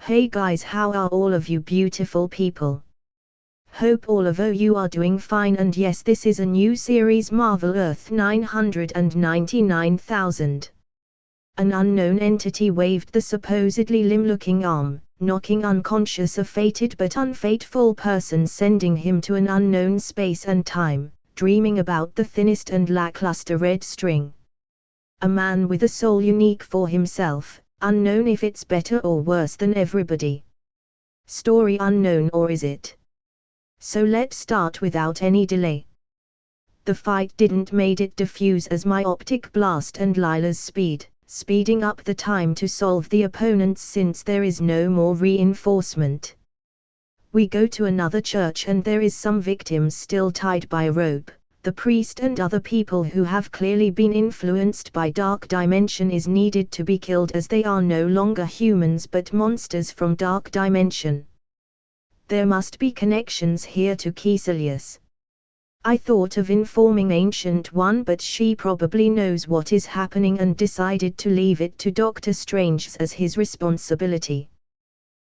Hey guys, how are all of you beautiful people? Hope all of you are doing fine, and yes, this is a new series, Marvel Earth 999,000. An unknown entity waved the supposedly limb-looking arm, knocking unconscious a fated but unfateful person, sending him to an unknown space and time, dreaming about the thinnest and lacklustre red string. A man with a soul unique for himself, unknown if it's better or worse than everybody. Story unknown, or is it? So let's start without any delay. The fight didn't made it diffuse as my optic blast and Lila's speed, speeding up the time to solve the opponents since there is no more reinforcement. We go to another church and there is some victims still tied by a rope. The priest and other people who have clearly been influenced by Dark Dimension is needed to be killed, as they are no longer humans but monsters from Dark Dimension. There must be connections here to Keselius. I thought of informing Ancient One, but she probably knows what is happening and decided to leave it to Doctor Strange as his responsibility.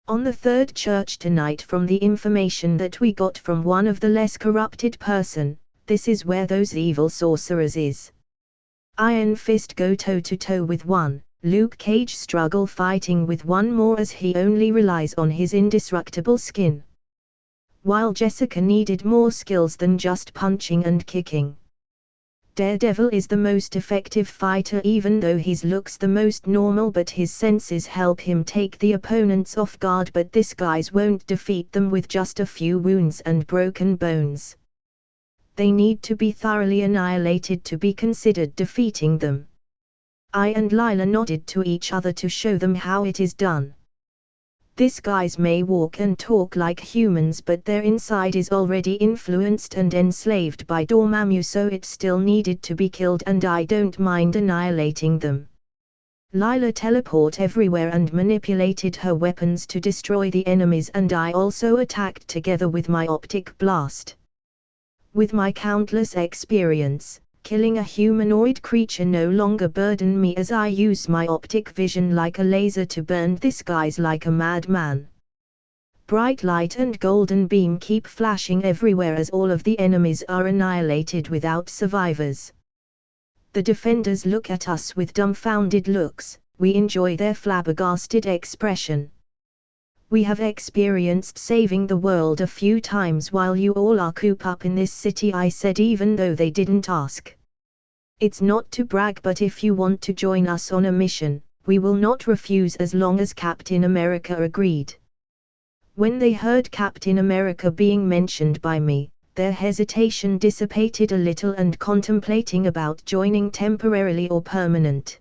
On the third church tonight, from the information that we got from one of the less corrupted person, this is where those evil sorcerers is. Iron Fist go toe-to-toe with one, Luke Cage struggle fighting with one more as he only relies on his indestructible skin. While Jessica needed more skills than just punching and kicking. Daredevil is the most effective fighter, even though his looks the most normal, but his senses help him take the opponents off guard, but this guys won't defeat them with just a few wounds and broken bones. They need to be thoroughly annihilated to be considered defeating them. I and Lila nodded to each other to show them how it is done. These guys may walk and talk like humans, but their inside is already influenced and enslaved by Dormammu, so it still needed to be killed, and I don't mind annihilating them. Lila teleport everywhere and manipulated her weapons to destroy the enemies, and I also attacked together with my optic blast. With my countless experience, killing a humanoid creature no longer burdened me, as I use my optic vision like a laser to burn these guys like a madman. Bright light and golden beam keep flashing everywhere as all of the enemies are annihilated without survivors. The defenders look at us with dumbfounded looks, we enjoy their flabbergasted expression. We have experienced saving the world a few times while you all are cooped up in this city, I said, even though they didn't ask. It's not to brag, but if you want to join us on a mission, we will not refuse as long as Captain America agreed. When they heard Captain America being mentioned by me, their hesitation dissipated a little and contemplating about joining temporarily or permanent.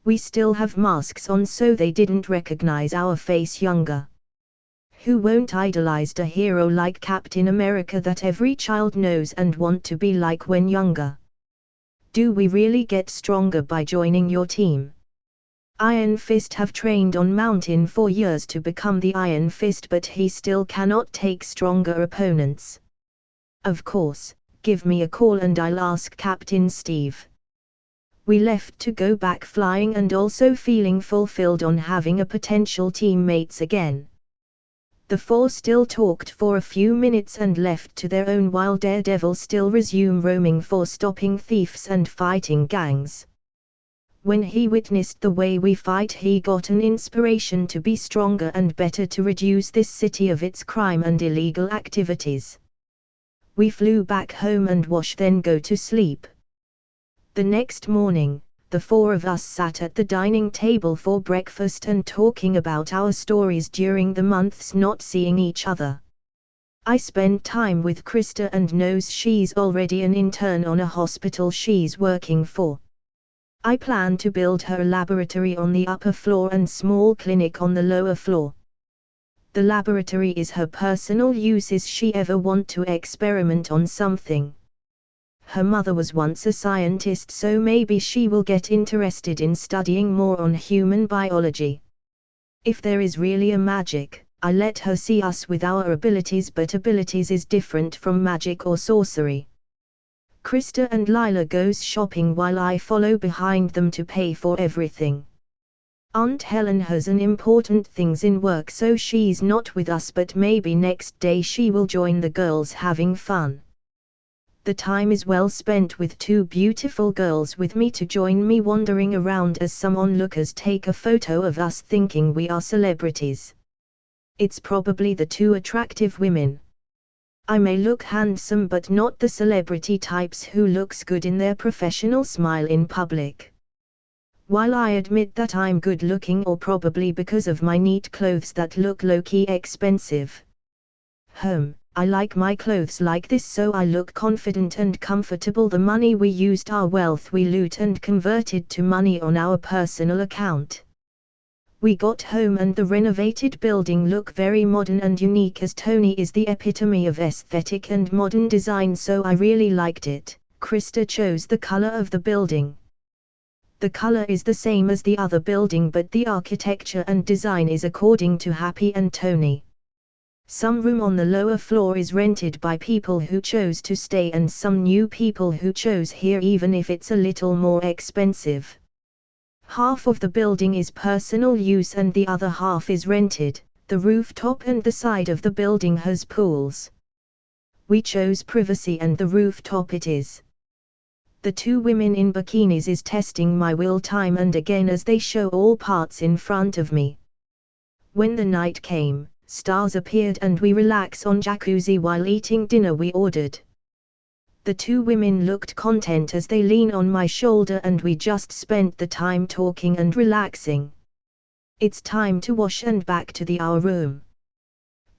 We still have masks on, so they didn't recognize our face. Younger. Who won't idolize a hero like Captain America that every child knows and want to be like when younger? Do we really get stronger by joining your team? Iron Fist have trained on Mountain for years to become the Iron Fist, but he still cannot take stronger opponents. Of course, give me a call and I'll ask Captain Steve. We left to go back flying and also feeling fulfilled on having a potential teammates again. The four still talked for a few minutes and left to their own, while Daredevil still resumed roaming for stopping thieves and fighting gangs. When he witnessed the way we fight, he got an inspiration to be stronger and better to reduce this city of its crime and illegal activities. We flew back home and wash, then go to sleep. The next morning, the four of us sat at the dining table for breakfast and talking about our stories during the months not seeing each other. I spent time with Krista and knows she's already an intern on a hospital she's working for. I plan to build her a laboratory on the upper floor and small clinic on the lower floor. The laboratory is her personal use if she ever want to experiment on something. Her mother was once a scientist, so maybe she will get interested in studying more on human biology. If there is really a magic, I let her see us with our abilities, but abilities is different from magic or sorcery. Krista and Lila goes shopping while I follow behind them to pay for everything. Aunt Helen has an important things in work, so she's not with us, but maybe next day she will join the girls having fun. The time is well spent with two beautiful girls with me to join me wandering around as some onlookers take a photo of us thinking we are celebrities. It's probably the two attractive women. I may look handsome, but not the celebrity types who looks good in their professional smile in public. While I admit that I'm good looking, or probably because of my neat clothes that look low-key expensive. I like my clothes like this so I look confident and comfortable. The money we used, our wealth we loot and converted to money on our personal account. We got home and the renovated building look very modern and unique, as Tony is the epitome of aesthetic and modern design, so I really liked it. Krista chose the color of the building. The color is the same as the other building, but the architecture and design is according to Happy and Tony. Some room on the lower floor is rented by people who chose to stay and some new people who chose here, even if it's a little more expensive. Half of the building is personal use and the other half is rented. The rooftop and the side of the building has pools. We chose privacy and the rooftop it is. The two women in bikinis is testing my will time and again as they show all parts in front of me. When the night came, stars appeared and we relax on jacuzzi while eating dinner we ordered. The two women looked content as they lean on my shoulder and we just spent the time talking and relaxing. It's time to wash and back to our room.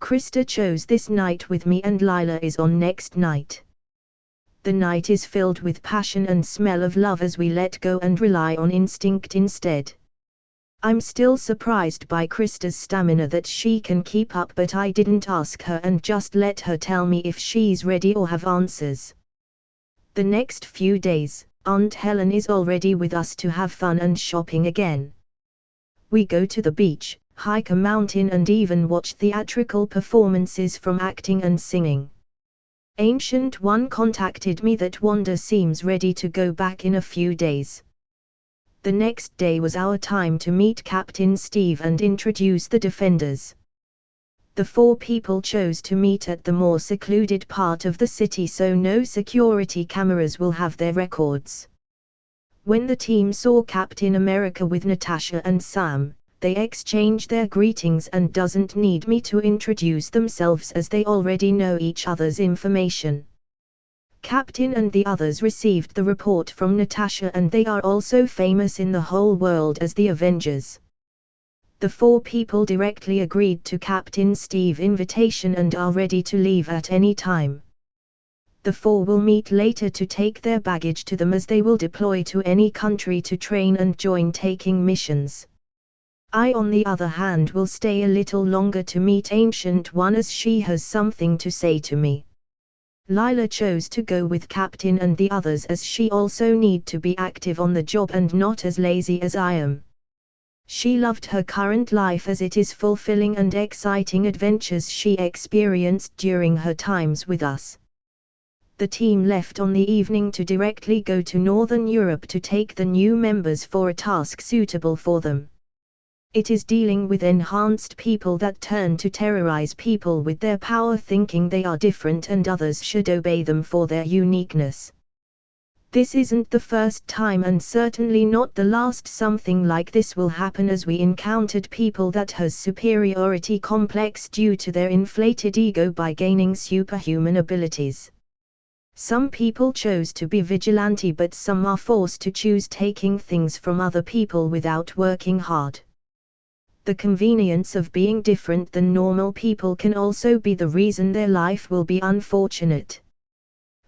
Krista chose this night with me and Lila is on next night. The night is filled with passion and smell of love as we let go and rely on instinct instead. I'm still surprised by Krista's stamina that she can keep up, but I didn't ask her and just let her tell me if she's ready or have answers. The next few days, Aunt Helen is already with us to have fun and shopping again. We go to the beach, hike a mountain and even watch theatrical performances from acting and singing. Ancient One contacted me that Wanda seems ready to go back in a few days. The next day was our time to meet Captain Steve and introduce the defenders. The four people chose to meet at the more secluded part of the city so no security cameras will have their records. When the team saw Captain America with Natasha and Sam, they exchanged their greetings and doesn't need me to introduce themselves as they already know each other's information. Captain and the others received the report from Natasha and they are also famous in the whole world as the Avengers. The four people directly agreed to Captain Steve's invitation and are ready to leave at any time. The four will meet later to take their baggage to them as they will deploy to any country to train and join taking missions. I on the other hand will stay a little longer to meet Ancient One as she has something to say to me. Lila chose to go with Captain and the others as she also need to be active on the job and not as lazy as I am. She loved her current life as it is fulfilling and exciting adventures she experienced during her times with us. The team left on the evening to directly go to Northern Europe to take the new members for a task suitable for them. It is dealing with enhanced people that turn to terrorize people with their power, thinking they are different and others should obey them for their uniqueness. This isn't the first time and certainly not the last something like this will happen, as we encountered people that has superiority complex due to their inflated ego by gaining superhuman abilities. Some people chose to be vigilante, but some are forced to choose taking things from other people without working hard. The convenience of being different than normal people can also be the reason their life will be unfortunate.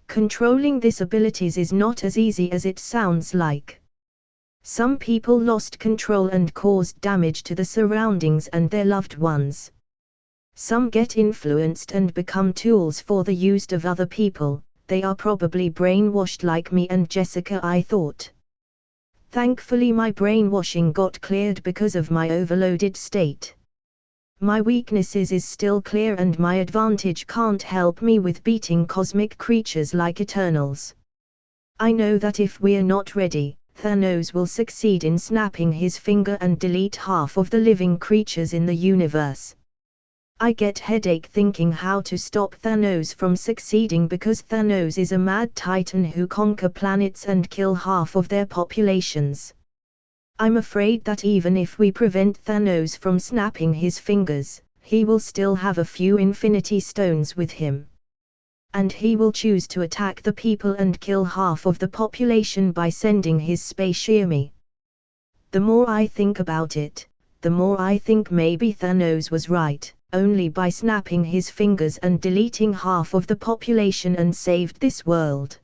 Controlling these abilities is not as easy as it sounds like. Some people lost control and caused damage to the surroundings and their loved ones. Some get influenced and become tools for the use of other people. They are probably brainwashed like me and Jessica, I thought. Thankfully my brainwashing got cleared because of my overloaded state. My weaknesses is still clear and my advantage can't help me with beating cosmic creatures like Eternals. I know that if we're not ready, Thanos will succeed in snapping his finger and delete half of the living creatures in the universe. I get headache thinking how to stop Thanos from succeeding because Thanos is a mad titan who conquer planets and kill half of their populations. I'm afraid that even if we prevent Thanos from snapping his fingers, he will still have a few Infinity Stones with him. And he will choose to attack the people and kill half of the population by sending his space army. The more I think about it, the more I think maybe Thanos was right. Only by snapping his fingers and deleting half of the population and saved this world.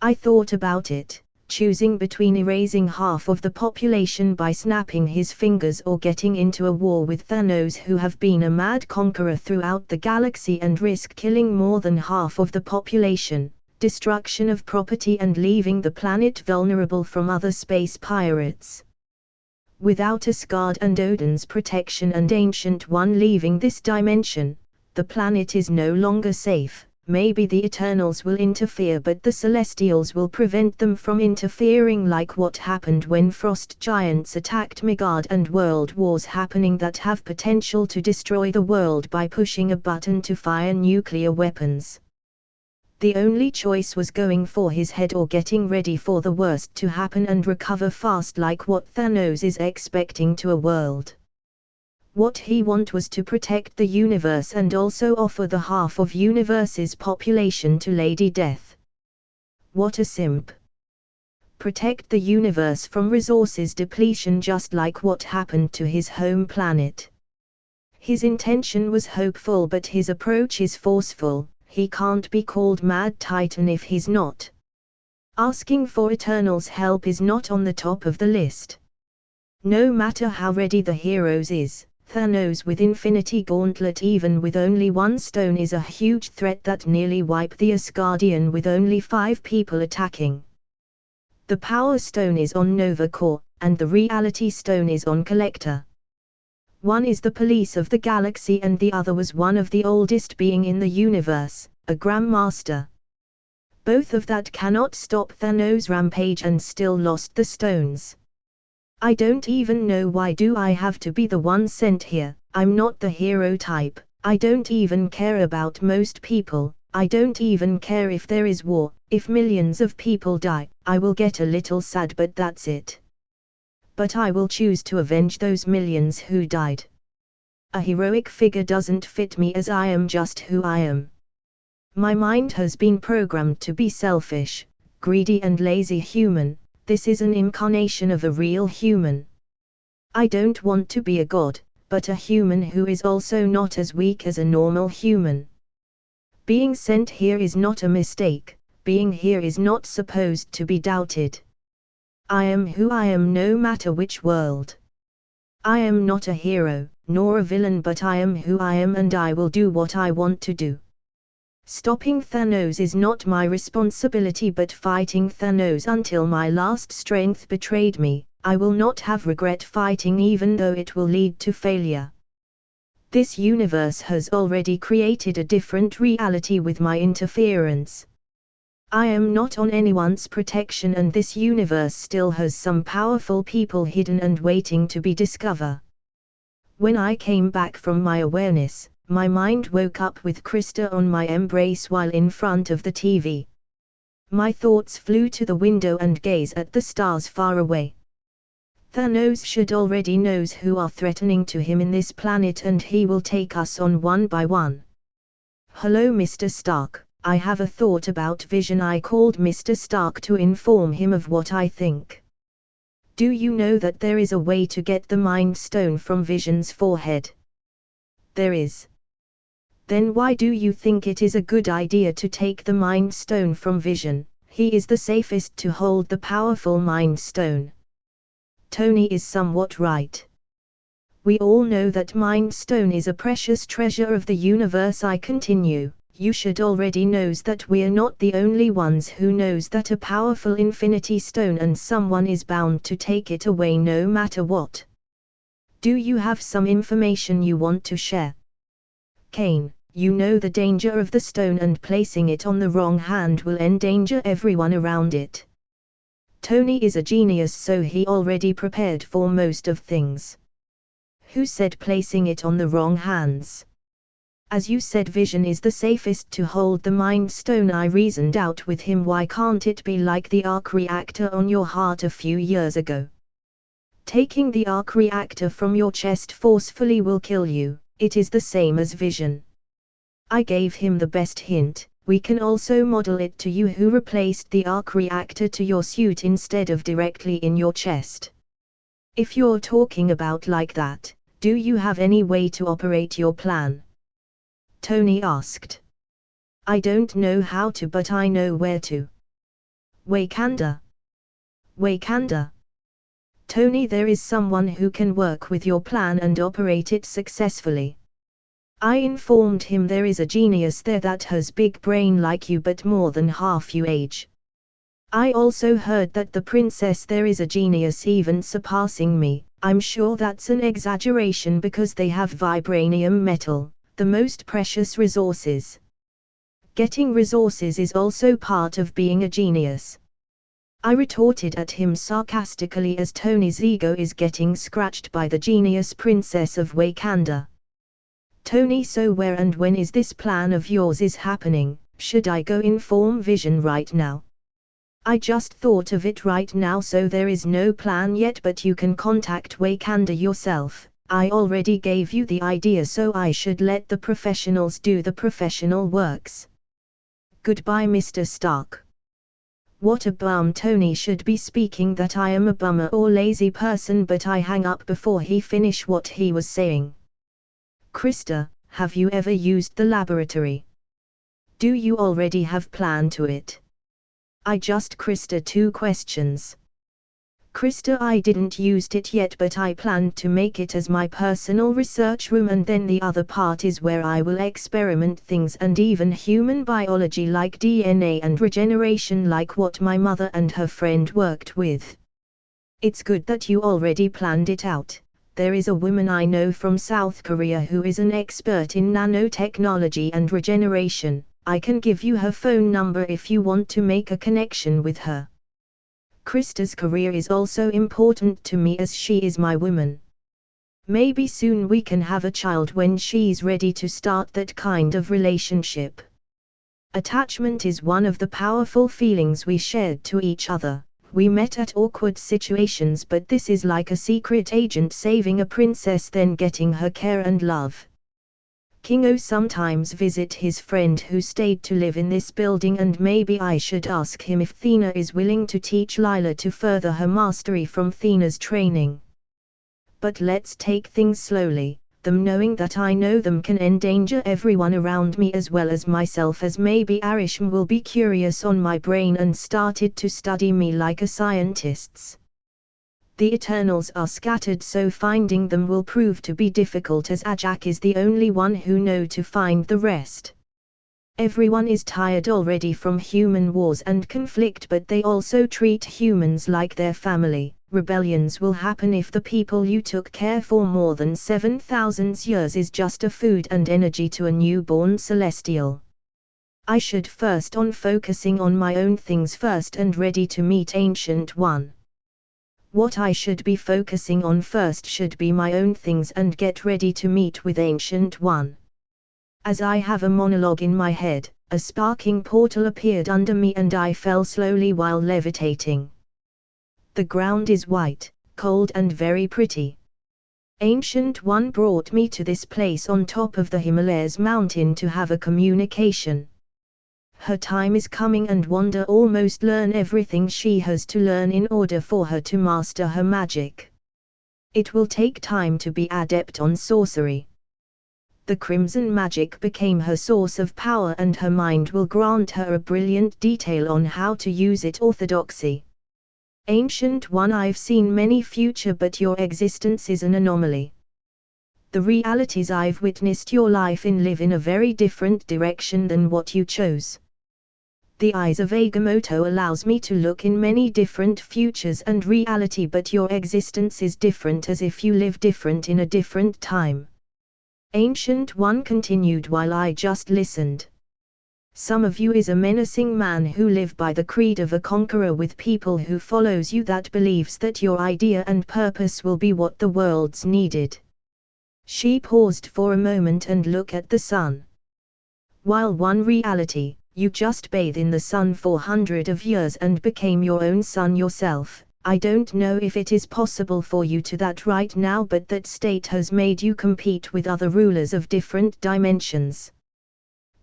I thought about it, choosing between erasing half of the population by snapping his fingers or getting into a war with Thanos, who have been a mad conqueror throughout the galaxy and risk killing more than half of the population, destruction of property and leaving the planet vulnerable from other space pirates. Without Asgard and Odin's protection and Ancient One leaving this dimension, the planet is no longer safe. Maybe the Eternals will interfere, but the Celestials will prevent them from interfering, like what happened when frost giants attacked Midgard and world wars happening that have potential to destroy the world by pushing a button to fire nuclear weapons. The only choice was going for his head or getting ready for the worst to happen and recover fast, like what Thanos is expecting to a world. What he wanted was to protect the universe and also offer the half of universe's population to Lady Death. What a simp. Protect the universe from resources depletion, just like what happened to his home planet. His intention was hopeful, but his approach is forceful. He can't be called Mad Titan if he's not. Asking for Eternals' help is not on the top of the list. No matter how ready the heroes is, Thanos with Infinity Gauntlet, even with only one stone, is a huge threat that nearly wiped the Asgardian with only 5 people attacking. The Power Stone is on Nova Corps, and the Reality Stone is on Collector. One is the police of the galaxy and the other was one of the oldest being in the universe, a Grandmaster. Both of that cannot stop Thanos' rampage and still lost the stones. I don't even know why do I have to be the one sent here. I'm not the hero type. I don't even care about most people. I don't even care if there is war. If millions of people die, I will get a little sad, but that's it. But I will choose to avenge those millions who died. A heroic figure doesn't fit me, as I am just who I am. My mind has been programmed to be selfish, greedy and lazy human. This is an incarnation of a real human. I don't want to be a god, but a human who is also not as weak as a normal human. Being sent here is not a mistake. Being here is not supposed to be doubted. I am who I am no matter which world. I am not a hero, nor a villain, but I am who I am and I will do what I want to do. Stopping Thanos is not my responsibility, but fighting Thanos until my last strength betrayed me. I will not have regret fighting, even though it will lead to failure. This universe has already created a different reality with my interference. I am not on anyone's protection, and this universe still has some powerful people hidden and waiting to be discovered. When I came back from my awareness, my mind woke up with Krista on my embrace while in front of the TV. My thoughts flew to the window and gaze at the stars far away. Thanos should already knows who are threatening to him in this planet, and he will take us on one by one. Hello Mr. Stark. I have a thought about Vision. I called Mr. Stark to inform him of what I think. Do you know that there is a way to get the Mind Stone from Vision's forehead? There is. Then why do you think it is a good idea to take the Mind Stone from Vision? He is the safest to hold the powerful Mind Stone. Tony is somewhat right. We all know that Mind Stone is a precious treasure of the universe. I continue. You should already knows that we're not the only ones who knows that a powerful Infinity Stone, and someone is bound to take it away no matter what. Do you have some information you want to share? Kane, you know the danger of the stone, and placing it on the wrong hand will endanger everyone around it. Tony is a genius, so he already prepared for most of things. Who said placing it on the wrong hands? As you said, vision is the safest to hold the mind stone. I reasoned out with him, why can't it be like the arc reactor on your heart a few years ago? Taking the arc reactor from your chest forcefully will kill you. It is the same as vision. I gave him the best hint. We can also model it to you, who replaced the arc reactor to your suit instead of directly in your chest. If you're talking about like that, do you have any way to operate your plan? Tony asked. I don't know how to, but I know where to. Wakanda. Wakanda. Tony, there is someone who can work with your plan and operate it successfully. I informed him there is a genius there that has big brain like you but more than half your age. I also heard that the princess there is a genius even surpassing me. I'm sure that's an exaggeration because they have vibranium metal, the most precious resources. Getting resources is also part of being a genius. I retorted at him sarcastically as Tony's ego is getting scratched by the genius princess of Wakanda. Tony, so where and when is this plan of yours is happening? Should I go inform Vision right now? I just thought of it right now, so there is no plan yet, but you can contact Wakanda yourself. I already gave you the idea, so I should let the professionals do the professional works. Goodbye, Mr. Stark. What a bum. Tony should be speaking that I am a bummer or lazy person, but I hang up before he finished what he was saying. Krista, have you ever used the laboratory? Do you already have plan to it? I just Krista 2 questions. Krista, I didn't used it yet, but I planned to make it as my personal research room, and then the other part is where I will experiment things and even human biology like DNA and regeneration, like what my mother and her friend worked with. It's good that you already planned it out. There is a woman I know from South Korea who is an expert in nanotechnology and regeneration. I can give you her phone number if you want to make a connection with her. Krista's career is also important to me as she is my woman. Maybe soon we can have a child when she's ready to start that kind of relationship. Attachment is one of the powerful feelings we shared to each other. We met at awkward situations, but this is like a secret agent saving a princess, then getting her care and love. Kingo sometimes visit his friend who stayed to live in this building, and maybe I should ask him if Thena is willing to teach Lila to further her mastery from Thena's training. But let's take things slowly. Them knowing that I know them can endanger everyone around me as well as myself, as maybe Arisham will be curious on my brain and started to study me like a scientist. The Eternals are scattered, so finding them will prove to be difficult, as Ajak is the only one who know to find the rest. Everyone is tired already from human wars and conflict, but they also treat humans like their family. Rebellions will happen if the people you took care for more than 7,000 years is just a food and energy to a newborn celestial. I should first on focusing on my own things first and ready to meet Ancient One. What I should be focusing on first should be my own things and get ready to meet with Ancient One. As I have a monologue in my head, a sparking portal appeared under me and I fell slowly while levitating. The ground is white, cold and very pretty. Ancient One brought me to this place on top of the Himalayas mountain to have a communication. Her time is coming, and Wanda almost learn everything she has to learn in order for her to master her magic. It will take time to be adept on sorcery. The crimson magic became her source of power, and her mind will grant her a brilliant detail on how to use it orthodoxy. Ancient One, I've seen many future, but your existence is an anomaly. The realities I've witnessed your life in live in a very different direction than what you chose. The eyes of Agamotto allows me to look in many different futures and reality, but your existence is different, as if you live different in a different time. Ancient One continued while I just listened. Some of you is a menacing man who live by the creed of a conqueror with people who follows you that believes that your idea and purpose will be what the world's needed. She paused for a moment and looked at the sun. While one reality, you just bathe in the sun for hundreds of years and became your own sun yourself. I don't know if it is possible for you to that right now, but that state has made you compete with other rulers of different dimensions.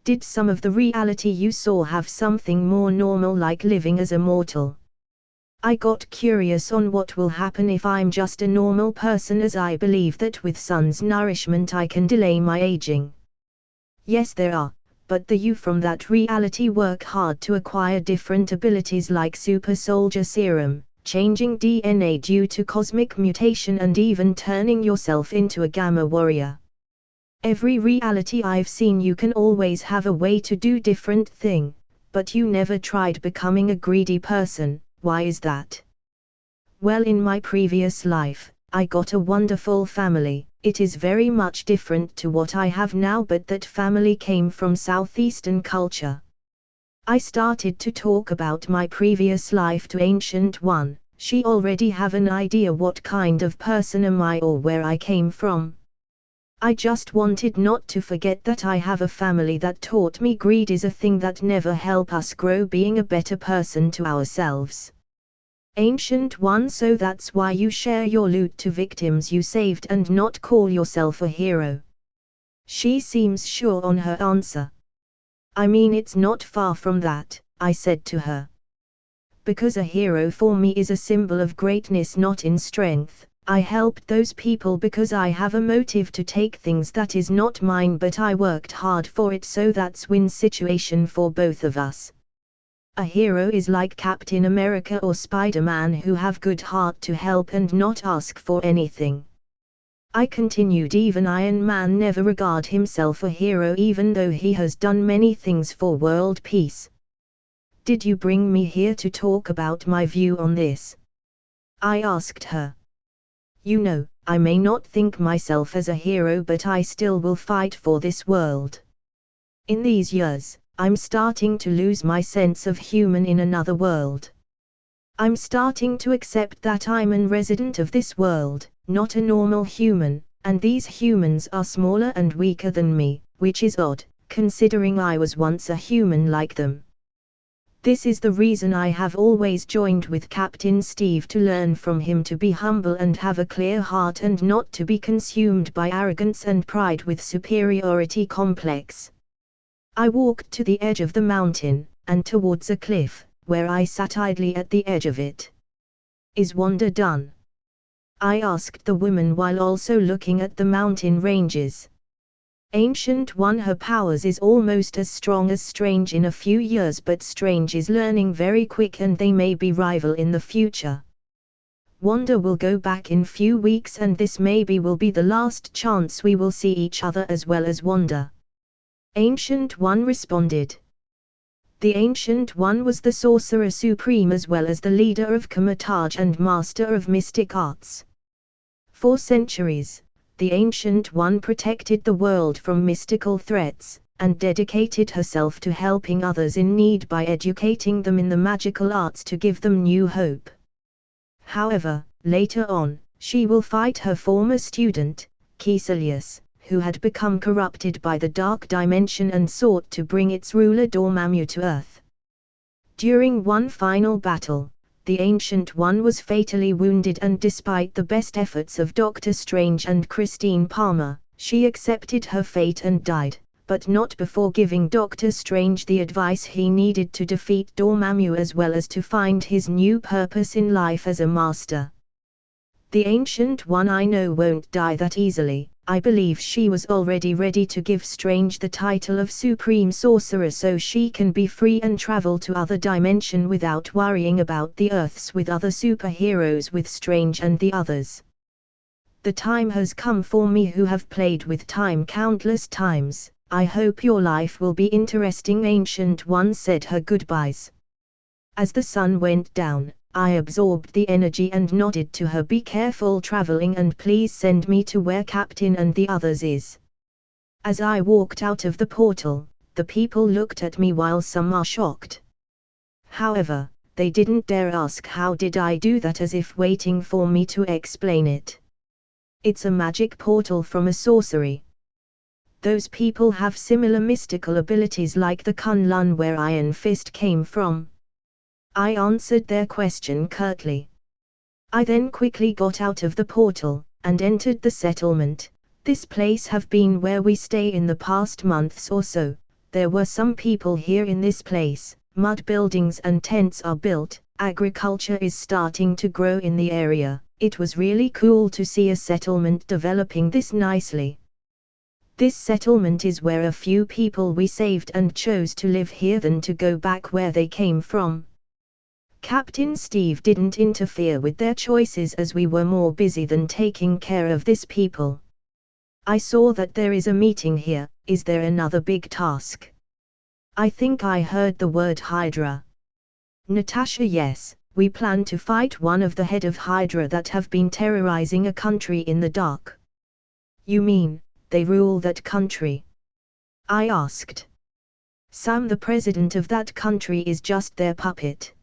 Did some of the reality you saw have something more normal like living as a mortal? I got curious on what will happen if I'm just a normal person, as I believe that with sun's nourishment I can delay my aging. Yes, there are, but the you from that reality work hard to acquire different abilities like super soldier serum, changing DNA due to cosmic mutation, and even turning yourself into a gamma warrior. Every reality I've seen, you can always have a way to do different thing, but you never tried becoming a greedy person. Why is that? Well, in my previous life, I got a wonderful family. It is very much different to what I have now, but that family came from Southeastern culture. I started to talk about my previous life to Ancient One. She already have an idea what kind of person am I or where I came from. I just wanted not to forget that I have a family that taught me greed is a thing that never help us grow being a better person to ourselves. Ancient One, so that's why you share your loot to victims you saved and not call yourself a hero. She seems sure on her answer. I mean, it's not far from that, I said to her. Because a hero for me is a symbol of greatness, not in strength. I helped those people because I have a motive to take things that is not mine, but I worked hard for it, so that's win situation for both of us. A hero is like Captain America or Spider-Man, who have good heart to help and not ask for anything. I continued, even Iron Man never regard himself a hero even though he has done many things for world peace. Did you bring me here to talk about my view on this? I asked her. You know, I may not think myself as a hero, but I still will fight for this world. In these years, I'm starting to lose my sense of human in another world. I'm starting to accept that I'm a resident of this world, not a normal human, and these humans are smaller and weaker than me, which is odd, considering I was once a human like them. This is the reason I have always joined with Captain Steve, to learn from him to be humble and have a clear heart and not to be consumed by arrogance and pride with superiority complex. I walked to the edge of the mountain, and towards a cliff, where I sat idly at the edge of it. Is Wanda done? I asked the woman while also looking at the mountain ranges. Ancient One, her powers is almost as strong as Strange in a few years, but Strange is learning very quick and they may be rival in the future. Wanda will go back in few weeks, and this maybe will be the last chance we will see each other as well as Wanda. Ancient One responded. The Ancient One was the Sorcerer Supreme as well as the leader of Kamataj and Master of Mystic Arts. For centuries, the Ancient One protected the world from mystical threats, and dedicated herself to helping others in need by educating them in the magical arts to give them new hope. However, later on, she will fight her former student, Keselius, who had become corrupted by the Dark Dimension and sought to bring its ruler Dormammu to Earth. During one final battle, the Ancient One was fatally wounded, and despite the best efforts of Doctor Strange and Christine Palmer, she accepted her fate and died, but not before giving Doctor Strange the advice he needed to defeat Dormammu as well as to find his new purpose in life as a master. The Ancient One I know won't die that easily. I believe she was already ready to give Strange the title of Supreme Sorcerer so she can be free and travel to other dimension without worrying about the Earths with other superheroes with Strange and the others. The time has come for me who have played with time countless times. I hope your life will be interesting. Ancient One said her goodbyes. As the sun went down, I absorbed the energy and nodded to her. Be careful traveling and please send me to where Captain and the others is. As I walked out of the portal, The people looked at me while some are shocked. However, they didn't dare ask how did I do that, as if waiting for me to explain it. It's a magic portal from a sorcery. Those people have similar mystical abilities like the Kunlun where Iron Fist came from. I answered their question curtly. I then quickly got out of the portal, and entered the settlement. This place have been where we stay in the past months or so. There were some people here in this place, mud buildings and tents are built, agriculture is starting to grow in the area. It was really cool to see a settlement developing this nicely. This settlement is where a few people we saved and chose to live here than to go back where they came from. Captain Steve didn't interfere with their choices as we were more busy than taking care of this people. I saw that there is a meeting here. Is there another big task? I think I heard the word Hydra. Natasha: yes, we plan to fight one of the head of Hydra that have been terrorizing a country in the dark. You mean, they rule that country? I asked. Sam, the president of that country, is just their puppet.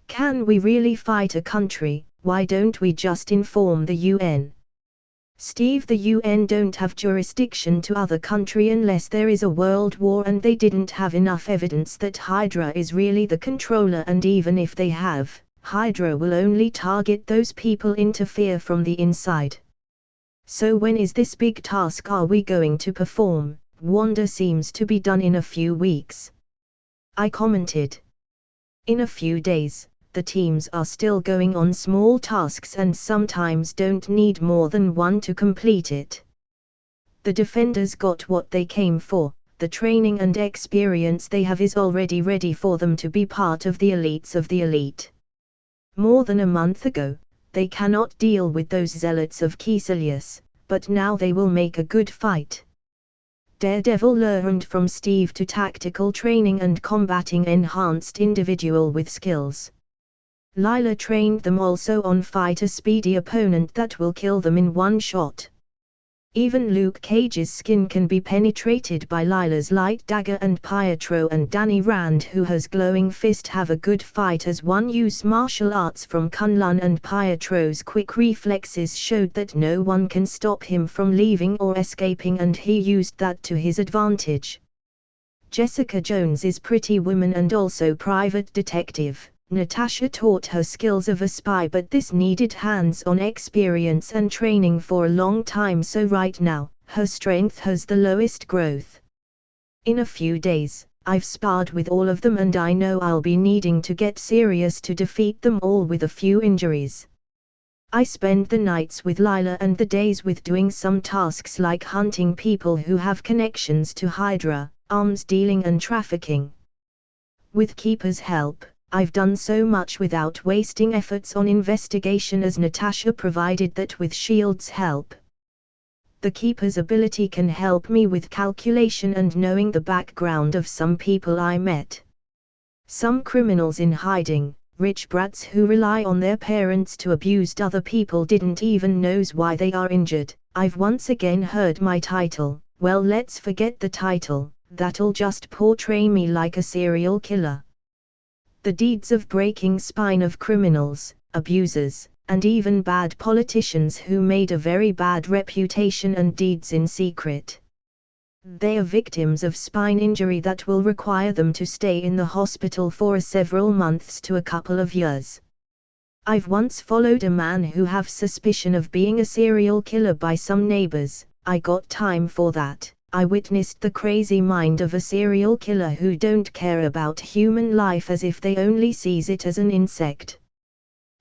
Can we really fight a country? Why don't we just inform the UN? Steve, the UN don't have jurisdiction to other country unless there is a world war, and they didn't have enough evidence that Hydra is really the controller, and even if they have, Hydra will only target those people interfere from the inside. So when is this big task are we going to perform? Wanda seems to be done in a few weeks. I commented. In a few days. The teams are still going on small tasks and sometimes don't need more than one to complete it. The defenders got what they came for. The training and experience they have is already ready for them to be part of the elites of the elite. More than a month ago, they cannot deal with those zealots of Caecilius, but now they will make a good fight. Daredevil learned from Steve to tactical training and combating enhanced individual with skills. Lila trained them also on fight a speedy opponent that will kill them in one shot. Even Luke Cage's skin can be penetrated by Lila's light dagger, and Pietro and Danny Rand, who has glowing fist, have a good fight as one use martial arts from Kunlun, and Pietro's quick reflexes showed that no one can stop him from leaving or escaping, and he used that to his advantage. Jessica Jones is pretty woman and also private detective. Natasha taught her skills of a spy, but this needed hands-on experience and training for a long time, so right now, her strength has the lowest growth. In a few days, I've sparred with all of them and I know I'll be needing to get serious to defeat them all with a few injuries. I spend the nights with Lila and the days with doing some tasks like hunting people who have connections to Hydra, arms dealing and trafficking. With Keeper's help, I've done so much without wasting efforts on investigation, as Natasha provided that with S.H.I.E.L.D.'s help. The Keeper's ability can help me with calculation and knowing the background of some people I met. Some criminals in hiding, rich brats who rely on their parents to abuse other people, didn't even knows why they are injured. I've once again heard my title. Well, let's forget the title, that'll just portray me like a serial killer. The deeds of breaking spine of criminals, abusers, and even bad politicians who made a very bad reputation and deeds in secret. They are victims of spine injury that will require them to stay in the hospital for several months to a couple of years. I've once followed a man who have suspicion of being a serial killer by some neighbors. I got time for that. I witnessed the crazy mind of a serial killer who don't care about human life, as if they only sees it as an insect.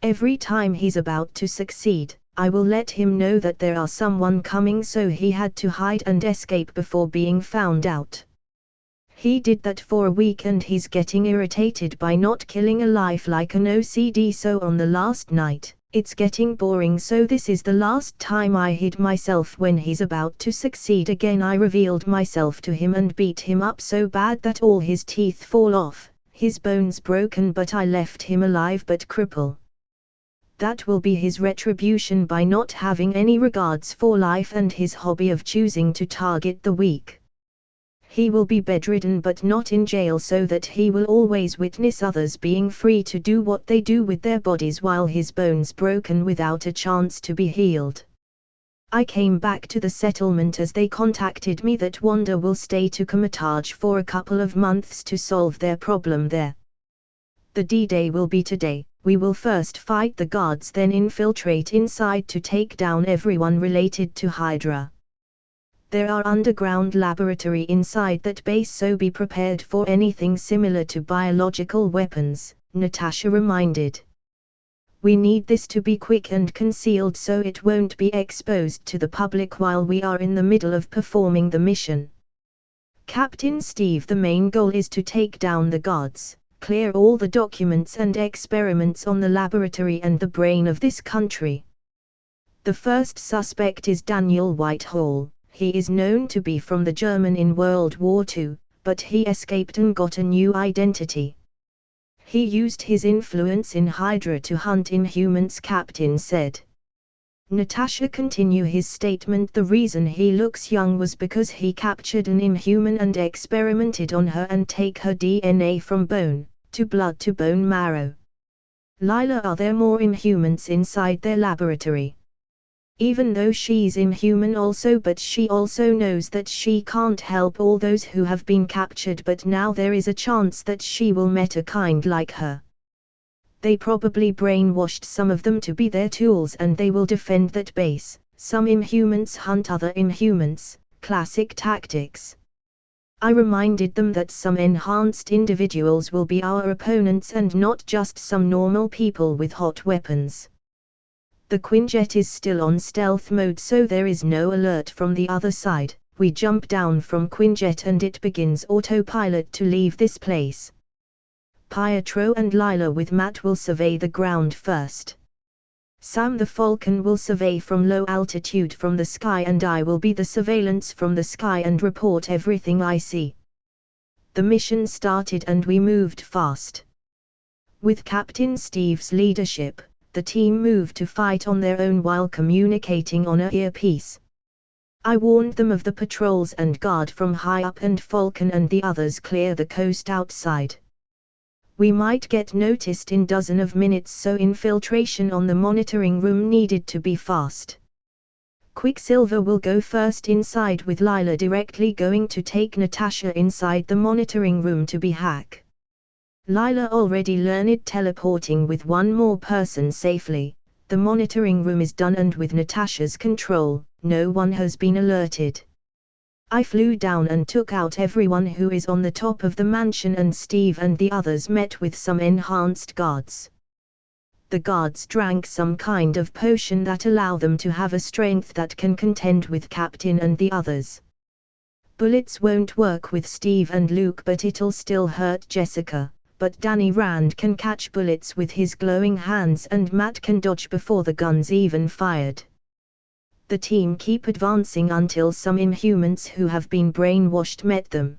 Every time he's about to succeed, I will let him know that there are someone coming, so he had to hide and escape before being found out. He did that for a week and he's getting irritated by not killing a life like an OCD, so on the last night, it's getting boring, so this is the last time I hid myself. When he's about to succeed again, I revealed myself to him and beat him up so bad that all his teeth fall off, his bones broken, but I left him alive but cripple. That will be his retribution by not having any regards for life and his hobby of choosing to target the weak. He will be bedridden but not in jail, so that he will always witness others being free to do what they do with their bodies while his bones broken without a chance to be healed. I came back to the settlement as they contacted me that Wanda will stay to Comatage for a couple of months to solve their problem there. The D-Day will be today. We will first fight the guards, then infiltrate inside to take down everyone related to Hydra. There are underground laboratory inside that base, so be prepared for anything similar to biological weapons, Natasha reminded. We need this to be quick and concealed so it won't be exposed to the public while we are in the middle of performing the mission. Captain Steve, the main goal is to take down the guards, clear all the documents and experiments on the laboratory and the brain of this country. The first suspect is Daniel Whitehall. He is known to be from the German in World War II, but he escaped and got a new identity. He used his influence in Hydra to hunt Inhumans, Captain said. Natasha continued his statement. The reason he looks young was because he captured an Inhuman and experimented on her and take her DNA from bone to blood to bone marrow. Lila, are there more Inhumans inside their laboratory? Even though she's Inhuman also, but she also knows that she can't help all those who have been captured, but now there is a chance that she will meet a kind like her. They probably brainwashed some of them to be their tools and they will defend that base. Some Inhumans hunt other Inhumans, classic tactics. I reminded them that some enhanced individuals will be our opponents and not just some normal people with hot weapons. The Quinjet is still on stealth mode, so there is no alert from the other side. We jump down from Quinjet and it begins autopilot to leave this place. Pietro and Lila with Matt will survey the ground first. Sam the Falcon will survey from low altitude from the sky, and I will be the surveillance from the sky and report everything I see. The mission started and we moved fast. With Captain Steve's leadership, the team moved to fight on their own while communicating on a earpiece. I warned them of the patrols and guard from high up, and Falcon and the others clear the coast outside. We might get noticed in dozen of minutes, so infiltration on the monitoring room needed to be fast. Quicksilver will go first inside with Lila directly going to take Natasha inside the monitoring room to be hack. Lila already learned teleporting with one more person safely. The monitoring room is done and with Natasha's control, no one has been alerted. I flew down and took out everyone who is on the top of the mansion, and Steve and the others met with some enhanced guards. The guards drank some kind of potion that allow them to have a strength that can contend with Captain and the others. Bullets won't work with Steve and Luke, but it'll still hurt Jessica. But Danny Rand can catch bullets with his glowing hands, and Matt can dodge before the guns even fired. The team keep advancing until some Inhumans who have been brainwashed met them.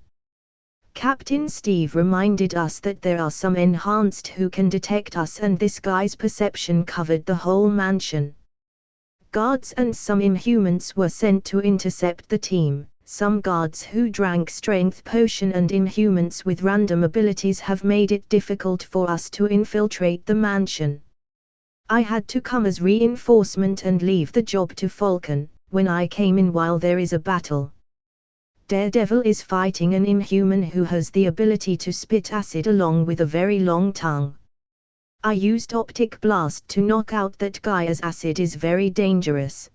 Captain Steve reminded us that there are some enhanced who can detect us, and this guy's perception covered the whole mansion. Guards and some Inhumans were sent to intercept the team. Some guards who drank strength potion and Inhumans with random abilities have made it difficult for us to infiltrate the mansion. I had to come as reinforcement and leave the job to Falcon. When I came in while there is a battle, Daredevil is fighting an Inhuman who has the ability to spit acid along with a very long tongue. I used optic blast to knock out that guy, as acid is very dangerous.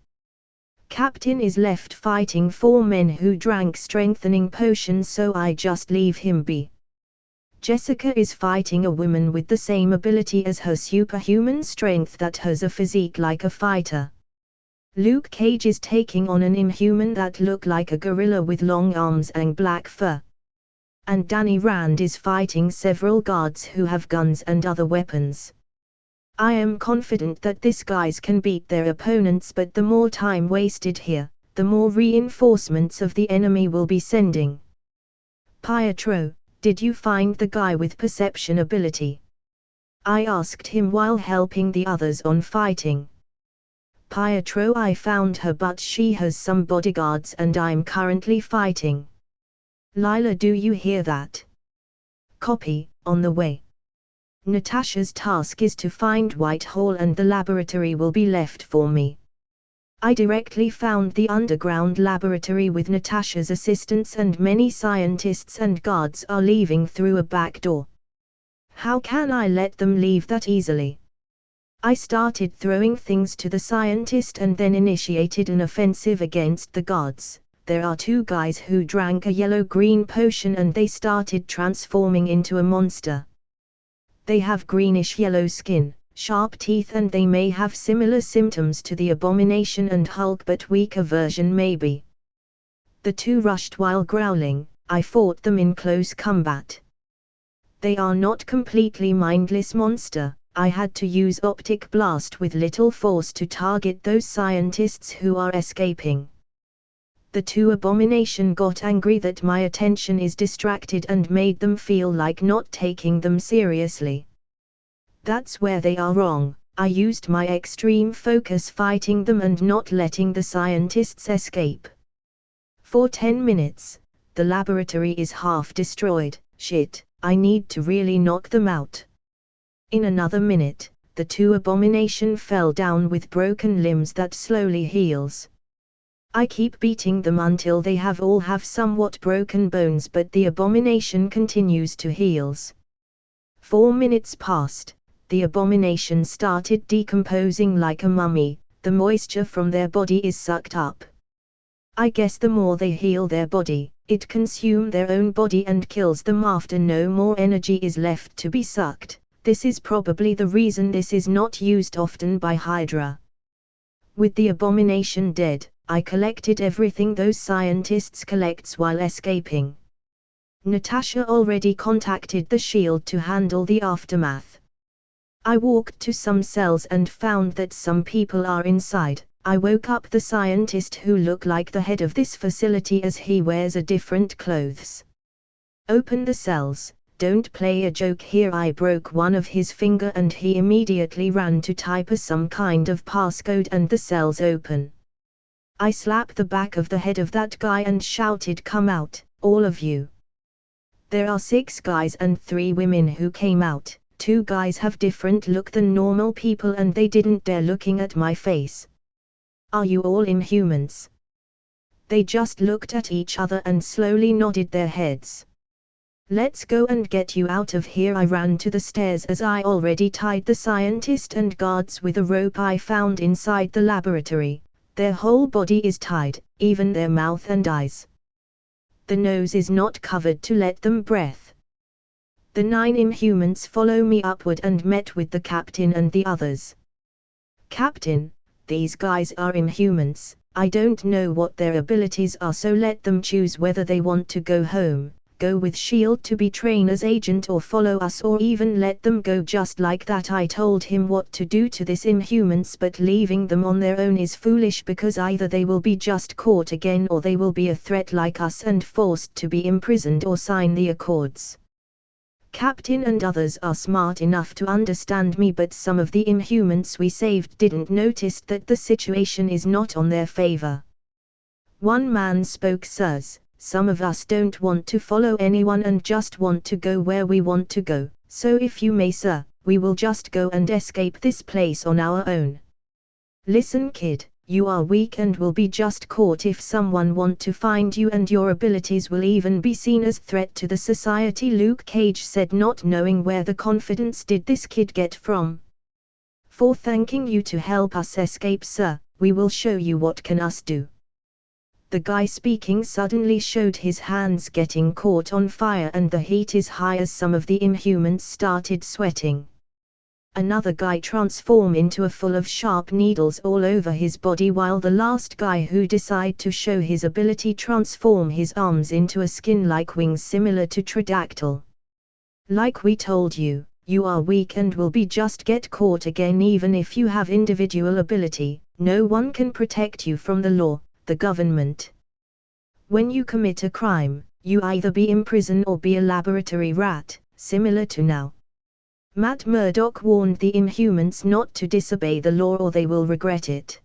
Captain is left fighting 4 men who drank strengthening potions, so I just leave him be. Jessica is fighting a woman with the same ability as her superhuman strength that has a physique like a fighter. Luke Cage is taking on an Inhuman that look like a gorilla with long arms and black fur. And Danny Rand is fighting several guards who have guns and other weapons. I am confident that these guys can beat their opponents, but the more time wasted here, the more reinforcements of the enemy will be sending. Pietro, did you find the guy with perception ability? I asked him while helping the others on fighting. Pietro, I found her, but she has some bodyguards and I'm currently fighting. Lila, do you hear that? Copy, on the way. Natasha's task is to find Whitehall and the laboratory will be left for me. I directly found the underground laboratory with Natasha's assistants and many scientists and guards are leaving through a back door. How can I let them leave that easily? I started throwing things to the scientist and then initiated an offensive against the guards. There are two guys who drank a yellow-green potion and they started transforming into a monster. They have greenish-yellow skin, sharp teeth and they may have similar symptoms to the Abomination and Hulk but weaker version maybe. The two rushed while growling. I fought them in close combat. They are not completely mindless monster. I had to use optic blast with little force to target those scientists who are escaping. The two Abomination got angry that my attention is distracted and made them feel like not taking them seriously. That's where they are wrong. I used my extreme focus fighting them and not letting the scientists escape. For 10 minutes, the laboratory is half destroyed. Shit, I need to really knock them out. In another minute, the two Abomination fell down with broken limbs that slowly heals. I keep beating them until they all have somewhat broken bones but the Abomination continues to heals. 4 minutes passed, the Abomination started decomposing like a mummy, the moisture from their body is sucked up. I guess the more they heal their body, it consumes their own body and kills them after no more energy is left to be sucked. This is probably the reason this is not used often by Hydra. With the Abomination dead, I collected everything those scientists collects while escaping. Natasha already contacted the shield to handle the aftermath. I walked to some cells and found that some people are inside. I woke up the scientist who looked like the head of this facility as he wears a different clothes. Open the cells, don't play a joke here. I broke one of his finger and he immediately ran to type some kind of passcode and the cells open. I slapped the back of the head of that guy and shouted, "Come out, all of you." There are 6 guys and 3 women who came out. 2 guys have different look than normal people and they didn't dare looking at my face. Are you all Inhumans? They just looked at each other and slowly nodded their heads. Let's go and get you out of here. I ran to the stairs as I already tied the scientist and guards with a rope I found inside the laboratory. Their whole body is tied, even their mouth and eyes. The nose is not covered to let them breathe. The 9 Inhumans follow me upward and met with the captain and the others. Captain, these guys are Inhumans. I don't know what their abilities are, so let them choose whether they want to go home, go with S.H.I.E.L.D. to be trained as agent or follow us, or even let them go just like that. I told him what to do to this Inhumans, but leaving them on their own is foolish because either they will be just caught again or they will be a threat like us and forced to be imprisoned or sign the accords. Captain and others are smart enough to understand me, but some of the Inhumans we saved didn't notice that the situation is not on their favor. One man spoke, "Sirs, some of us don't want to follow anyone and just want to go where we want to go, so if you may, sir, we will just go and escape this place on our own." Listen, kid, you are weak and will be just caught if someone want to find you, and your abilities will even be seen as threat to the society, Luke Cage said, not knowing where the confidence did this kid get from. "For thanking you to help us escape, sir, we will show you what can us do." The guy speaking suddenly showed his hands getting caught on fire and the heat is high as some of the Inhumans started sweating. Another guy transformed into a full of sharp needles all over his body, while the last guy who decided to show his ability transformed his arms into a skin-like wings similar to pterodactyl. "Like we told you, you are weak and will be just get caught again. Even if you have individual ability, no one can protect you from the law, the government. When you commit a crime, you either be in prison or be a laboratory rat, similar to now." Matt Murdock warned the Inhumans not to disobey the law or they will regret it.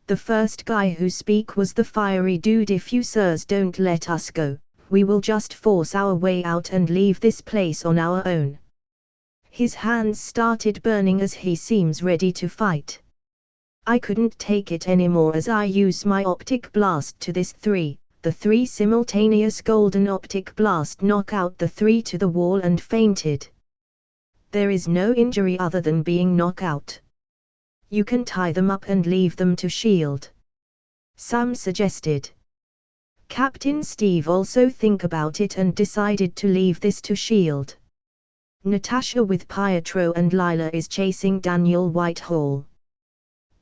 The first guy who speak was the fiery dude. "If you sirs don't let us go, we will just force our way out and leave this place on our own. His hands started burning as he seems ready to fight. I couldn't take it anymore as I used my optic blast to the three simultaneous golden optic blast knock out the three to the wall and fainted. There is no injury other than being knocked out. You can tie them up and leave them to shield. Sam suggested. Captain Steve also think about it and decided to leave this to shield. Natasha with Pietro and Lila is chasing Daniel Whitehall.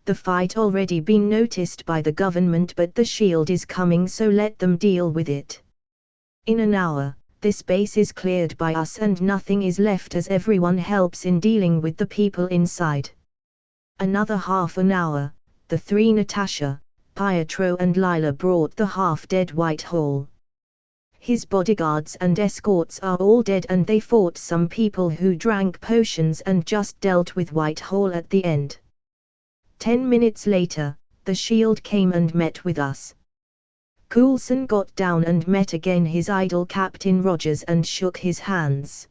The fight already been noticed by the government, but the shield is coming, so let them deal with it. In an hour, this base is cleared by us and nothing is left as everyone helps in dealing with the people inside. Another half an hour, the three Natasha, Pietro and Lila brought the half-dead Whitehall. His bodyguards and escorts are all dead and they fought some people who drank potions and just dealt with Whitehall at the end. 10 minutes later, the shield came and met with us. Coulson got down and met again his idol Captain Rogers and shook his hands.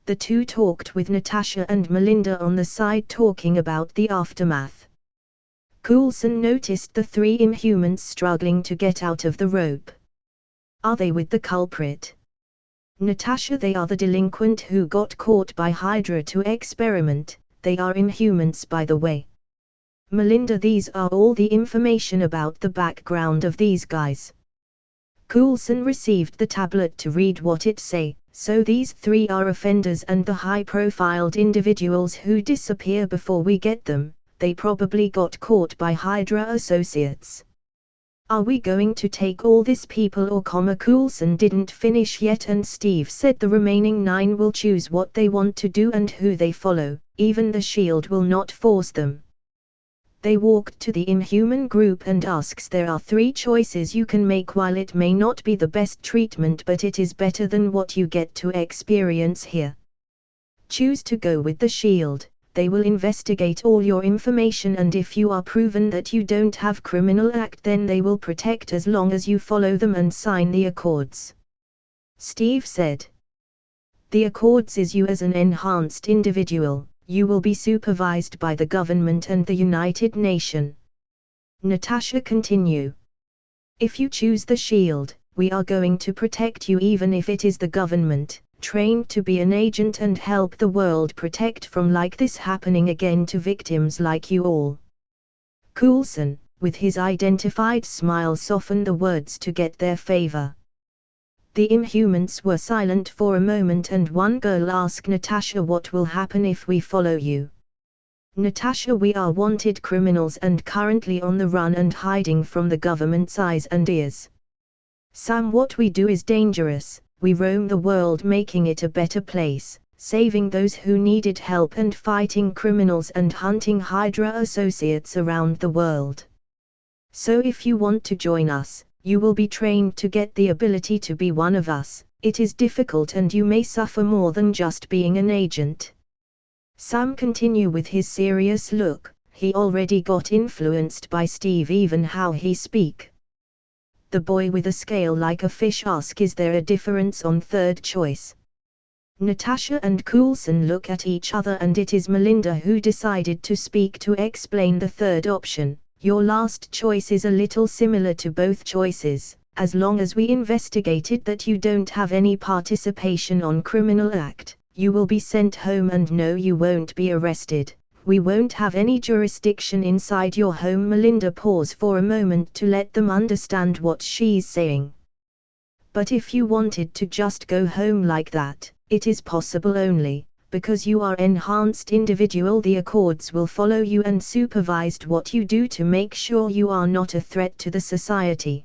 The two talked with Natasha and Melinda on the side, talking about the aftermath. Coulson noticed the three Inhumans struggling to get out of the rope. Are they with the culprit? Natasha: they are the delinquent who got caught by Hydra to experiment, they are Inhumans by the way. Melinda: these are all the information about the background of these guys. Coulson received the tablet to read what it say, so these three are offenders and the high-profiled individuals who disappear before we get them, they probably got caught by Hydra associates. Are we going to take all these people or Coulson didn't finish yet and Steve said the remaining 9 will choose what they want to do and who they follow, even the shield will not force them. They walked to the Inhuman group and asks, there are 3 choices you can make. While it may not be the best treatment, but it is better than what you get to experience here. Choose to go with the shield. They will investigate all your information and if you are proven that you don't have criminal act, then they will protect as long as you follow them and sign the accords. Steve said. The accords is you as an enhanced individual. You will be supervised by the government and the United Nations. Natasha continue. If you choose the shield, we are going to protect you even if it is the government, trained to be an agent and help the world protect from like this happening again to victims like you all. Coulson, with his identified smile, softened the words to get their favor. The Inhumans were silent for a moment and one girl asked Natasha, what will happen if we follow you? Natasha: we are wanted criminals and currently on the run and hiding from the government's eyes and ears. Sam: what we do is dangerous, we roam the world making it a better place, saving those who needed help and fighting criminals and hunting Hydra associates around the world. So if you want to join us, you will be trained to get the ability to be one of us. It is difficult and you may suffer more than just being an agent. Sam continue with his serious look, he already got influenced by Steve, even how he speak. The boy with a scale like a fish ask, is there a difference on third choice? Natasha and Coulson look at each other and it is Melinda who decided to speak to explain the third option. Your last choice is a little similar to both choices, as long as we investigated that you don't have any participation on criminal act, you will be sent home and no, you won't be arrested, we won't have any jurisdiction inside your home. Melinda paused for a moment to let them understand what she's saying. But if you wanted to just go home like that, it is possible only because you are enhanced individual. The accords will follow you and supervised what you do to make sure you are not a threat to the society.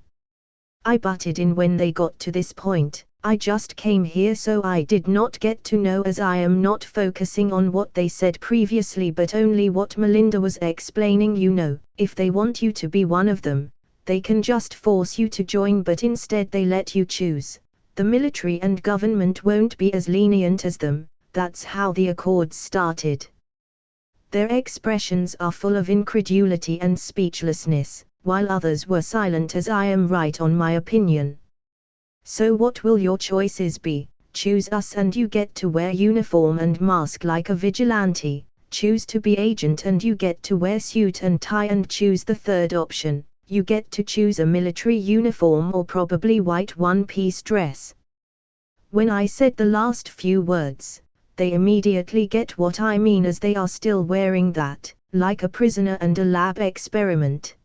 I butted in when they got to this point, I just came here so I did not get to know, as I am not focusing on what they said previously but only what Melinda was explaining. You know, if they want you to be one of them, they can just force you to join, but instead they let you choose. The military and government won't be as lenient as them. That's how the accords started. Their expressions are full of incredulity and speechlessness, while others were silent, as I am right on my opinion. So what will your choices be? Choose us and you get to wear uniform and mask like a vigilante. Choose to be agent and you get to wear suit and tie, and choose the third option. You get to choose a military uniform or probably white one-piece dress. When I said the last few words, they immediately get what I mean, as they are still wearing that, like a prisoner and a lab experiment.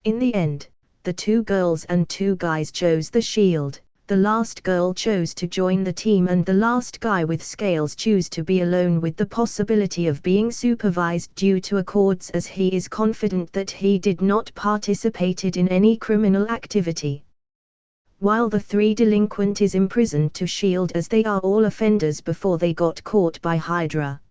In the end, the 2 girls and 2 guys chose the shield. The last girl chose to join the team and the last guy with scales chose to be alone with the possibility of being supervised due to accords, as he is confident that he did not participated in any criminal activity. While the 3 delinquent is imprisoned to shield, as they are all offenders before they got caught by Hydra.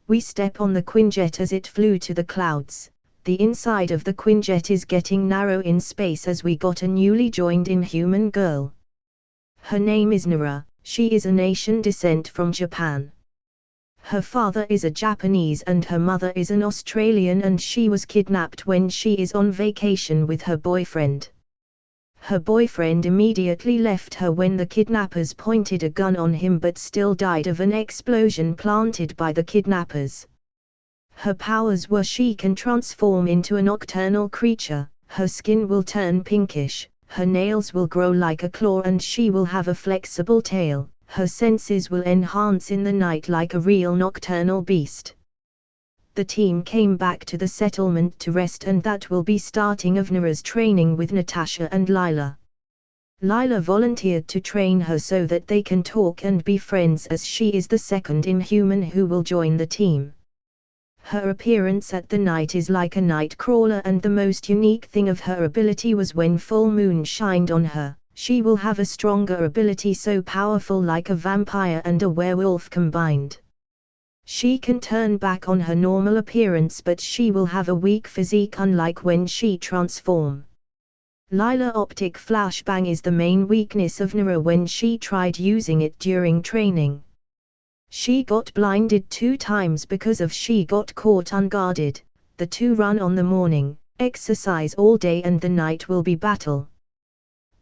We step on the Quinjet as it flew to the clouds. The inside of the Quinjet is getting narrow in space as we got a newly joined inhuman girl. Her name is Nara. She is a Asian descent from Japan. Her father is a Japanese and her mother is an Australian, and she was kidnapped when she is on vacation with her boyfriend. Her boyfriend immediately left her when the kidnappers pointed a gun on him, but still died of an explosion planted by the kidnappers. Her powers were she can transform into a nocturnal creature, her skin will turn pinkish, her nails will grow like a claw, and she will have a flexible tail. Her senses will enhance in the night like a real nocturnal beast. The team came back to the settlement to rest, and that will be starting of Nara's training with Natasha and Lila. Lila volunteered to train her so that they can talk and be friends, as she is the second inhuman who will join the team. Her appearance at the night is like a night crawler, and the most unique thing of her ability was when full moon shined on her. She will have a stronger ability, so powerful like a vampire and a werewolf combined. She can turn back on her normal appearance, but she will have a weak physique unlike when she transform. Lila optic flashbang is the main weakness of Nara when she tried using it during training. She got blinded 2 times because of she got caught unguarded. The 2 run on the morning, exercise all day, and the night will be battle.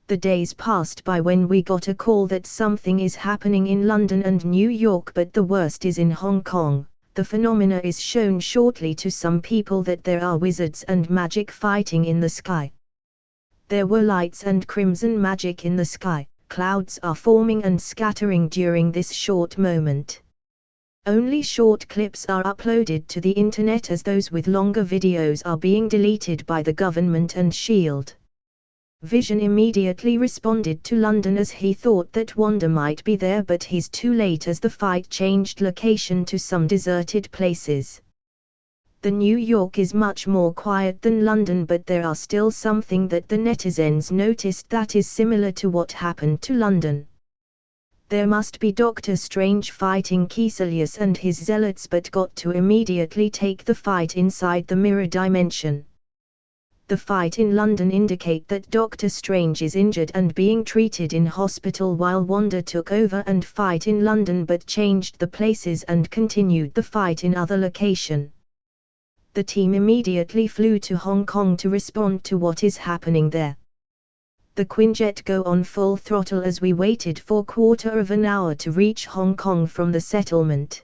The days passed by when we got a call that something is happening in London and New York, but the worst is in Hong Kong. The phenomena is shown shortly to some people that there are wizards and magic fighting in the sky. There were lights and crimson magic in the sky. Clouds are forming and scattering during this short moment. Only short clips are uploaded to the internet, as those with longer videos are being deleted by the government and S.H.I.E.L.D. Vision immediately responded to London as he thought that Wanda might be there, but he's too late as the fight changed location to some deserted places. The New York is much more quiet than London, but there are still something that the netizens noticed that is similar to what happened to London. There must be Doctor Strange fighting Caecilius and his zealots, but got to immediately take the fight inside the mirror dimension. The fight in London indicate that Doctor Strange is injured and being treated in hospital, while Wanda took over and fight in London but changed the places and continued the fight in other location. The team immediately flew to Hong Kong to respond to what is happening there. The Quinjet go on full throttle as we waited for quarter of an hour to reach Hong Kong from the settlement.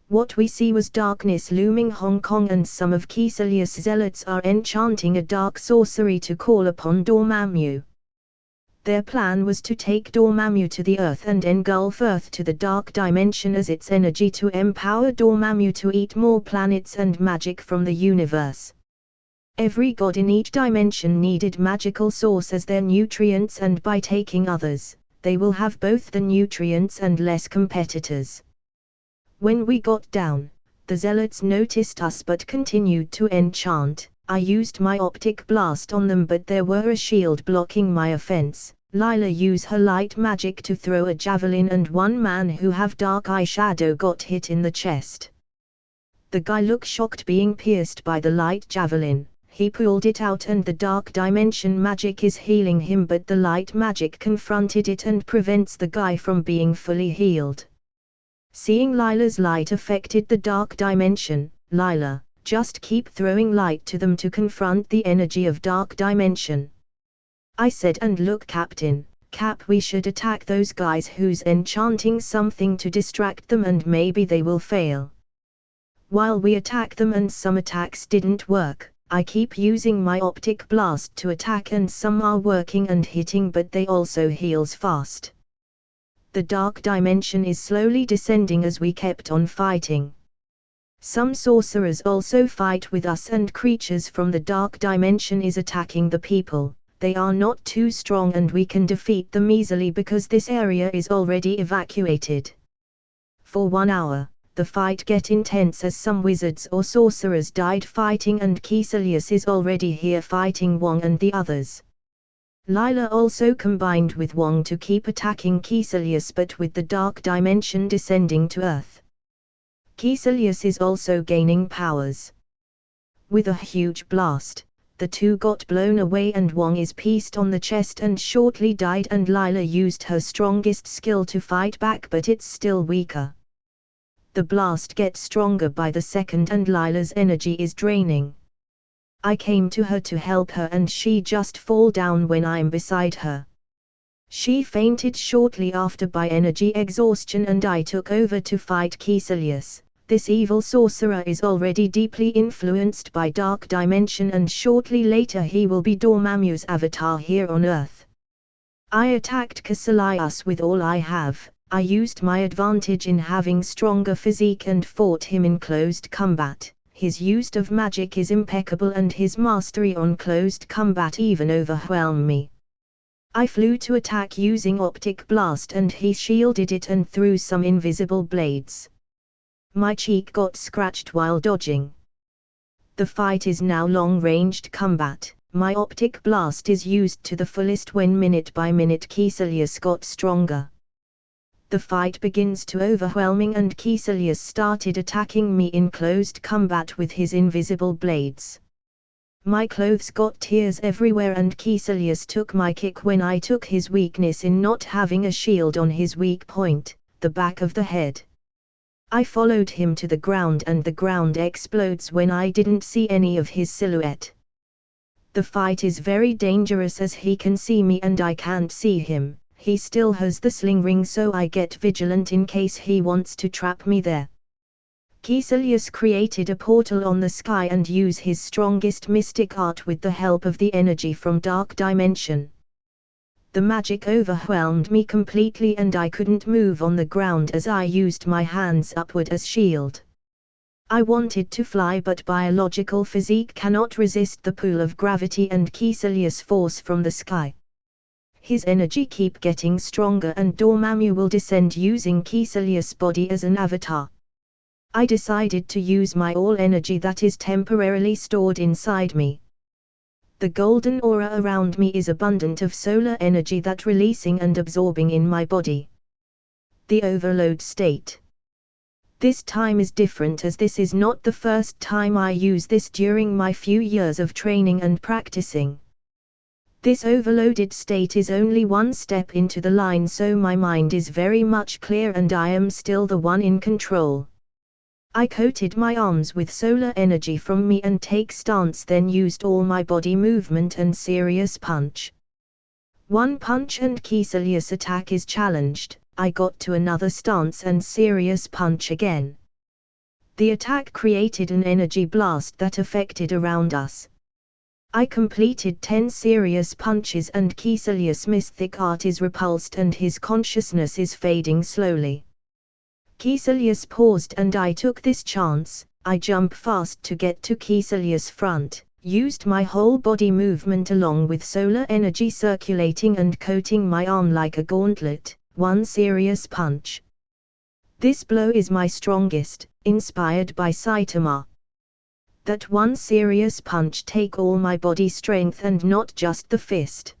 What we see was darkness looming Hong Kong, and some of Caecilius' zealots are enchanting a dark sorcery to call upon Dormammu. Their plan was to take Dormammu to the Earth and engulf Earth to the dark dimension as its energy to empower Dormammu to eat more planets and magic from the universe. Every god in each dimension needed magical source as their nutrients, and by taking others, they will have both the nutrients and less competitors. When we got down, the zealots noticed us but continued to enchant. I used my optic blast on them, but there were a shield blocking my offense. Lila used her light magic to throw a javelin, and one man who have dark eyeshadow got hit in the chest. The guy looked shocked being pierced by the light javelin. He pulled it out and the dark dimension magic is healing him, but the light magic confronted it and prevents the guy from being fully healed. Seeing Lila's light affected the dark dimension, Lila, just keep throwing light to them to confront the energy of dark dimension. I said, and look Captain, Cap, we should attack those guys who's enchanting something to distract them and maybe they will fail. While we attack them and some attacks didn't work, I keep using my optic blast to attack and some are working and hitting but they also heals fast. The dark dimension is slowly descending as we kept on fighting. Some sorcerers also fight with us and creatures from the dark dimension is attacking the people. They are not too strong and we can defeat them easily because this area is already evacuated. For 1 hour, the fight get intense as some wizards or sorcerers died fighting and Caecilius is already here fighting Wong and the others. Lila also combined with Wong to keep attacking Caecilius but with the dark dimension descending to Earth. Caecilius is also gaining powers. With a huge blast, the two got blown away and Wong is pieced on the chest and shortly died and Lila used her strongest skill to fight back but it's still weaker. The blast gets stronger by the second and Lila's energy is draining. I came to her to help her and she just fall down when I'm beside her. She fainted shortly after by energy exhaustion and I took over to fight Caecilius. This evil sorcerer is already deeply influenced by dark dimension and shortly later he will be Dormammu's avatar here on Earth. I attacked Caecilius with all I have. I used my advantage in having stronger physique and fought him in closed combat. His use of magic is impeccable and his mastery on closed combat even overwhelmed me. I flew to attack using optic blast and he shielded it and threw some invisible blades. My cheek got scratched while dodging. The fight is now long-ranged combat. My optic blast is used to the fullest when minute by minute Caecilius got stronger. The fight begins to overwhelming and Caecilius started attacking me in closed combat with his invisible blades. My clothes got tears everywhere and Caecilius took my kick when I took his weakness in not having a shield on his weak point, the back of the head. I followed him to the ground and the ground explodes when I didn't see any of his silhouette. The fight is very dangerous as he can see me and I can't see him. He still has the sling ring so I get vigilant in case he wants to trap me there. Caecilius created a portal on the sky and used his strongest mystic art with the help of the energy from dark dimension. The magic overwhelmed me completely and I couldn't move on the ground as I used my hands upward as shield. I wanted to fly but biological physique cannot resist the pull of gravity and Caecilius force from the sky. His energy keep getting stronger and Dormammu will descend using Caecilius' body as an avatar. I decided to use my all energy that is temporarily stored inside me. The golden aura around me is abundant of solar energy that releasing and absorbing in my body. The overload state. This time is different as this is not the first time I use this during my few years of training and practicing. This overloaded state is only one step into the line so my mind is very much clear and I am still the one in control. I coated my arms with solar energy from me and take stance then used all my body movement and serious punch. One punch and Caecilius attack is challenged, I got to another stance and serious punch again. The attack created an energy blast that affected around us. I completed 10 serious punches and Caecilius' mystic art is repulsed and his consciousness is fading slowly. Caecilius paused and I took this chance. I jump fast to get to Caecilius' front, used my whole body movement along with solar energy circulating and coating my arm like a gauntlet, one serious punch. This blow is my strongest, inspired by Saitama. That one serious punch take all my body strength and not just the fist.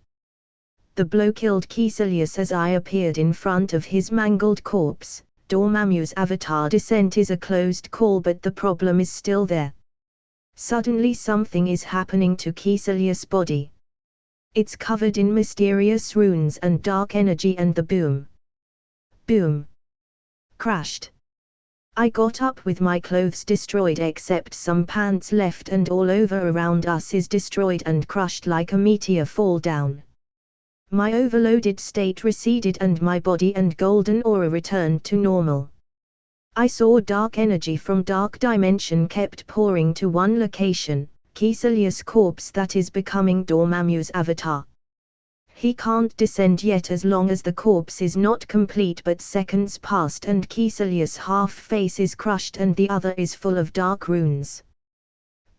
The blow killed Caecilius as I appeared in front of his mangled corpse. Dormammu's avatar descent is a closed call but the problem is still there. Suddenly something is happening to Caecilius' body. It's covered in mysterious runes and dark energy and the boom. Boom. Crashed. I got up with my clothes destroyed except some pants left and all over around us is destroyed and crushed like a meteor fall down. My overloaded state receded and my body and golden aura returned to normal. I saw dark energy from dark dimension kept pouring to one location, Keselius' corpse that is becoming Dormammu's avatar. He can't descend yet as long as the corpse is not complete, but seconds passed and Keselius' half face is crushed and the other is full of dark runes.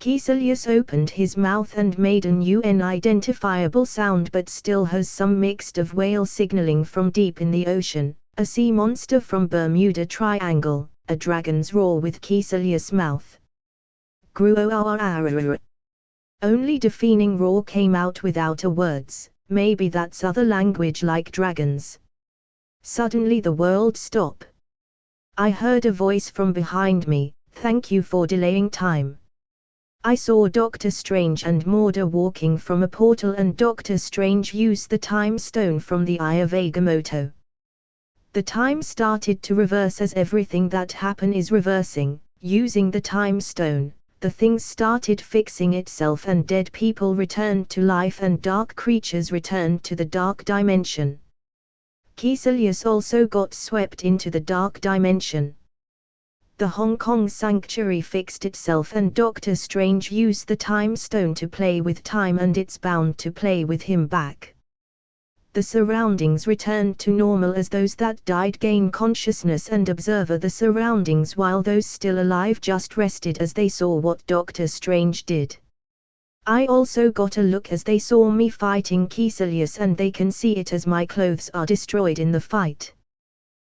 Keselius opened his mouth and made an unidentifiable sound, but still has some mixed of whale signaling from deep in the ocean, a sea monster from Bermuda Triangle, a dragon's roar with Keselius' mouth. Only deafening roar came out without a words. Maybe that's other language like dragons. Suddenly the world stopped. I heard a voice from behind me, "Thank you for delaying time." I saw Doctor Strange and Morda walking from a portal and Doctor Strange used the time stone from the Eye of Agamotto. The time started to reverse as everything that happened is reversing. Using the time stone, the things started fixing itself and dead people returned to life and dark creatures returned to the dark dimension. Keselius also got swept into the dark dimension. The Hong Kong sanctuary fixed itself and Doctor Strange used the time stone to play with time and it's bound to play with him back. The surroundings returned to normal as those that died gain consciousness and observe the surroundings while those still alive just rested as they saw what Doctor Strange did. I also got a look as they saw me fighting Keselius and they can see it as my clothes are destroyed in the fight.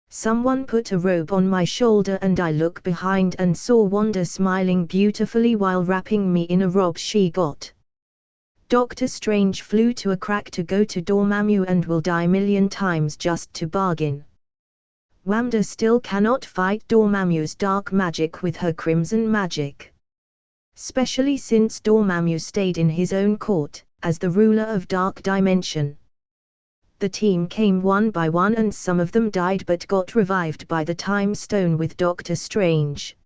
Someone put a robe on my shoulder and I look behind and saw Wanda smiling beautifully while wrapping me in a robe she got. Doctor Strange flew to a crack to go to Dormammu and will die a million times just to bargain. Wanda still cannot fight Dormammu's dark magic with her crimson magic. Especially since Dormammu stayed in his own court, as the ruler of Dark Dimension. The team came one by one and some of them died but got revived by the Time Stone with Doctor Strange.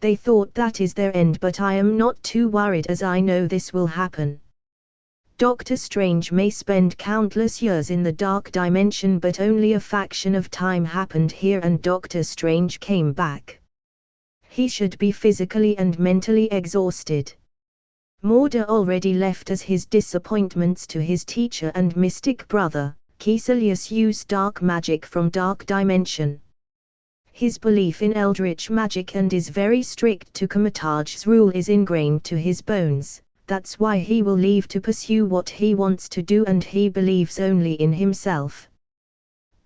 They thought that is their end, but I am not too worried as I know this will happen. Doctor Strange may spend countless years in the Dark Dimension but only a fraction of time happened here and Doctor Strange came back. He should be physically and mentally exhausted. Morda already left as his disappointments to his teacher and mystic brother. Keselius used dark magic from Dark Dimension. His belief in eldritch magic and is very strict to Kamataj's rule is ingrained to his bones, that's why he will leave to pursue what he wants to do and he believes only in himself.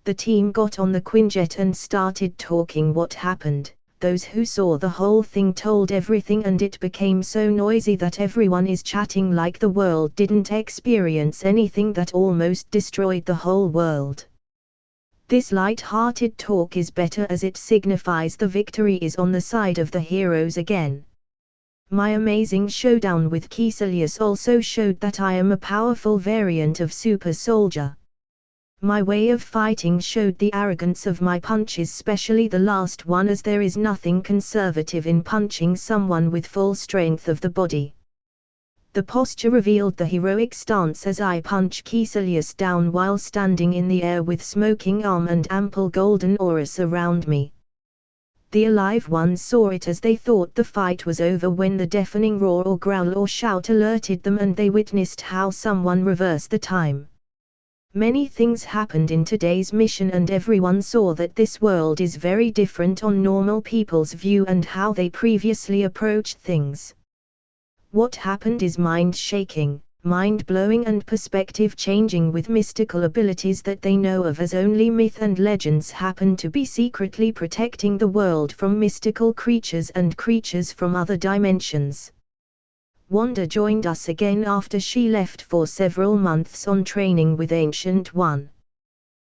The team got on the Quinjet and started talking what happened. Those who saw the whole thing told everything and it became so noisy that everyone is chatting like the world didn't experience anything that almost destroyed the whole world. This light-hearted talk is better as it signifies the victory is on the side of the heroes again. My amazing showdown with Keselius also showed that I am a powerful variant of Super Soldier. My way of fighting showed the arrogance of my punches, especially the last one, as there is nothing conservative in punching someone with full strength of the body. The posture revealed the heroic stance as I punch Keselius down while standing in the air with smoking arm and ample golden aura around me. The alive ones saw it as they thought the fight was over when the deafening roar or growl or shout alerted them and they witnessed how someone reversed the time. Many things happened in today's mission and everyone saw that this world is very different on normal people's view and how they previously approached things. What happened is mind-shaking, mind-blowing and perspective-changing, with mystical abilities that they know of as only myth and legends happen to be secretly protecting the world from mystical creatures and creatures from other dimensions. Wanda joined us again after she left for several months on training with Ancient One.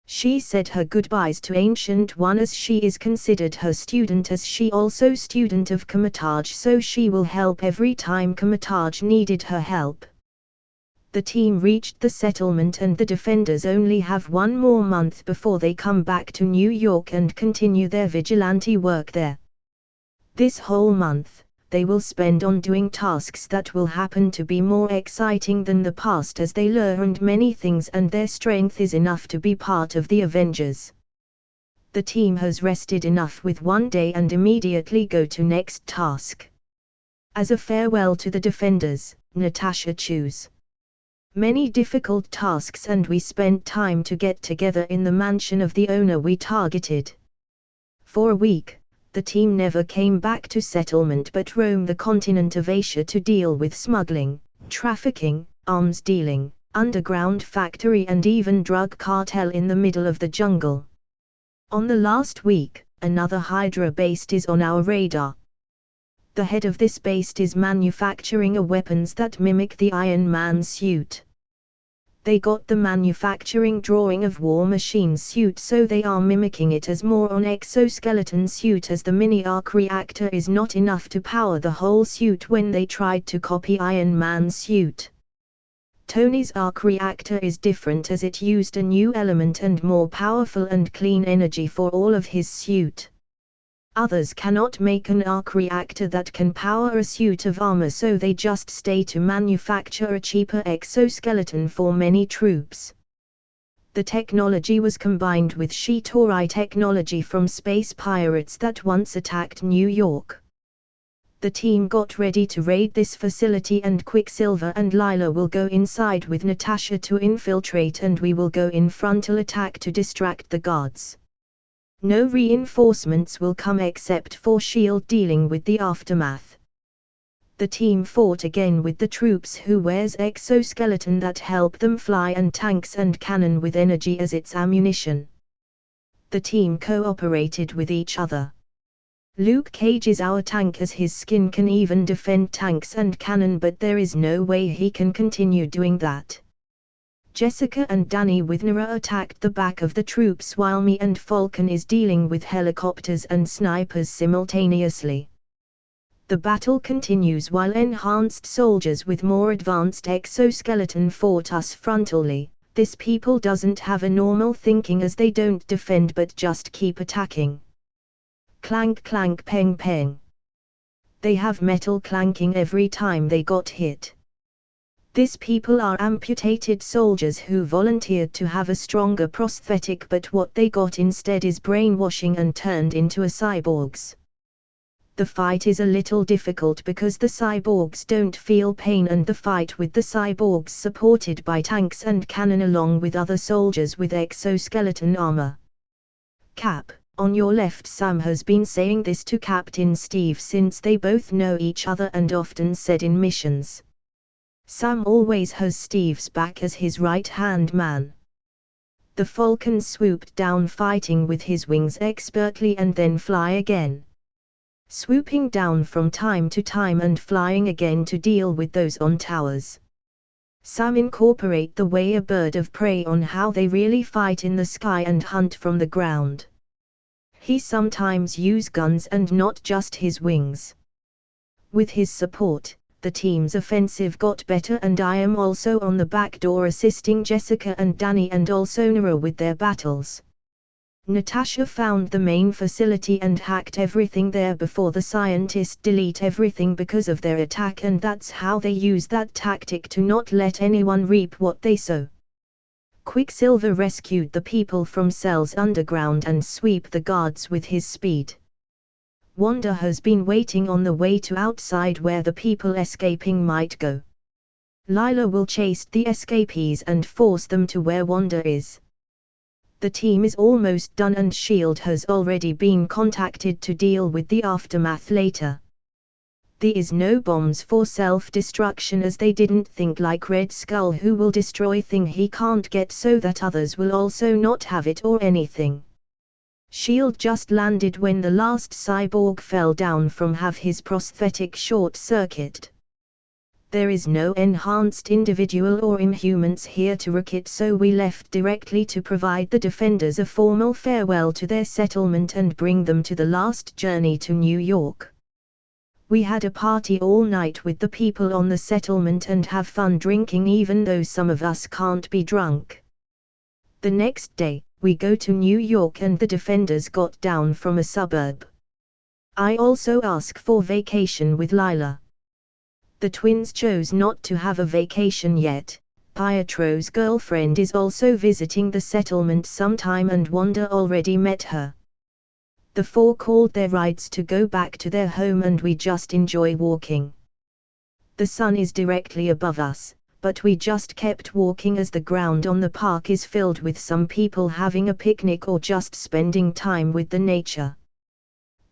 She said her goodbyes to Ancient One as she is considered her student, as she also student of Kamataj, so she will help every time Kamataj needed her help. The team reached the settlement and the defenders only have one more month before they come back to New York and continue their vigilante work there. This whole month, they will spend on doing tasks that will happen to be more exciting than the past, as they learned many things and their strength is enough to be part of the Avengers. The team has rested enough with one day and immediately go to next task. As a farewell to the defenders, Natasha choose many difficult tasks and we spent time to get together in the mansion of the owner we targeted. For a week, the team never came back to settlement but roamed the continent of Asia to deal with smuggling, trafficking, arms dealing, underground factory and even drug cartel in the middle of the jungle. On the last week, another Hydra based is on our radar. The head of this based is manufacturing a weapons that mimic the Iron Man suit. They got the manufacturing drawing of War Machine suit, so they are mimicking it as more on exoskeleton suit, as the mini arc reactor is not enough to power the whole suit when they tried to copy Iron Man suit. Tony's arc reactor is different as it used a new element and more powerful and clean energy for all of his suit. Others cannot make an arc reactor that can power a suit of armor, so they just stay to manufacture a cheaper exoskeleton for many troops. The technology was combined with Shitori technology from space pirates that once attacked New York. The team got ready to raid this facility and Quicksilver and Lila will go inside with Natasha to infiltrate and we will go in frontal attack to distract the guards. No reinforcements will come except for S.H.I.E.L.D. dealing with the aftermath. The team fought again with the troops who wears exoskeleton that help them fly and tanks and cannon with energy as its ammunition. The team cooperated with each other. Luke Cage is our tank as his skin can even defend tanks and cannon, but there is no way he can continue doing that. Jessica and Danny with Nara attacked the back of the troops while me and Falcon is dealing with helicopters and snipers simultaneously. The battle continues while enhanced soldiers with more advanced exoskeleton fought us frontally. This people doesn't have a normal thinking as they don't defend but just keep attacking. Clank clank peng peng. They have metal clanking every time they got hit. These people are amputated soldiers who volunteered to have a stronger prosthetic, but what they got instead is brainwashing and turned into a cyborgs. The fight is a little difficult because the cyborgs don't feel pain and the fight with the cyborgs supported by tanks and cannon along with other soldiers with exoskeleton armor. Cap, on your left. Sam has been saying this to Captain Steve since they both know each other and often said in missions. Sam always has Steve's back as his right-hand man. The Falcon swooped down fighting with his wings expertly and then fly again. Swooping down from time to time and flying again to deal with those on towers. Sam incorporate the way a bird of prey on how they really fight in the sky and hunt from the ground. He sometimes use guns and not just his wings. With his support, the team's offensive got better and I am also on the back door assisting Jessica and Danny and also Nara with their battles. Natasha found the main facility and hacked everything there before the scientists delete everything because of their attack, and that's how they use that tactic to not let anyone reap what they sow. Quicksilver rescued the people from cells underground and sweep the guards with his speed. Wanda has been waiting on the way to outside where the people escaping might go. Lila will chase the escapees and force them to where Wanda is. The team is almost done and S.H.I.E.L.D. has already been contacted to deal with the aftermath later. There is no bombs for self-destruction as they didn't think like Red Skull who will destroy thing he can't get so that others will also not have it or anything. S.H.I.E.L.D. just landed when the last cyborg fell down from have his prosthetic short-circuited. There is no enhanced individual or inhumans here to wreck it, so we left directly to provide the defenders a formal farewell to their settlement and bring them to the last journey to New York. We had a party all night with the people on the settlement and have fun drinking even though some of us can't be drunk. The next day, we go to New York and the defenders got down from a suburb. I also ask for vacation with Lila. The twins chose not to have a vacation yet. Pietro's girlfriend is also visiting the settlement sometime and Wanda already met her. The four called their rides to go back to their home and we just enjoy walking. The sun is directly above us, but we just kept walking as the ground on the park is filled with some people having a picnic or just spending time with the nature.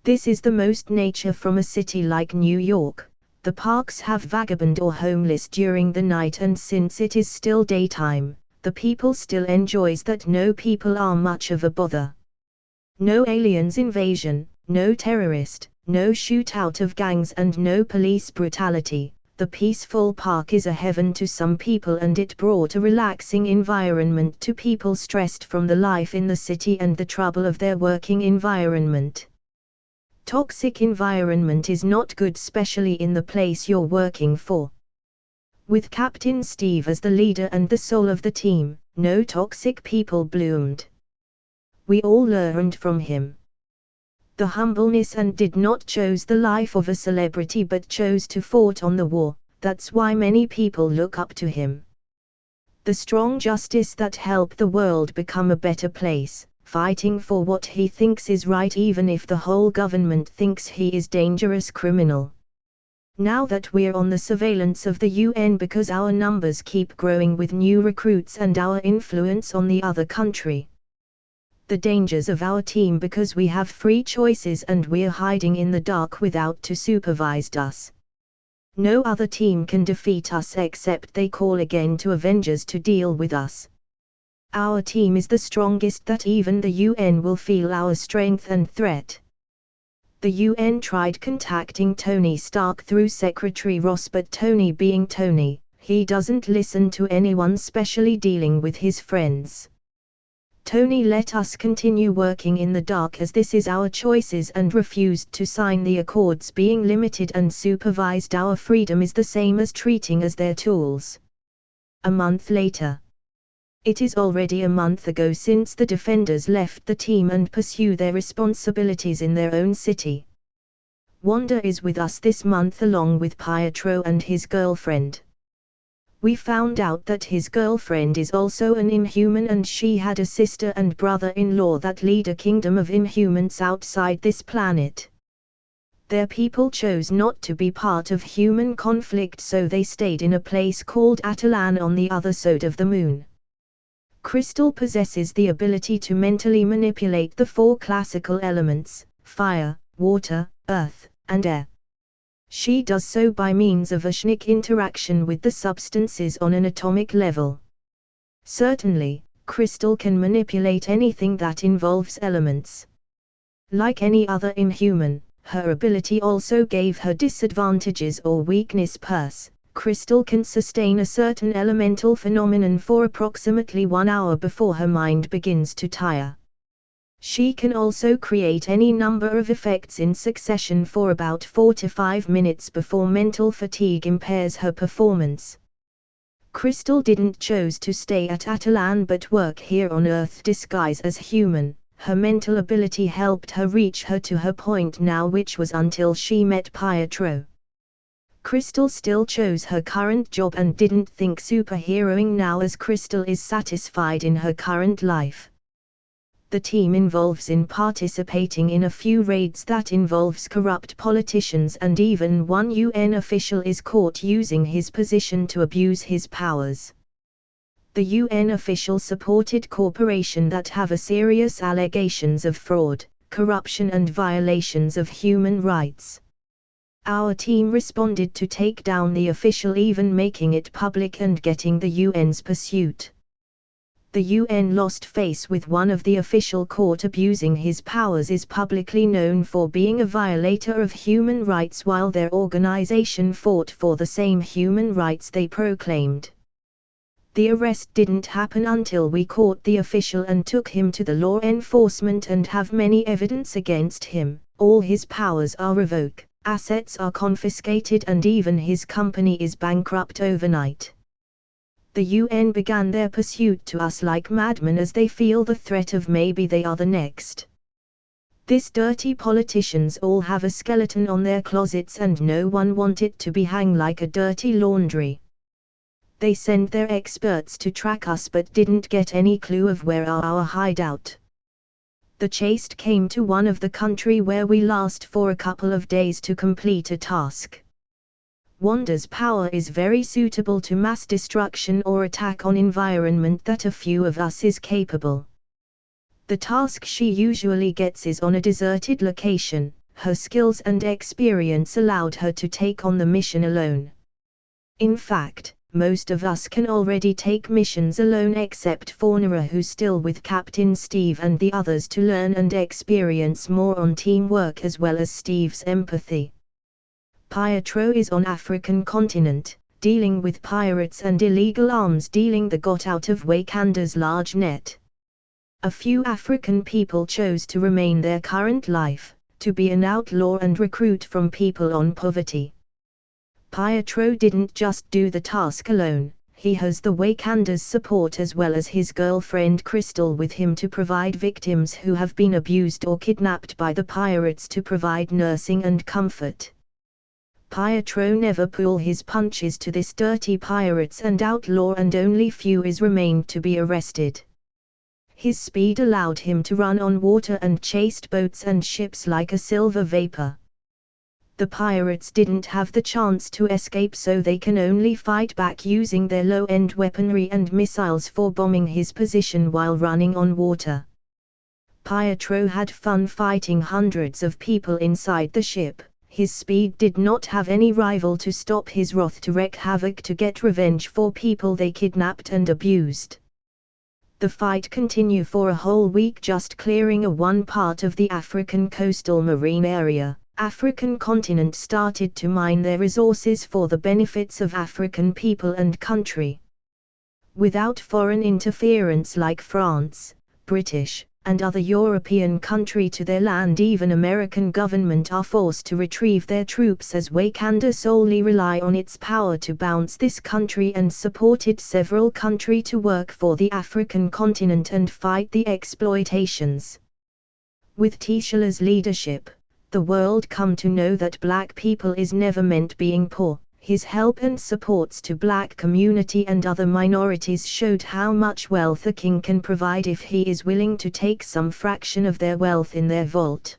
This is the most nature from a city like New York. The parks have vagabond or homeless during the night, and since it is still daytime, the people still enjoys that no people are much of a bother. No aliens invasion, no terrorist, no shootout of gangs and no police brutality. The peaceful park is a heaven to some people and it brought a relaxing environment to people stressed from the life in the city and the trouble of their working environment. Toxic environment is not good, especially in the place you're working for. With Captain Steve as the leader and the soul of the team, no toxic people bloomed. We all learned from him. The humbleness and did not chose the life of a celebrity but chose to fought on the war. That's why many people look up to him. The strong justice that helped the world become a better place, fighting for what he thinks is right even if the whole government thinks he is dangerous criminal. Now that we're on the surveillance of the UN because our numbers keep growing with new recruits and our influence on the other country. The dangers of our team because we have free choices and we're hiding in the dark without to supervised us. No other team can defeat us except they call again to Avengers to deal with us. Our team is the strongest that even the UN will feel our strength and threat. The UN tried contacting Tony Stark through Secretary Ross, but Tony being Tony, he doesn't listen to anyone, especially dealing with his friends. Tony let us continue working in the dark as this is our choices and refused to sign the accords. Being limited and supervised our freedom is the same as treating as their tools. A month later. It is already a month ago since the defenders left the team and pursue their responsibilities in their own city. Wanda is with us this month along with Pietro and his girlfriend. We found out that his girlfriend is also an Inhuman and she had a sister and brother-in-law that lead a kingdom of Inhumans outside this planet. Their people chose not to be part of human conflict, so they stayed in a place called Atalan on the other side of the moon. Crystal possesses the ability to mentally manipulate the four classical elements, fire, water, earth, and air. She does so by means of a Schnick interaction with the substances on an atomic level. Certainly, Crystal can manipulate anything that involves elements. Like any other Inhuman, her ability also gave her disadvantages or weakness. Crystal can sustain a certain elemental phenomenon for approximately 1 hour before her mind begins to tire. She can also create any number of effects in succession for about 4 to 5 minutes before mental fatigue impairs her performance. Crystal didn't choose to stay at Atalan but work here on Earth disguised as human. Her mental ability helped her reach her to her point now, which was until she met Pietro. Crystal still chose her current job and didn't think superheroing now as Crystal is satisfied in her current life. The team involves in participating in a few raids that involves corrupt politicians, and even one UN official is caught using his position to abuse his powers. The UN official supported corporations that have a serious allegations of fraud, corruption and violations of human rights. Our team responded to take down the official, even making it public and getting the UN's pursuit. The UN lost face with one of the official caught abusing his powers is publicly known for being a violator of human rights while their organization fought for the same human rights they proclaimed. The arrest didn't happen until we caught the official and took him to the law enforcement and have many evidence against him. All his powers are revoked, assets are confiscated and even his company is bankrupt overnight. The UN began their pursuit to us like madmen as they feel the threat of maybe they are the next. This dirty politicians all have a skeleton on their closets and no one want it to be hang like a dirty laundry. They sent their experts to track us but didn't get any clue of where our hideout. The chase came to one of the country where we last for a couple of days to complete a task. Wanda's power is very suitable to mass destruction or attack on environment that a few of us is capable. The task she usually gets is on a deserted location. Her skills and experience allowed her to take on the mission alone. In fact, most of us can already take missions alone except Fauna, who's still with Captain Steve and the others to learn and experience more on teamwork as well as Steve's empathy. Pietro is on African continent, dealing with pirates and illegal arms dealing that got out of Wakanda's large net. A few African people chose to remain their current life, to be an outlaw and recruit from people on poverty. Pietro didn't just do the task alone, he has the Wakanda's support as well as his girlfriend Crystal with him to provide victims who have been abused or kidnapped by the pirates to provide nursing and comfort. Pietro never pull his punches to this dirty pirates and outlaw and only few is remained to be arrested. His speed allowed him to run on water and chased boats and ships like a silver vapor. The pirates didn't have the chance to escape so they can only fight back using their low-end weaponry and missiles for bombing his position while running on water. Pietro had fun fighting hundreds of people inside the ship. His speed did not have any rival to stop his wrath to wreak havoc to get revenge for people they kidnapped and abused. The fight continued for a whole week just clearing one part of the African coastal marine area. African continent started to mine their resources for the benefits of African people and country. Without foreign interference like France, British, and other European country to their land, even American government are forced to retrieve their troops as Wakanda solely rely on its power to bounce this country and supported several country to work for the African continent and fight the exploitations. With T'Challa's leadership, the world come to know that black people is never meant being poor. His help and supports to black community and other minorities showed how much wealth a king can provide if he is willing to take some fraction of their wealth in their vault.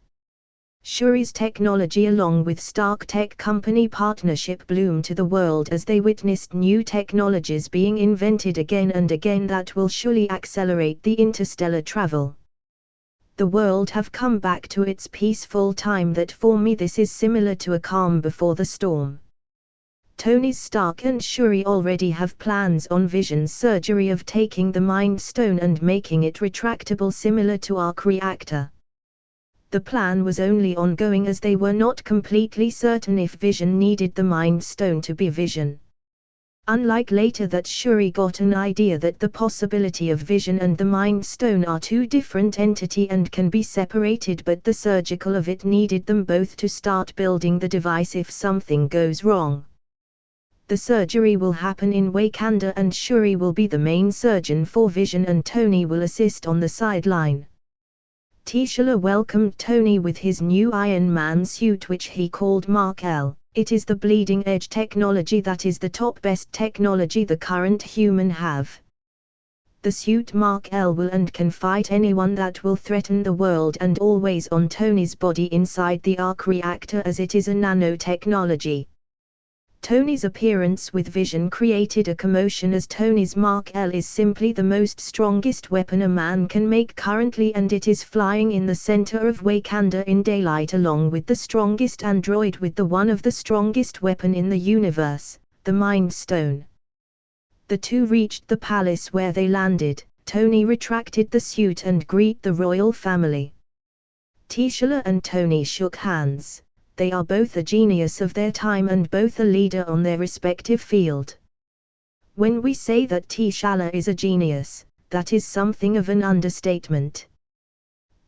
Shuri's technology along with Stark Tech Company partnership bloomed to the world as they witnessed new technologies being invented again and again that will surely accelerate the interstellar travel. The world have come back to its peaceful time that for me this is similar to a calm before the storm. Tony Stark and Shuri already have plans on Vision's surgery of taking the Mind Stone and making it retractable similar to arc reactor. The plan was only ongoing as they were not completely certain if Vision needed the Mind Stone to be Vision. Unlike later that Shuri got an idea that the possibility of Vision and the Mind Stone are two different entities and can be separated, but the surgical of it needed them both to start building the device if something goes wrong. The surgery will happen in Wakanda and Shuri will be the main surgeon for Vision and Tony will assist on the sideline. T'Challa welcomed Tony with his new Iron Man suit which he called Mark L. It is the bleeding edge technology that is the top best technology the current human have. The suit Mark L will and can fight anyone that will threaten the world and always on Tony's body inside the arc reactor as it is a nanotechnology. Tony's appearance with Vision created a commotion as Tony's Mark L is simply the most strongest weapon a man can make currently and it is flying in the center of Wakanda in daylight along with the strongest android with the one of the strongest weapon in the universe, the Mind Stone. The two reached the palace where they landed. Tony retracted the suit and greeted the royal family. T'Challa and Tony shook hands. They are both a genius of their time and both a leader on their respective field. When we say that T'Challa is a genius, that is something of an understatement.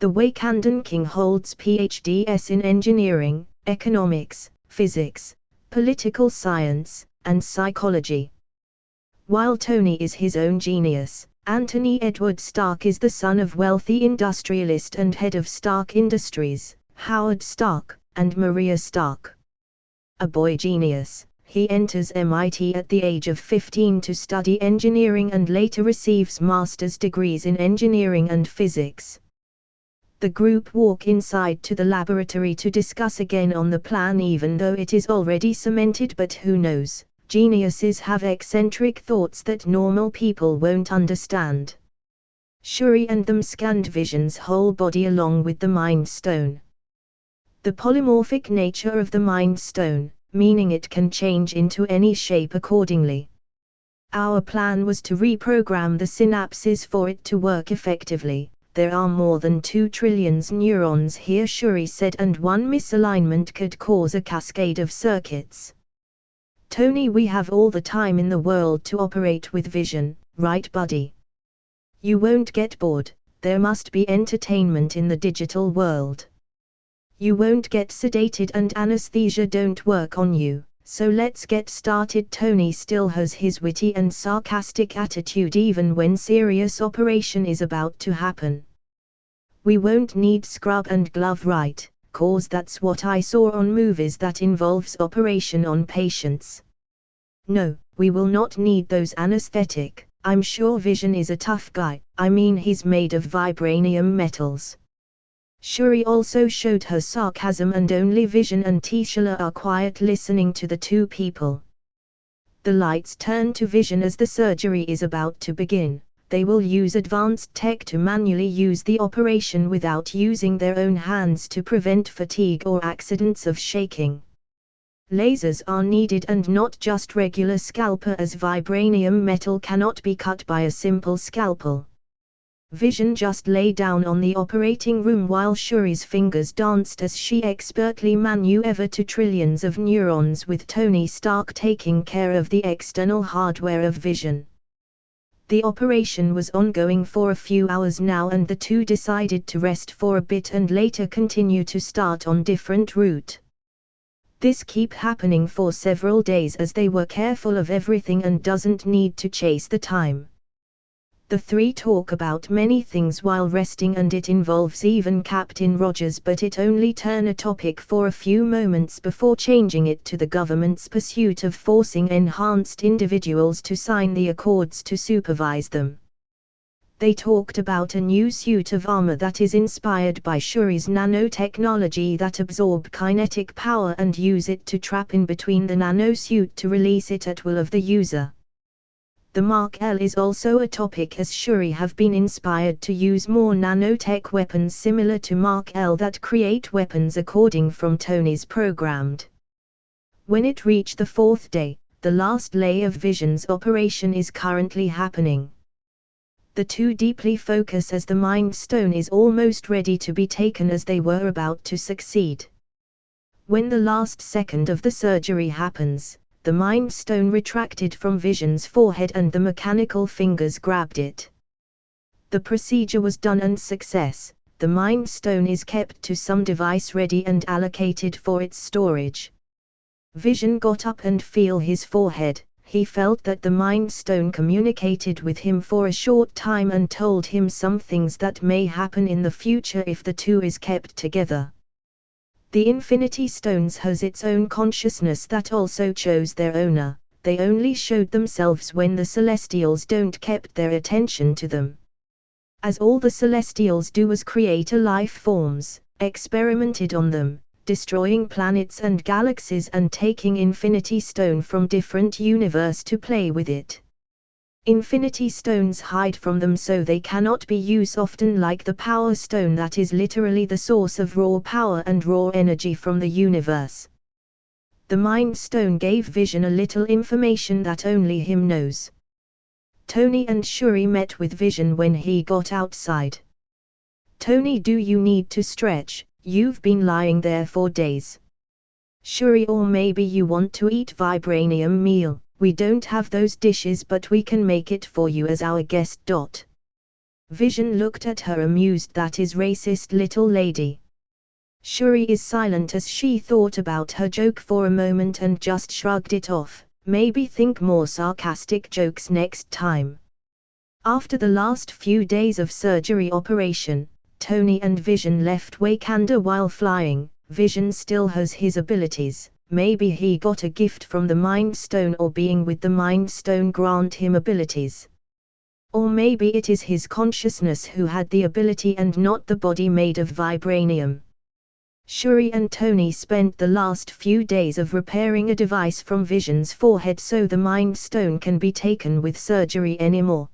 The Wakandan king holds PhDs in engineering, economics, physics, political science, and psychology. While Tony is his own genius, Anthony Edward Stark is the son of wealthy industrialist and head of Stark Industries, Howard Stark, and Maria Stark. A boy genius, he enters MIT at the age of 15 to study engineering and later receives master's degrees in engineering and physics. The group walk inside to the laboratory to discuss again on the plan even though it is already cemented, but who knows, geniuses have eccentric thoughts that normal people won't understand. Shuri and them scanned Vision's whole body along with the Mind Stone. The polymorphic nature of the Mind Stone, meaning it can change into any shape accordingly. Our plan was to reprogram the synapses for it to work effectively. There are more than 2 trillion neurons here, Shuri said, and one misalignment could cause a cascade of circuits. Tony, we have all the time in the world to operate with Vision, right buddy? You won't get bored, there must be entertainment in the digital world. You won't get sedated and anesthesia don't work on you, so let's get started. Tony still has his witty and sarcastic attitude even when serious operation is about to happen. We won't need scrub and glove, right, cause that's what I saw on movies that involves operation on patients. No, we will not need those anesthetic. I'm sure Vision is a tough guy, I mean he's made of vibranium metals. Shuri also showed her sarcasm and only Vision and Tishala are quiet listening to the two people. The lights turn to Vision as the surgery is about to begin. They will use advanced tech to manually use the operation without using their own hands to prevent fatigue or accidents of shaking. Lasers are needed and not just regular scalpel, as vibranium metal cannot be cut by a simple scalpel. Vision just lay down on the operating room while Shuri's fingers danced as she expertly maneuvered to trillions of neurons, with Tony Stark taking care of the external hardware of Vision. The operation was ongoing for a few hours now, and the two decided to rest for a bit and later continue to start on different route. This keep happening for several days as they were careful of everything and doesn't need to chase the time. The three talk about many things while resting, and it involves even Captain Rogers, but it only turn a topic for a few moments before changing it to the government's pursuit of forcing enhanced individuals to sign the accords to supervise them. They talked about a new suit of armor that is inspired by Shuri's nanotechnology that absorb kinetic power and use it to trap in between the nanosuit to release it at will of the user. The Mark L is also a topic, as Shuri have been inspired to use more nanotech weapons similar to Mark L that create weapons according from Tony's programmed. When it reached the 4th day, the last lay of Vision's operation is currently happening. The two deeply focus as the Mind Stone is almost ready to be taken, as they were about to succeed. When the last second of the surgery happens, the Mind Stone retracted from Vision's forehead and the mechanical fingers grabbed it. The procedure was done and success. The Mind Stone is kept to some device ready and allocated for its storage. Vision got up and feel his forehead. He felt that the Mind Stone communicated with him for a short time and told him some things that may happen in the future if the two is kept together. The Infinity Stones has its own consciousness that also chose their owner. They only showed themselves when the Celestials don't kept their attention to them. As all the Celestials do was create a life forms, experimented on them, destroying planets and galaxies and taking Infinity Stone from different universe to play with it. Infinity Stones hide from them so they cannot be used often, like the Power Stone that is literally the source of raw power and raw energy from the universe. The Mind Stone gave Vision a little information that only him knows. Tony and Shuri met with Vision when he got outside. Tony, do you need to stretch? You've been lying there for days. Shuri, or maybe you want to eat vibranium meal. We don't have those dishes, but we can make it for you as our guest. Vision looked at her amused. That is racist, little lady. Shuri is silent as she thought about her joke for a moment and just shrugged it off. Maybe think more sarcastic jokes next time. After the last few days of surgery operation, Tony and Vision left Wakanda while flying. Vision still has his abilities. Maybe he got a gift from the Mind Stone, or being with the Mind Stone grant him abilities. Or maybe it is his consciousness who had the ability and not the body made of vibranium. Shuri and Tony spent the last few days of repairing a device from Vision's forehead so the Mind Stone can be taken with surgery anymore.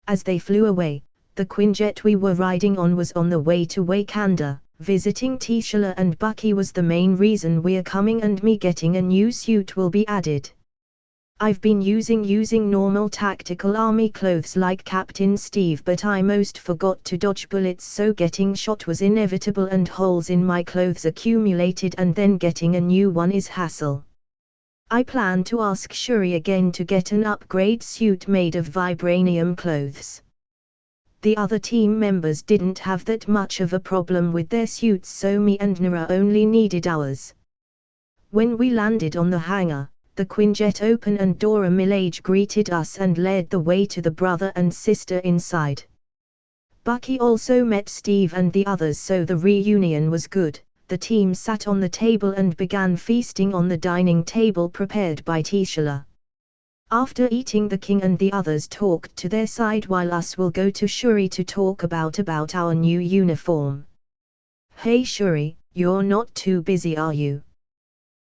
As they flew away, the Quinjet we were riding on was on the way to Wakanda. Visiting T'Challa and Bucky was the main reason we're coming, and me getting a new suit will be added. I've been using normal tactical army clothes like Captain Steve, but I most forgot to dodge bullets, so getting shot was inevitable and holes in my clothes accumulated, and then getting a new one is hassle. I plan to ask Shuri again to get an upgrade suit made of vibranium clothes. The other team members didn't have that much of a problem with their suits, so me and Nara only needed ours. When we landed on the hangar, the Quinjet opened and Dora Milaje greeted us and led the way to the brother and sister inside. Bucky also met Steve and the others, so the reunion was good. The team sat on the table and began feasting on the dining table prepared by T'Challa. After eating, the king and the others talked to their side while us will go to Shuri to talk about our new uniform. Hey Shuri, you're not too busy, are you?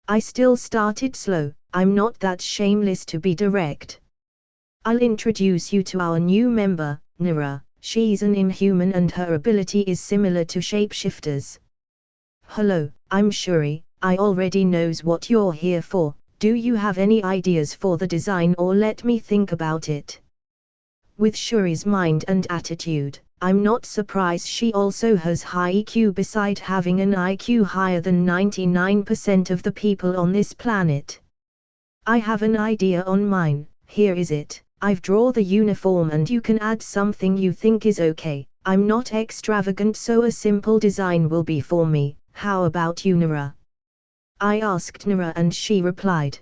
I still started slow. I'm not that shameless, to be direct. I'll introduce you to our new member, Nara. She's an inhuman and her ability is similar to shapeshifters. Hello, I'm Shuri. I already knows what you're here for. Do you have any ideas for the design, or let me think about it? With Shuri's mind and attitude, I'm not surprised she also has high EQ, beside having an IQ higher than 99% of the people on this planet. I have an idea on mine. Here is it. I've drawn the uniform and you can add something you think is okay. I'm not extravagant, so a simple design will be for me. How about you, Nara? I asked Nara and she replied,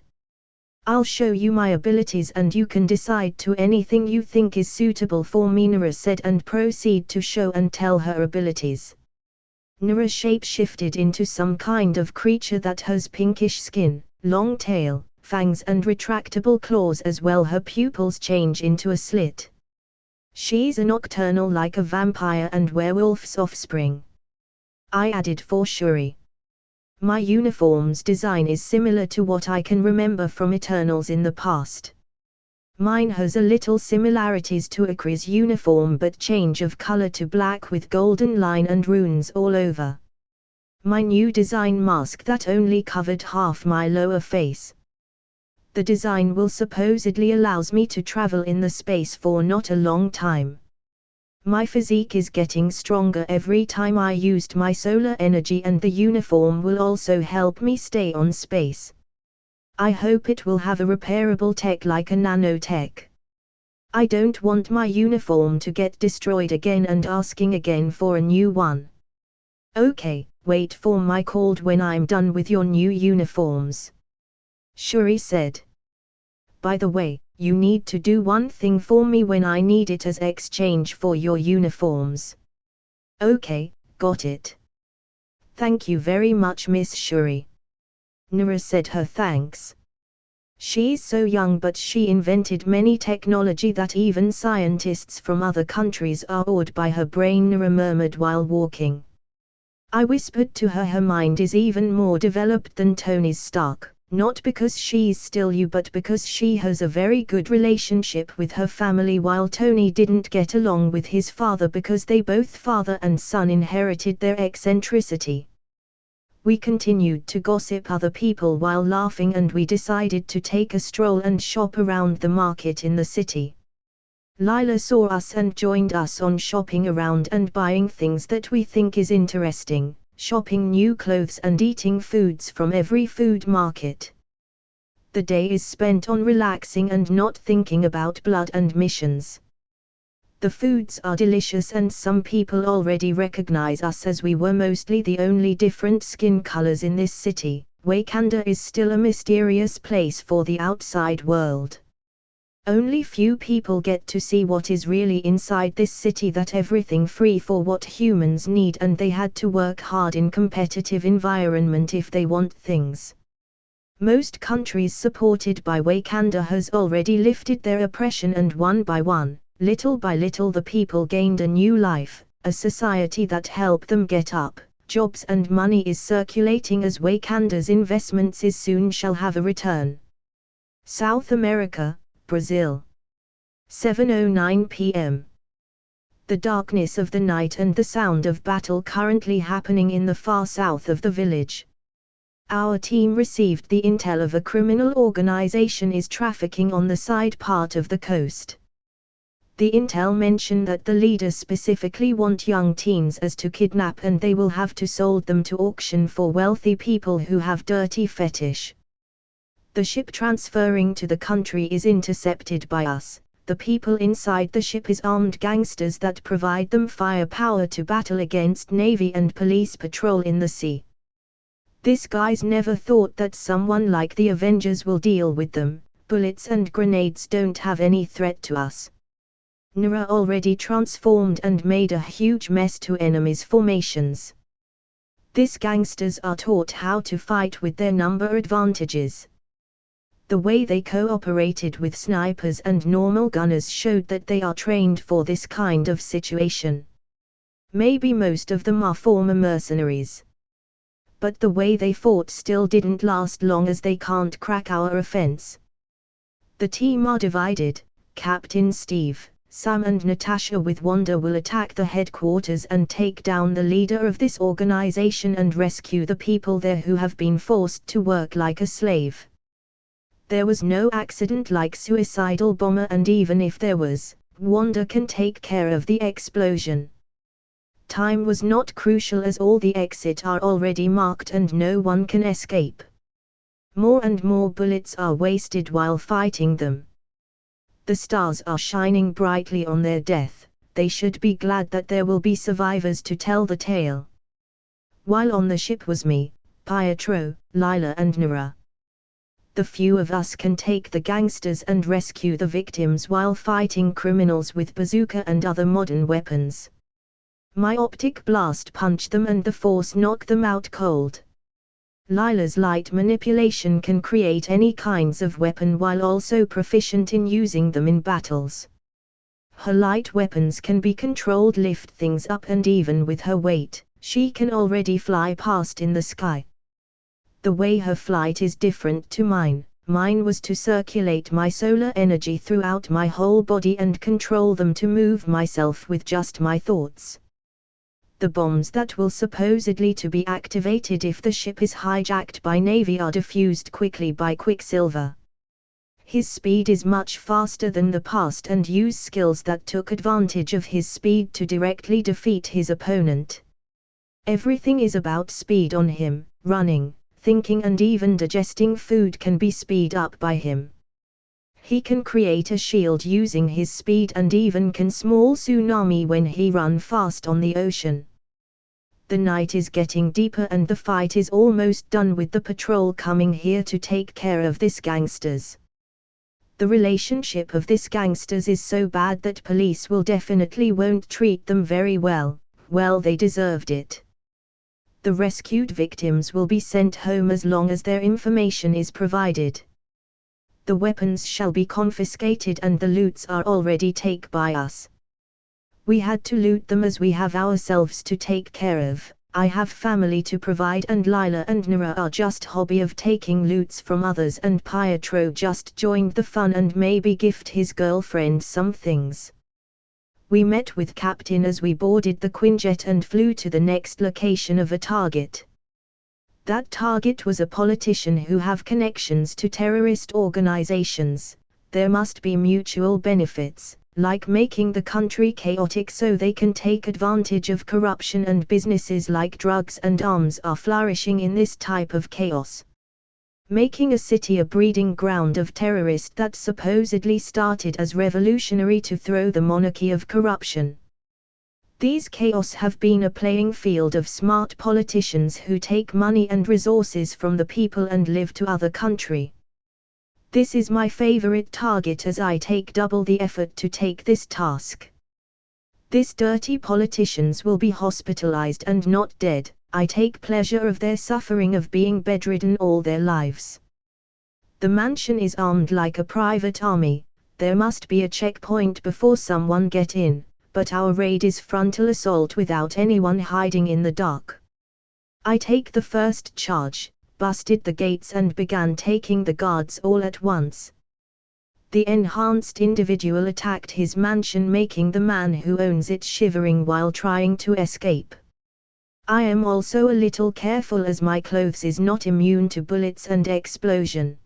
I'll show you my abilities and you can decide to anything you think is suitable for me, Nara said, and proceed to show and tell her abilities. Nara shape-shifted into some kind of creature that has pinkish skin, long tail, fangs and retractable claws as well. Her pupils change into a slit. She's a nocturnal, like a vampire and werewolf's offspring. I added for Shuri. My uniform's design is similar to what I can remember from Eternals in the past. Mine has a little similarities to Akri's uniform, but change of color to black with golden line and runes all over. My new design mask that only covered half my lower face. The design will supposedly allows me to travel in the space for not a long time. My physique is getting stronger every time I used my solar energy, and the uniform will also help me stay on space. I hope it will have a repairable tech like a nanotech. I don't want my uniform to get destroyed again and asking again for a new one. Okay, wait for my call when I'm done with your new uniforms. Shuri said. By the way, you need to do one thing for me when I need it as exchange for your uniforms. Okay, got it. Thank you very much, Miss Shuri. Nara said her thanks. She's so young, but she invented many technology that even scientists from other countries are awed by her brain, Nara murmured while walking. I whispered to her, her mind is even more developed than Tony's Stark. Not because she's still you, but because she has a very good relationship with her family, while Tony didn't get along with his father because they both, father and son, inherited their eccentricity. We continued to gossip other people while laughing, and we decided to take a stroll and shop around the market in the city. Lila saw us and joined us on shopping around and buying things that we think is interesting. Shopping new clothes and eating foods from every food market. The day is spent on relaxing and not thinking about blood and missions. The foods are delicious and some people already recognize us, as we were mostly the only different skin colors in this city. Wakanda is still a mysterious place for the outside world. Only few people get to see what is really inside this city, that everything free for what humans need, and they had to work hard in competitive environment if they want things. Most countries supported by Wakanda has already lifted their oppression, and one by one, little by little, the people gained a new life, a society that helped them get up. Jobs and money is circulating as Wakanda's investments is soon shall have a return. South America, Brazil. 7:09 p.m. The darkness of the night and the sound of battle currently happening in the far south of the village. Our team received the intel of a criminal organization is trafficking on the side part of the coast. The intel mentioned that the leaders specifically want young teens as to kidnap, and they will have to sold them to auction for wealthy people who have dirty fetish. The ship transferring to the country is intercepted by us. The people inside the ship is armed gangsters that provide them firepower to battle against Navy and police patrol in the sea. These guys never thought that someone like the Avengers will deal with them. Bullets and grenades don't have any threat to us. Nura already transformed and made a huge mess to enemies' formations. These gangsters are taught how to fight with their number advantages. The way they cooperated with snipers and normal gunners showed that they are trained for this kind of situation. Maybe most of them are former mercenaries. But the way they fought still didn't last long, as they can't crack our offense. The team are divided. Captain Steve, Sam and Natasha with Wanda will attack the headquarters and take down the leader of this organization and rescue the people there who have been forced to work like a slave. There was no accident like suicidal bomber, and even if there was, Wanda can take care of the explosion. Time was not crucial as all the exits are already marked and no one can escape. More and more bullets are wasted while fighting them. The stars are shining brightly on their death. They should be glad that there will be survivors to tell the tale. While on the ship was me, Pietro, Lila and Nura. The few of us can take the gangsters and rescue the victims while fighting criminals with bazooka and other modern weapons. My optic blast punched them and the force knocked them out cold. Lila's light manipulation can create any kinds of weapon while also proficient in using them in battles. Her light weapons can be controlled, lift things up, and even with her weight, she can already fly past in the sky. The way her flight is different to mine. Mine was to circulate my solar energy throughout my whole body and control them to move myself with just my thoughts. The bombs that will supposedly to be activated if the ship is hijacked by Navy are diffused quickly by Quicksilver. His speed is much faster than the past and use skills that took advantage of his speed to directly defeat his opponent. Everything is about speed on him. Running, thinking and even digesting food can be speed up by him. He can create a shield using his speed and even can small tsunami when he run fast on the ocean. The night is getting deeper and the fight is almost done with the patrol coming here to take care of these gangsters. The relationship of these gangsters is so bad that police will definitely won't treat them very well. Well, they deserved it. The rescued victims will be sent home as long as their information is provided. The weapons shall be confiscated and the loots are already taken by us. We had to loot them as we have ourselves to take care of. I have family to provide and Lila and Nura are just hobby of taking loots from others, and Pietro just joined the fun and maybe gift his girlfriend some things. We met with Captain as we boarded the Quinjet and flew to the next location of a target. That target was a politician who have connections to terrorist organizations. There must be mutual benefits, like making the country chaotic so they can take advantage of corruption, and businesses like drugs and arms are flourishing in this type of chaos. Making a city a breeding ground of terrorists that supposedly started as revolutionary to throw the monarchy of corruption. These chaos have been a playing field of smart politicians who take money and resources from the people and live to other country. This is my favorite target as I take double the effort to take this task. This dirty politicians will be hospitalized and not dead. I take pleasure of their suffering of being bedridden all their lives. The mansion is armed like a private army. There must be a checkpoint before someone get in, but our raid is frontal assault without anyone hiding in the dark. I take the first charge, busted the gates and began taking the guards all at once. The enhanced individual attacked his mansion, making the man who owns it shivering while trying to escape. I am also a little careful as my clothes is not immune to bullets and explosion.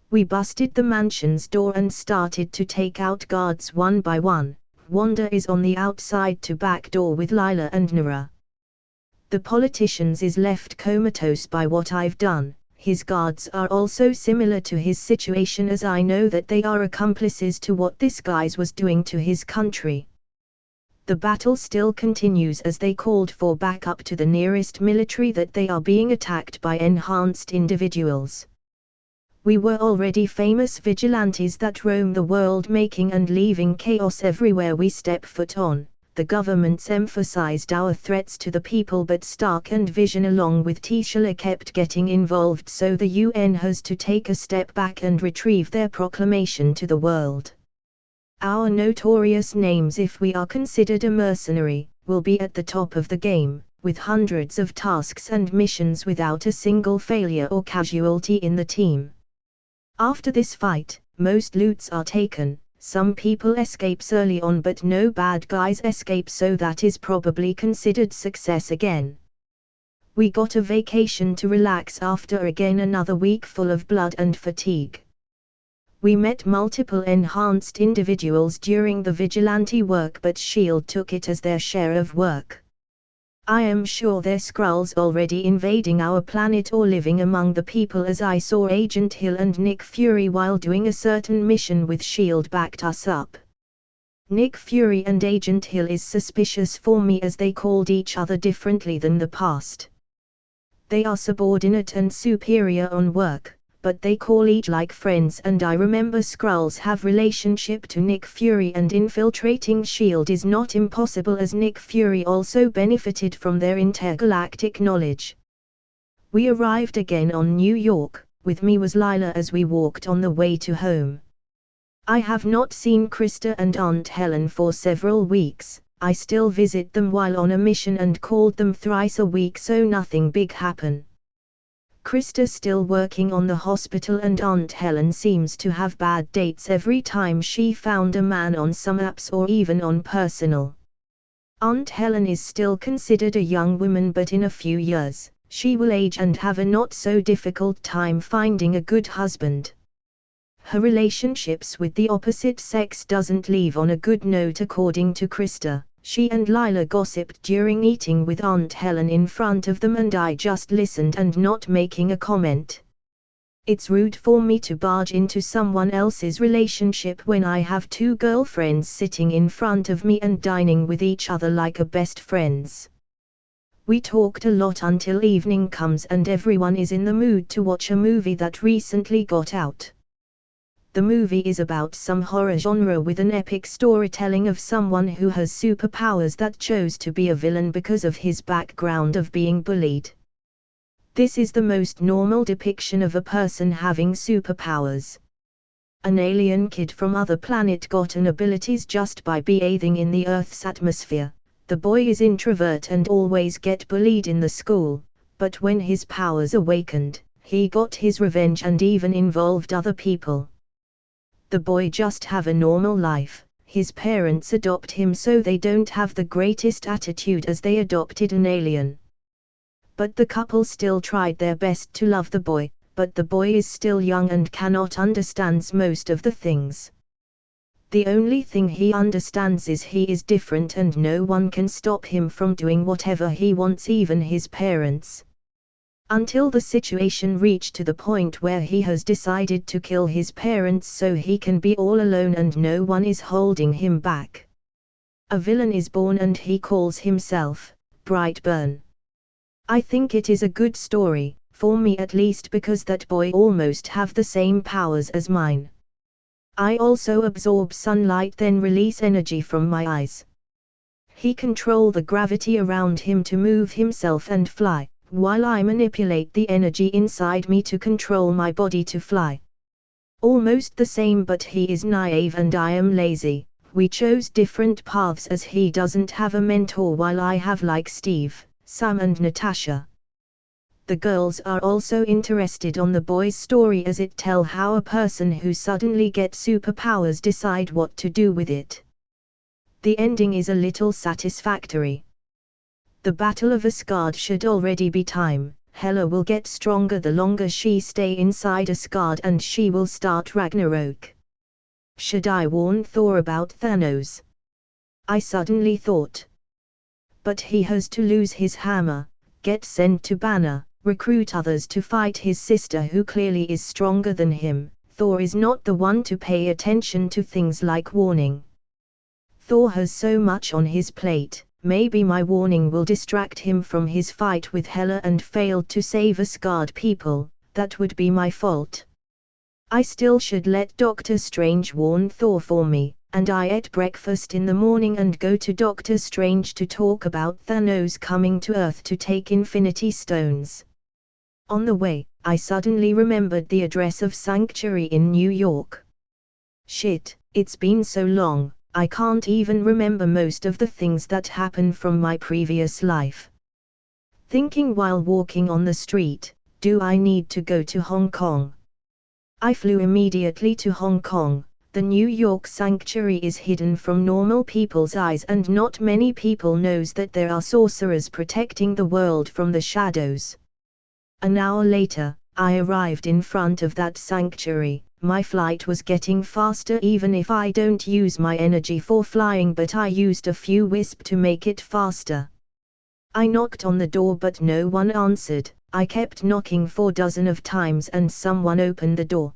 We busted the mansion's door and started to take out guards one by one. Wanda is on the outside to back door with Lila and Nora. The politicians is left comatose by what I've done. His guards are also similar to his situation as I know that they are accomplices to what this guy's was doing to his country. The battle still continues as they called for backup to the nearest military that they are being attacked by enhanced individuals. We were already famous vigilantes that roam the world making and leaving chaos everywhere we step foot on. The governments emphasized our threats to the people, but Stark and Vision along with T'Challa kept getting involved, so the UN has to take a step back and retrieve their proclamation to the world. Our notorious names, if we are considered a mercenary, will be at the top of the game, with hundreds of tasks and missions without a single failure or casualty in the team. After this fight, most loots are taken. Some people escapes early on but no bad guys escape, so that is probably considered success again. We got a vacation to relax after again another week full of blood and fatigue. We met multiple enhanced individuals during the vigilante work, but S.H.I.E.L.D. took it as their share of work. I am sure they're Skrulls already invading our planet or living among the people, as I saw Agent Hill and Nick Fury while doing a certain mission with S.H.I.E.L.D. backed us up. Nick Fury and Agent Hill is suspicious for me as they called each other differently than the past. They are subordinate and superior on work, but they call each like friends, and I remember Skrulls have relationship to Nick Fury, and infiltrating S.H.I.E.L.D. is not impossible as Nick Fury also benefited from their intergalactic knowledge. We arrived again on New York. With me was Lila as we walked on the way to home. I have not seen Krista and Aunt Helen for several weeks. I still visit them while on a mission and called them thrice a week, so nothing big happen. Krista still working on the hospital, and Aunt Helen seems to have bad dates every time she found a man on some apps or even on personal. Aunt Helen is still considered a young woman, but in a few years, she will age and have a not so difficult time finding a good husband. Her relationships with the opposite sex doesn't leave on a good note according to Krista. She and Lila gossiped during eating with Aunt Helen in front of them, and I just listened and not making a comment. It's rude for me to barge into someone else's relationship when I have two girlfriends sitting in front of me and dining with each other like a best friends. We talked a lot until evening comes and everyone is in the mood to watch a movie that recently got out. The movie is about some horror genre with an epic storytelling of someone who has superpowers that chose to be a villain because of his background of being bullied. This is the most normal depiction of a person having superpowers. An alien kid from other planet got an abilities just by bathing in the Earth's atmosphere. The boy is introvert and always get bullied in the school, but when his powers awakened, he got his revenge and even involved other people. The boy just have a normal life. His parents adopt him so they don't have the greatest attitude as they adopted an alien. But the couple still tried their best to love the boy, but the boy is still young and cannot understands most of the things. The only thing he understands is he is different and no one can stop him from doing whatever he wants, even his parents. Until the situation reached to the point where he has decided to kill his parents so he can be all alone and no one is holding him back. A villain is born and he calls himself Brightburn. I think it is a good story. for me at least, because that boy almost have the same powers as mine. I also absorb sunlight, then release energy from my eyes. He control the gravity around him to move himself and fly, while I manipulate the energy inside me to control my body to fly. Almost the same, but he is naive and I am lazy. We chose different paths as he doesn't have a mentor while I have, like Steve, Sam and Natasha. The girls are also interested on the boy's story as it tell how a person who suddenly gets superpowers decide what to do with it. The ending is a little satisfactory. The Battle of Asgard should already be time. Hela will get stronger the longer she stay inside Asgard, and she will start Ragnarok. Should I warn Thor about Thanos? I suddenly thought. But he has to lose his hammer, get sent to Banner, recruit others to fight his sister who clearly is stronger than him. Thor is not the one to pay attention to things like warning. Thor has so much on his plate. Maybe my warning will distract him from his fight with Hela and failed to save Asgard people. That would be my fault. I still should let Doctor Strange warn Thor for me, and I ate breakfast in the morning and go to Doctor Strange to talk about Thanos coming to Earth to take Infinity Stones. On the way, I suddenly remembered the address of Sanctuary in New York. Shit, it's been so long, I can't even remember most of the things that happened from my previous life. Thinking while walking on the street, do I need to go to Hong Kong? I flew immediately to Hong Kong. The New York Sanctuary is hidden from normal people's eyes, and not many people knows that there are sorcerers protecting the world from the shadows. An hour later, I arrived in front of that sanctuary. My flight was getting faster even if I don't use my energy for flying, but I used a few wisp to make it faster. I knocked on the door but no one answered. I kept knocking 4 dozen of times and someone opened the door.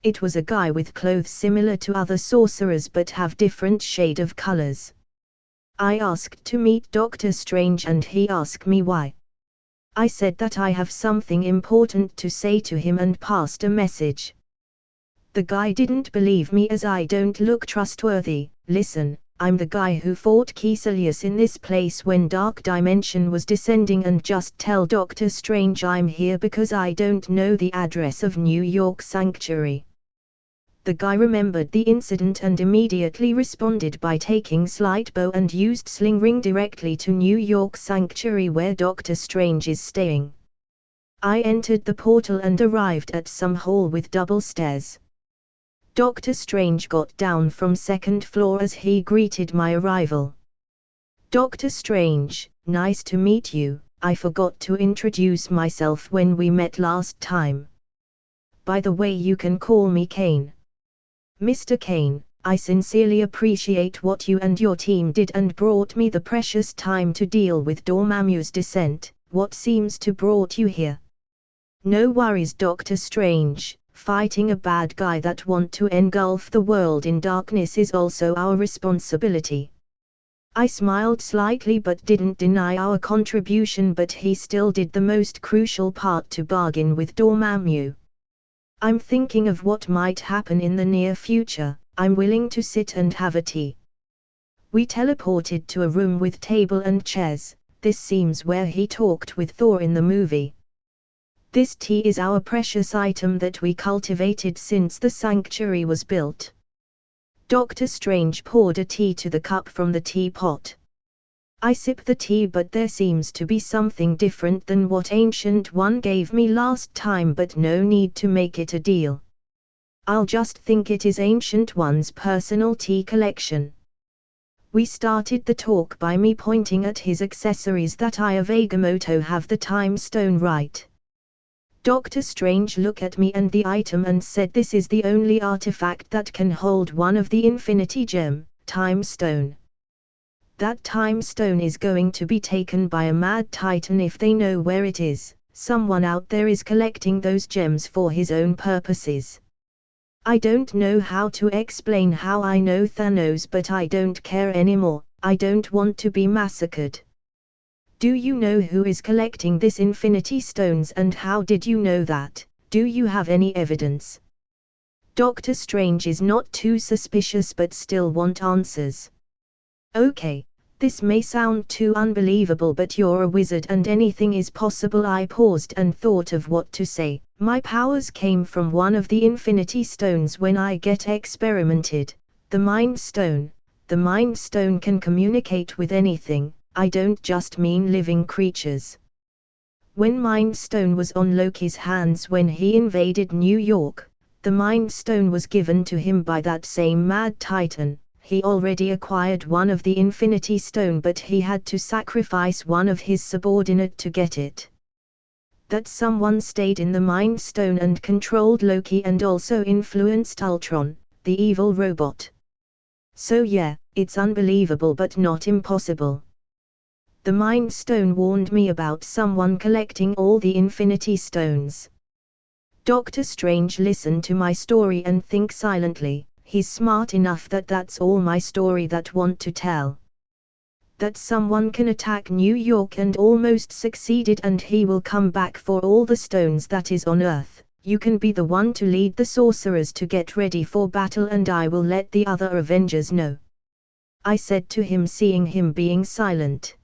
It was a guy with clothes similar to other sorcerers but have different shade of colors. I asked to meet Doctor Strange and he asked me why. I said that I have something important to say to him and passed a message. The guy didn't believe me as I don't look trustworthy. Listen, I'm the guy who fought Caecilius in this place when Dark Dimension was descending, and just tell Doctor Strange I'm here because I don't know the address of New York Sanctuary. The guy remembered the incident and immediately responded by taking slight bow and used sling ring directly to New York Sanctuary where Doctor Strange is staying. I entered the portal and arrived at some hall with double stairs. Doctor Strange got down from second floor as he greeted my arrival. Doctor Strange, nice to meet you. I forgot to introduce myself when we met last time. By the way, you can call me Kane. Mr. Kane, I sincerely appreciate what you and your team did and brought me the precious time to deal with Dormammu's descent. What seems to brought you here? No worries, Doctor Strange. Fighting a bad guy that want to engulf the world in darkness is also our responsibility. I smiled slightly but didn't deny our contribution, but he still did the most crucial part to bargain with Dormammu. I'm thinking of what might happen in the near future. I'm willing to sit and have a tea. We teleported to a room with table and chairs. This seems where he talked with Thor in the movie. This tea is our precious item that we cultivated since the sanctuary was built. Doctor Strange poured a tea to the cup from the teapot. I sip the tea, but there seems to be something different than what Ancient One gave me last time, but no need to make it a deal. I'll just think it is Ancient One's personal tea collection. We started the talk by me pointing at his accessories that I of Agamotto have the time stone, right? Doctor Strange looked at me and the item and said this is the only artifact that can hold one of the Infinity Gem, Time Stone. That Time Stone is going to be taken by a mad titan if they know where it is. Someone out there is collecting those gems for his own purposes. I don't know how to explain how I know Thanos, but I don't care anymore. I don't want to be massacred. Do you know who is collecting this infinity stones and how did you know that? Do you have any evidence? Doctor Strange is not too suspicious but still want answers. Okay, this may sound too unbelievable but you're a wizard and anything is possible. I paused and thought of what to say. My powers came from one of the infinity stones when I get experimented. The Mind Stone. The Mind Stone can communicate with anything. I don't just mean living creatures. When Mind Stone was on Loki's hands when he invaded New York, the Mind Stone was given to him by that same Mad Titan. He already acquired one of the Infinity Stone but he had to sacrifice one of his subordinate to get it. That someone stayed in the Mind Stone and controlled Loki and also influenced Ultron, the evil robot. So yeah, it's unbelievable but not impossible. The Mind Stone warned me about someone collecting all the Infinity Stones. Doctor Strange listened to my story and think silently. He's smart enough that that's all my story that want to tell. That someone can attack New York and almost succeeded and he will come back for all the stones that is on Earth. You can be the one to lead the sorcerers to get ready for battle and I will let the other Avengers know. I said to him seeing him being silent.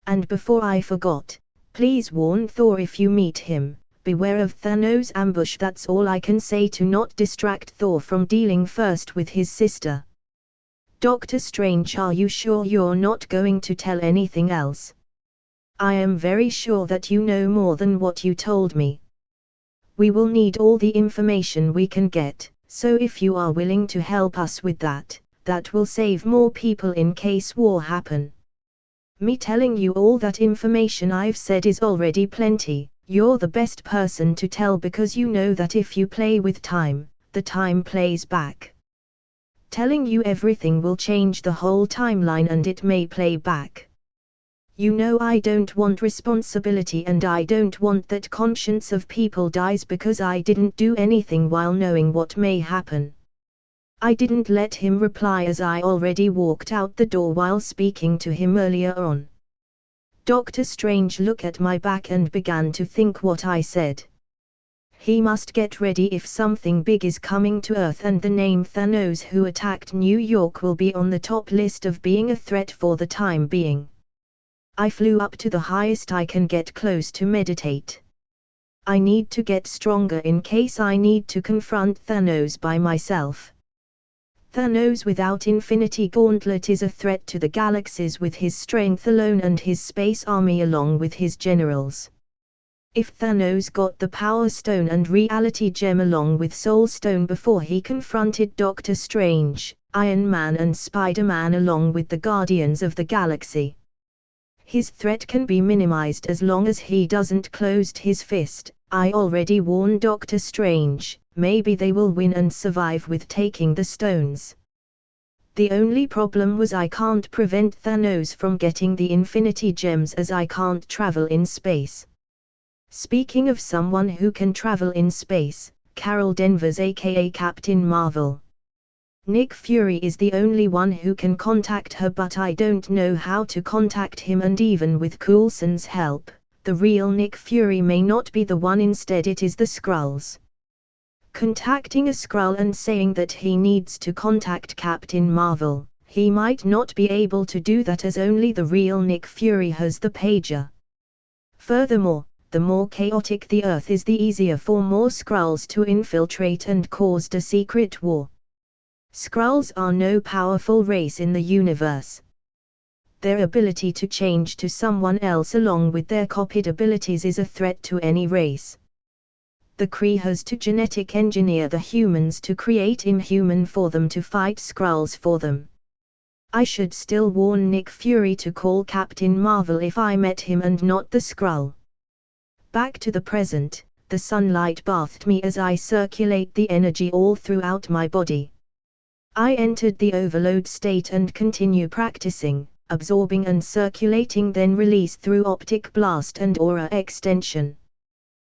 And before I forgot, please warn Thor if you meet him, beware of Thanos' ambush. That's all I can say to not distract Thor from dealing first with his sister. Doctor Strange, are you sure you're not going to tell anything else? I am very sure that you know more than what you told me. We will need all the information we can get, so if you are willing to help us with that, that will save more people in case war happen. Me telling you all that information I've said is already plenty. You're the best person to tell because you know that if you play with time, the time plays back. Telling you everything will change the whole timeline and it may play back. You know I don't want responsibility and I don't want that conscience of people dies because I didn't do anything while knowing what may happen. I didn't let him reply as I already walked out the door while speaking to him earlier on. Doctor Strange looked at my back and began to think what I said. He must get ready if something big is coming to Earth and the name Thanos who attacked New York will be on the top list of being a threat for the time being. I flew up to the highest I can get close to meditate. I need to get stronger in case I need to confront Thanos by myself. Thanos without Infinity Gauntlet is a threat to the galaxies with his strength alone and his space army along with his generals. If Thanos got the Power Stone and Reality Gem along with Soul Stone before he confronted Doctor Strange, Iron Man and Spider-Man along with the Guardians of the Galaxy, his threat can be minimized as long as he doesn't close his fist. I already warned Doctor Strange. Maybe they will win and survive with taking the stones. The only problem was I can't prevent Thanos from getting the Infinity Gems as I can't travel in space. Speaking of someone who can travel in space, Carol Danvers aka Captain Marvel. Nick Fury is the only one who can contact her but I don't know how to contact him and even with Coulson's help, the real Nick Fury may not be the one instead it is the Skrulls. Contacting a Skrull and saying that he needs to contact Captain Marvel, he might not be able to do that as only the real Nick Fury has the pager. Furthermore, the more chaotic the Earth is the easier for more Skrulls to infiltrate and cause a secret war. Skrulls are no powerful race in the universe. Their ability to change to someone else along with their copied abilities is a threat to any race. The Kree has to genetic engineer the humans to create Inhuman for them to fight Skrulls for them. I should still warn Nick Fury to call Captain Marvel if I met him and not the Skrull. Back to the present, the sunlight bathed me as I circulate the energy all throughout my body. I entered the overload state and continue practicing, absorbing and circulating then release through optic blast and aura extension.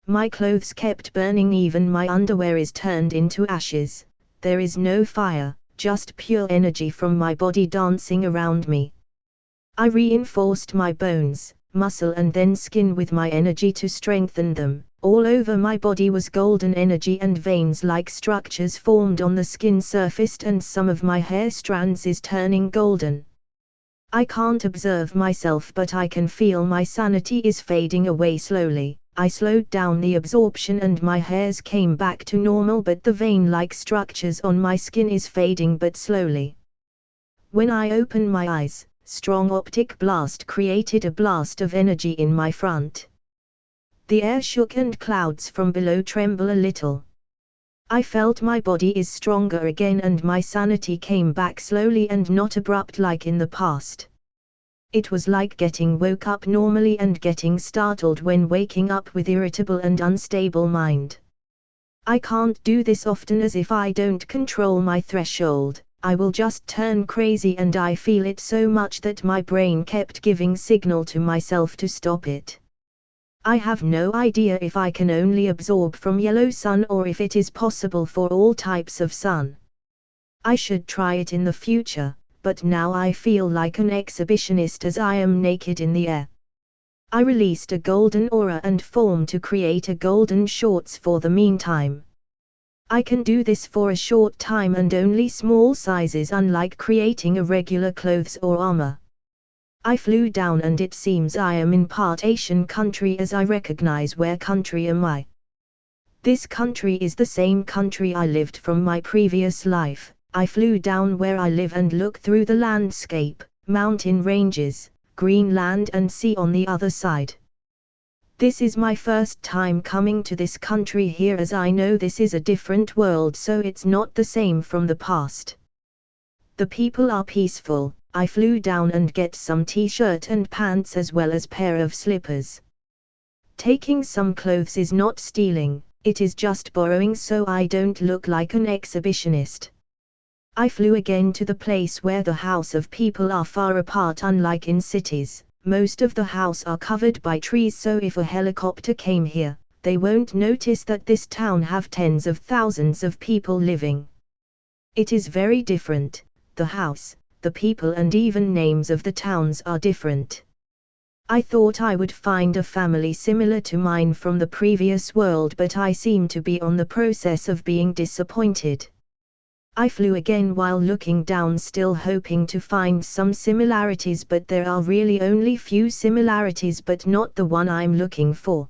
My clothes kept burning, even my underwear is turned into ashes. There is no fire, just pure energy from my body dancing around me. I reinforced my bones, muscle and then skin with my energy to strengthen them. All over my body was golden energy and veins like structures formed on the skin surface, and some of my hair strands is turning golden. I can't observe myself, but I can feel my sanity is fading away slowly. I slowed down the absorption and my hairs came back to normal, but the vein-like structures on my skin is fading but slowly. When I open my eyes, strong optic blast created a blast of energy in my front. The air shook and clouds from below tremble a little. I felt my body is stronger again and my sanity came back slowly and not abrupt like in the past. It was like getting woke up normally and getting startled when waking up with irritable and unstable mind. I can't do this often, as if I don't control my threshold, I will just turn crazy, and I feel it so much that my brain kept giving signal to myself to stop it. I have no idea if I can only absorb from yellow sun or if it is possible for all types of sun. I should try it in the future, but now I feel like an exhibitionist as I am naked in the air. I released a golden aura and form to create a golden shorts for the meantime. I can do this for a short time and only small sizes, unlike creating a regular clothes or armor. I flew down and it seems I am in part Asian country, as I recognize where country am I. This country is the same country I lived from my previous life. I flew down where I live and look through the landscape, mountain ranges, green land and sea on the other side. This is my first time coming to this country here, as I know this is a different world, so it's not the same from the past. The people are peaceful. I flew down and get some t-shirt and pants as well as pair of slippers. Taking some clothes is not stealing, it is just borrowing so I don't look like an exhibitionist. I flew again to the place where the house of people are far apart, unlike in cities. Most of the house are covered by trees, so if a helicopter came here, they won't notice that this town have tens of thousands of people living. It is very different. The house, the people and even names of the towns are different. I thought I would find a family similar to mine from the previous world, but I seem to be on the process of being disappointed. I flew again while looking down, still hoping to find some similarities, but there are really only few similarities, but not the one I'm looking for.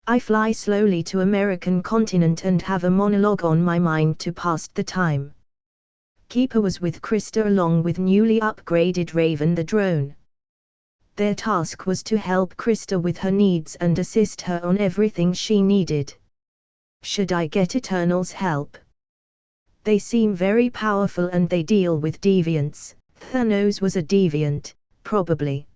I fly slowly to American continent and have a monologue on my mind to pass the time. Keeper was with Krista along with newly upgraded Raven the drone. Their task was to help Krista with her needs and assist her on everything she needed. Should I get Eternal's help? They seem very powerful and they deal with deviants. Thanos was a deviant, probably.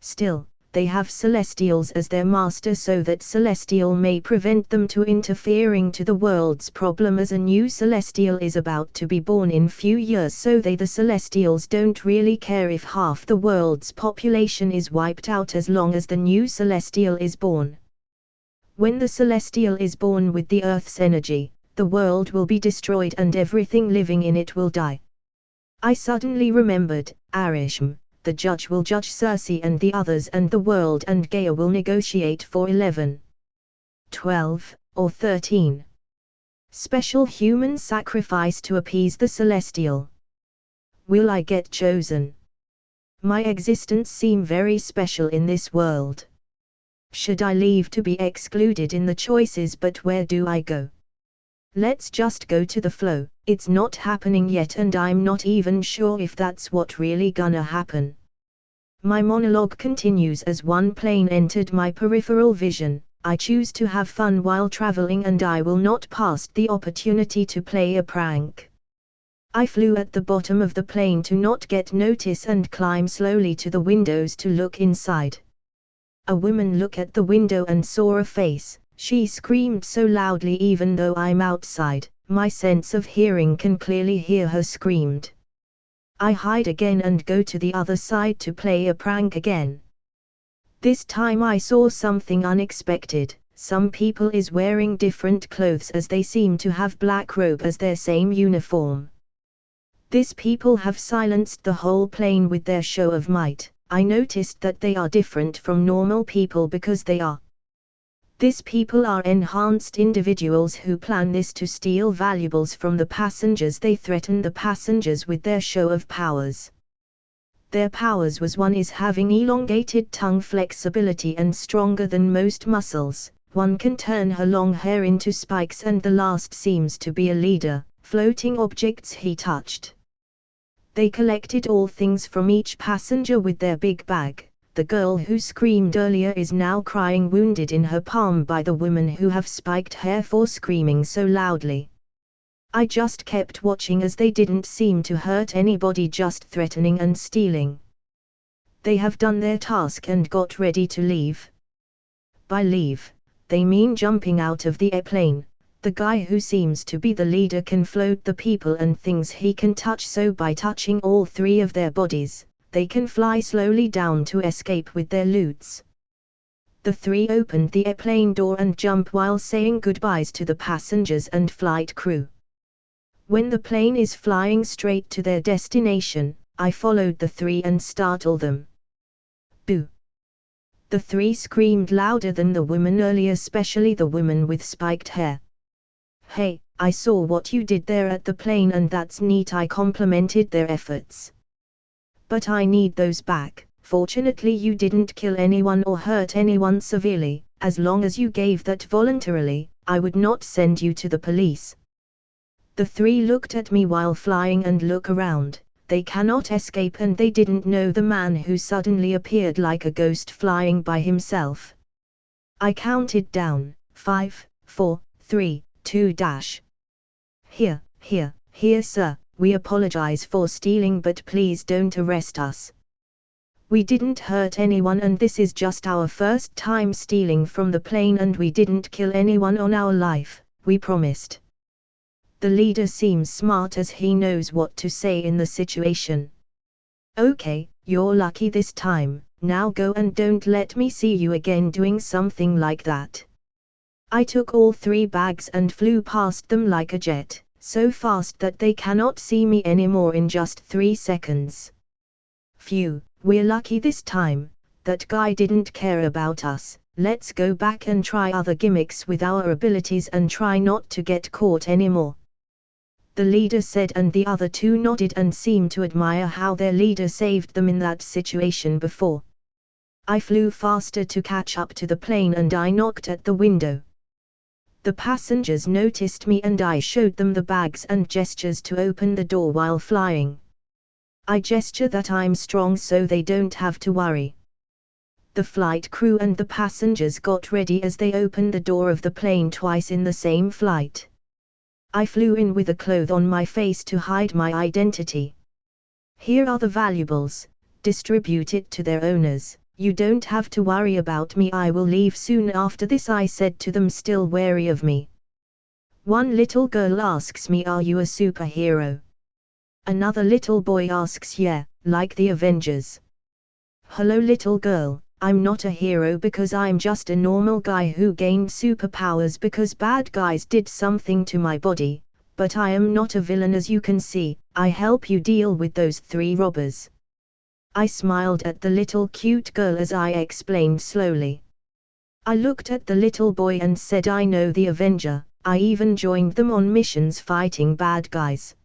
Still, they have Celestials as their master, so that Celestial may prevent them to interfering to the world's problem, as a new Celestial is about to be born in few years, so the Celestials don't really care if half the world's population is wiped out as long as the new Celestial is born. When the Celestial is born with the Earth's energy, the world will be destroyed and everything living in it will die. I suddenly remembered, Arisham, the judge will judge Cersei and the others, and the world and Gaia will negotiate for 11, 12, or 13. Special human sacrifice to appease the Celestial. Will I get chosen? My existence seems very special in this world. Should I leave to be excluded in the choices, but where do I go? Let's just go to the flow. It's not happening yet and I'm not even sure if that's what really gonna happen. My monologue continues as one plane entered my peripheral vision. I choose to have fun while traveling and I will not pass the opportunity to play a prank. I flew at the bottom of the plane to not get notice and climb slowly to the windows to look inside. A woman looked at the window and saw a face. She screamed so loudly even though I'm outside, my sense of hearing can clearly hear her screamed. I hide again and go to the other side to play a prank again. This time I saw something unexpected. Some people is wearing different clothes as they seem to have black robe as their same uniform. These people have silenced the whole plane with their show of might. I noticed that they are different from normal people because they are. These people are enhanced individuals who plan this to steal valuables from the passengers. They threaten the passengers with their show of powers. Their powers was: one is having elongated tongue flexibility and stronger than most muscles, one can turn her long hair into spikes, and the last seems to be a leader, floating objects he touched. They collected all things from each passenger with their big bag. The girl who screamed earlier is now crying, wounded in her palm by the women who have spiked hair for screaming so loudly. I just kept watching as they didn't seem to hurt anybody, just threatening and stealing. They have done their task and got ready to leave. By leave, they mean jumping out of the airplane. The guy who seems to be the leader can float the people and things he can touch, so by touching all three of their bodies, they can fly slowly down to escape with their loots. The three opened the airplane door and jump while saying goodbyes to the passengers and flight crew. When the plane is flying straight to their destination, I followed the three and startled them. Boo! The three screamed louder than the woman earlier, especially the woman with spiked hair. Hey, I saw what you did there at the plane and that's neat. I complimented their efforts. But I need those back. Fortunately you didn't kill anyone or hurt anyone severely. As long as you gave that voluntarily, I would not send you to the police. The three looked at me while flying and look around. They cannot escape, and they didn't know the man who suddenly appeared like a ghost flying by himself. I counted down, 5, 4, 3, 2 dash. Here, sir, we apologize for stealing, but please don't arrest us. We didn't hurt anyone and this is just our first time stealing from the plane, and we didn't kill anyone on our life, we promised. The leader seems smart as he knows what to say in the situation. Okay, you're lucky this time, now go and don't let me see you again doing something like that. I took all three bags and flew past them like a jet, so fast that they cannot see me anymore in just 3 seconds. Phew, we're lucky this time. That guy didn't care about us. Let's go back and try other gimmicks with our abilities and try not to get caught anymore. The leader said, and the other two nodded and seemed to admire how their leader saved them in that situation before. I flew faster to catch up to the plane and I knocked at the window. The passengers noticed me and I showed them the bags and gestures to open the door while flying. I gesture that I'm strong so they don't have to worry. The flight crew and the passengers got ready as they opened the door of the plane twice in the same flight. I flew in with a cloth on my face to hide my identity. Here are the valuables, distribute it to their owners. You don't have to worry about me, I will leave soon after this, I said to them, still wary of me. One little girl asks me, are you a superhero? Another little boy asks, yeah, like the Avengers. Hello little girl, I'm not a hero because I'm just a normal guy who gained superpowers because bad guys did something to my body, but I am not a villain as you can see. I help you deal with those three robbers. I smiled at the little cute girl as I explained slowly. I looked at the little boy and said, I know the Avenger, I even joined them on missions fighting bad guys.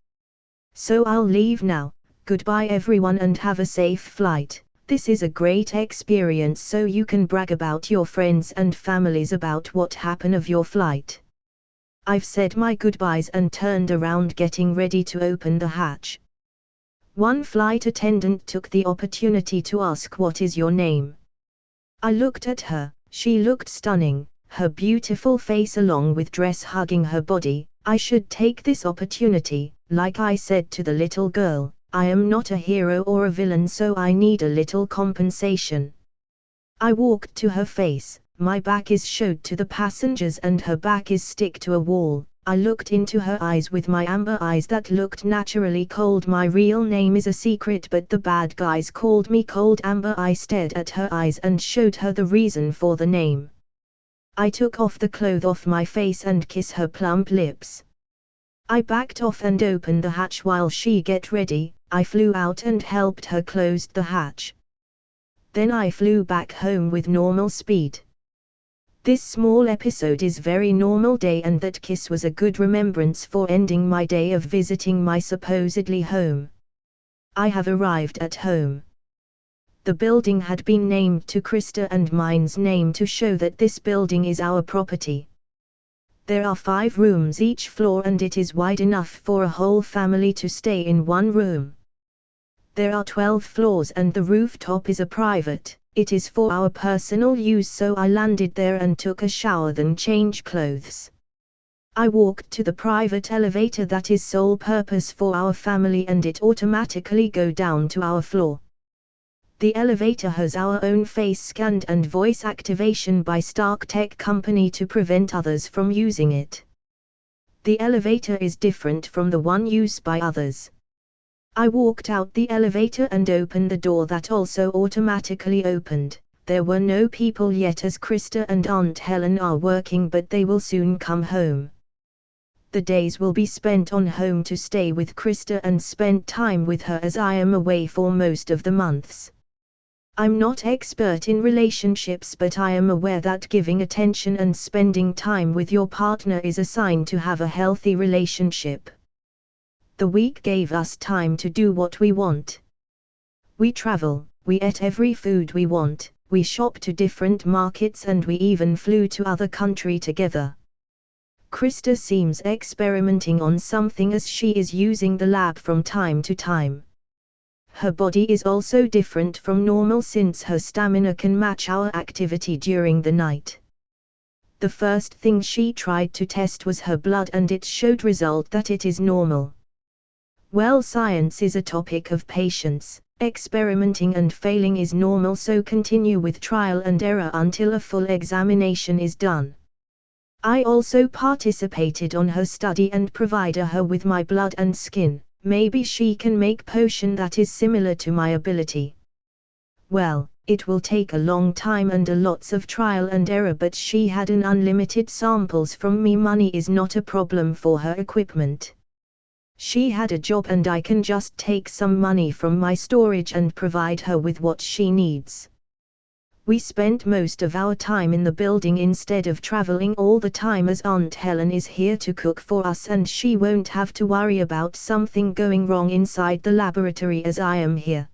So I'll leave now, goodbye everyone and have a safe flight. This is a great experience so you can brag about your friends and families about what happened of your flight. I've said my goodbyes and turned around getting ready to open the hatch. One flight attendant took the opportunity to ask, what is your name? I looked at her, she looked stunning, her beautiful face along with dress hugging her body. I should take this opportunity, like I said to the little girl, I am not a hero or a villain so I need a little compensation. I walked to her face, my back is showed to the passengers and her back is stick to a wall. I looked into her eyes with my amber eyes that looked naturally cold. My real name is a secret but the bad guys called me Cold Amber. I stared at her eyes and showed her the reason for the name. I took off the cloth off my face and kissed her plump lips. I backed off and opened the hatch while she get ready. I flew out and helped her close the hatch. Then I flew back home with normal speed. This small episode is very normal day, and that kiss was a good remembrance for ending my day of visiting my supposedly home. I have arrived at home. The building had been named to Krista and mine's name to show that this building is our property. There are 5 rooms each floor, and it is wide enough for a whole family to stay in one room. There are 12 floors and the rooftop is a private. It is for our personal use, so I landed there and took a shower, then changed clothes. I walked to the private elevator that is sole purpose for our family, and it automatically go down to our floor. The elevator has our own face scanned and voice activation by Stark Tech Company to prevent others from using it. The elevator is different from the one used by others. I walked out the elevator and opened the door that also automatically opened. There were no people yet as Krista and Aunt Helen are working, but they will soon come home. The days will be spent on home to stay with Krista and spend time with her, as I am away for most of the months. I'm not expert in relationships, but I am aware that giving attention and spending time with your partner is a sign to have a healthy relationship. The week gave us time to do what we want. We travel, we ate every food we want, we shop to different markets, and we even flew to other country together. Krista seems experimenting on something as she is using the lab from time to time. Her body is also different from normal since her stamina can match our activity during the night. The first thing she tried to test was her blood, and it showed result that it is normal. Well, science is a topic of patience. Experimenting and failing is normal, so continue with trial and error until a full examination is done. I also participated on her study and provided her with my blood and skin. Maybe she can make potion that is similar to my ability. Well, it will take a long time and a lots of trial and error, but she had an unlimited samples from me. Money is not a problem for her equipment. She had a job and I can just take some money from my storage and provide her with what she needs. We spent most of our time in the building instead of traveling all the time, as Aunt Helen is here to cook for us and she won't have to worry about something going wrong inside the laboratory as I am here.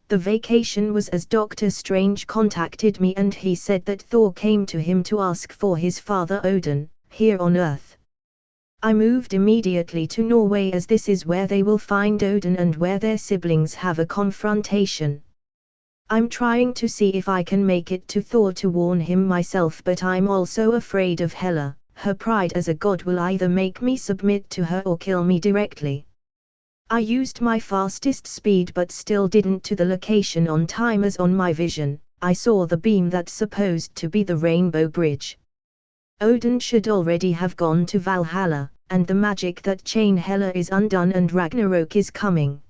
The vacation was as Dr. Strange contacted me and he said that Thor came to him to ask for his father Odin, here on Earth. I moved immediately to Norway, as this is where they will find Odin and where their siblings have a confrontation. I'm trying to see if I can make it to Thor to warn him myself, but I'm also afraid of Hela. Her pride as a god will either make me submit to her or kill me directly. I used my fastest speed but still didn't to the location on time, as on my vision, I saw the beam that's supposed to be the Rainbow Bridge. Odin should already have gone to Valhalla, and the magic that chain Hela is undone and Ragnarok is coming.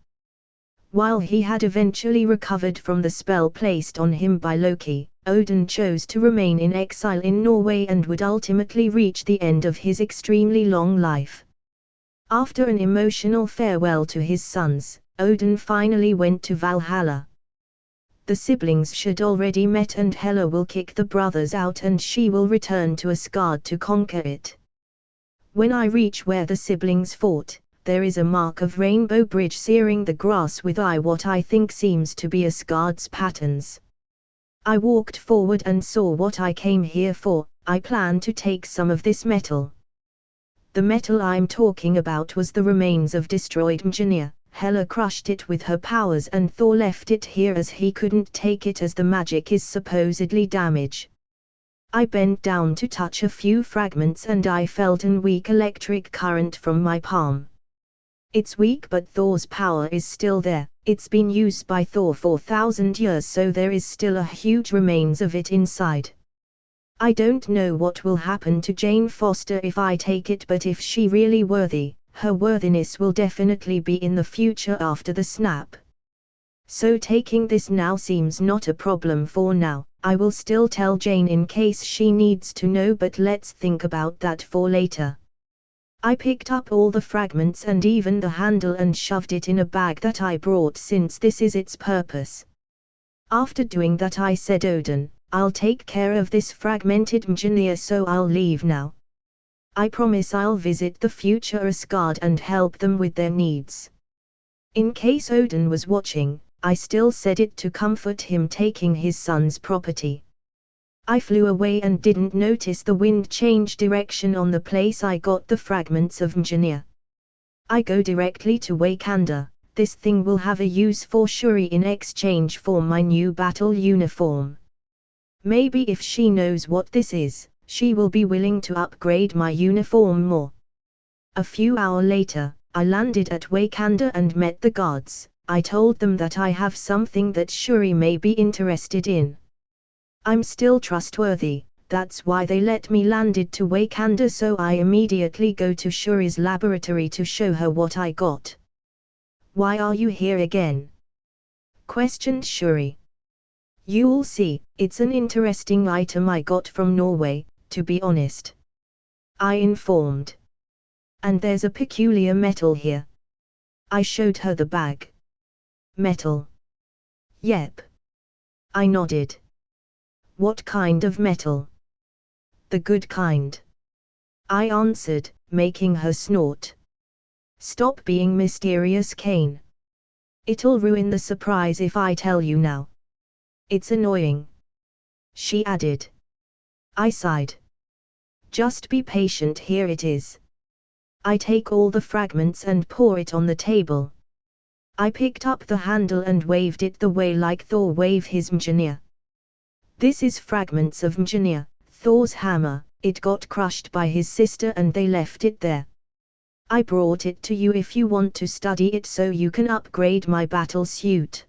While he had eventually recovered from the spell placed on him by Loki, Odin chose to remain in exile in Norway and would ultimately reach the end of his extremely long life. After an emotional farewell to his sons, Odin finally went to Valhalla. The siblings should already met and Hela will kick the brothers out and she will return to Asgard to conquer it. When I reach where the siblings fought, there is a mark of Rainbow Bridge searing the grass with what I think seems to be Asgard's patterns. I walked forward and saw what I came here for. I plan to take some of this metal. The metal I'm talking about was the remains of destroyed Mjolnir. Hela crushed it with her powers and Thor left it here as he couldn't take it as the magic is supposedly damaged. I bent down to touch a few fragments and I felt an weak electric current from my palm. It's weak, but Thor's power is still there. It's been used by Thor for 1,000 years, so there is still a huge remains of it inside. I don't know what will happen to Jane Foster if I take it, but if she really worthy, her worthiness will definitely be in the future after the snap. So taking this now seems not a problem for now. I will still tell Jane in case she needs to know, but let's think about that for later. I picked up all the fragments and even the handle and shoved it in a bag that I brought, since this is its purpose. After doing that I said, Odin, I'll take care of this fragmented engineer, so I'll leave now. I promise I'll visit the future Asgard and help them with their needs. In case Odin was watching, I still said it to comfort him taking his son's property. I flew away and didn't notice the wind change direction on the place I got the fragments of Mjolnir. I go directly to Wakanda. This thing will have a use for Shuri in exchange for my new battle uniform. Maybe if she knows what this is, she will be willing to upgrade my uniform more. A few hours later, I landed at Wakanda and met the guards. I told them that I have something that Shuri may be interested in. I'm still trustworthy, that's why they let me landed to Wakanda, so I immediately go to Shuri's laboratory to show her what I got. Why are you here again? Questioned Shuri. You'll see, it's an interesting item I got from Norway, to be honest. I informed. And there's a peculiar metal here. I showed her the bag. Metal? Yep. I nodded. What kind of metal? The good kind. I answered, making her snort. Stop being mysterious, Kane. It'll ruin the surprise if I tell you now. It's annoying. She added. I sighed. Just be patient, here it is. I take all the fragments and pour it on the table. I picked up the handle and waved it the way like Thor wave his Mjolnir. This is fragments of Mjolnir, Thor's hammer. It got crushed by his sister and they left it there. I brought it to you if you want to study it so you can upgrade my battle suit.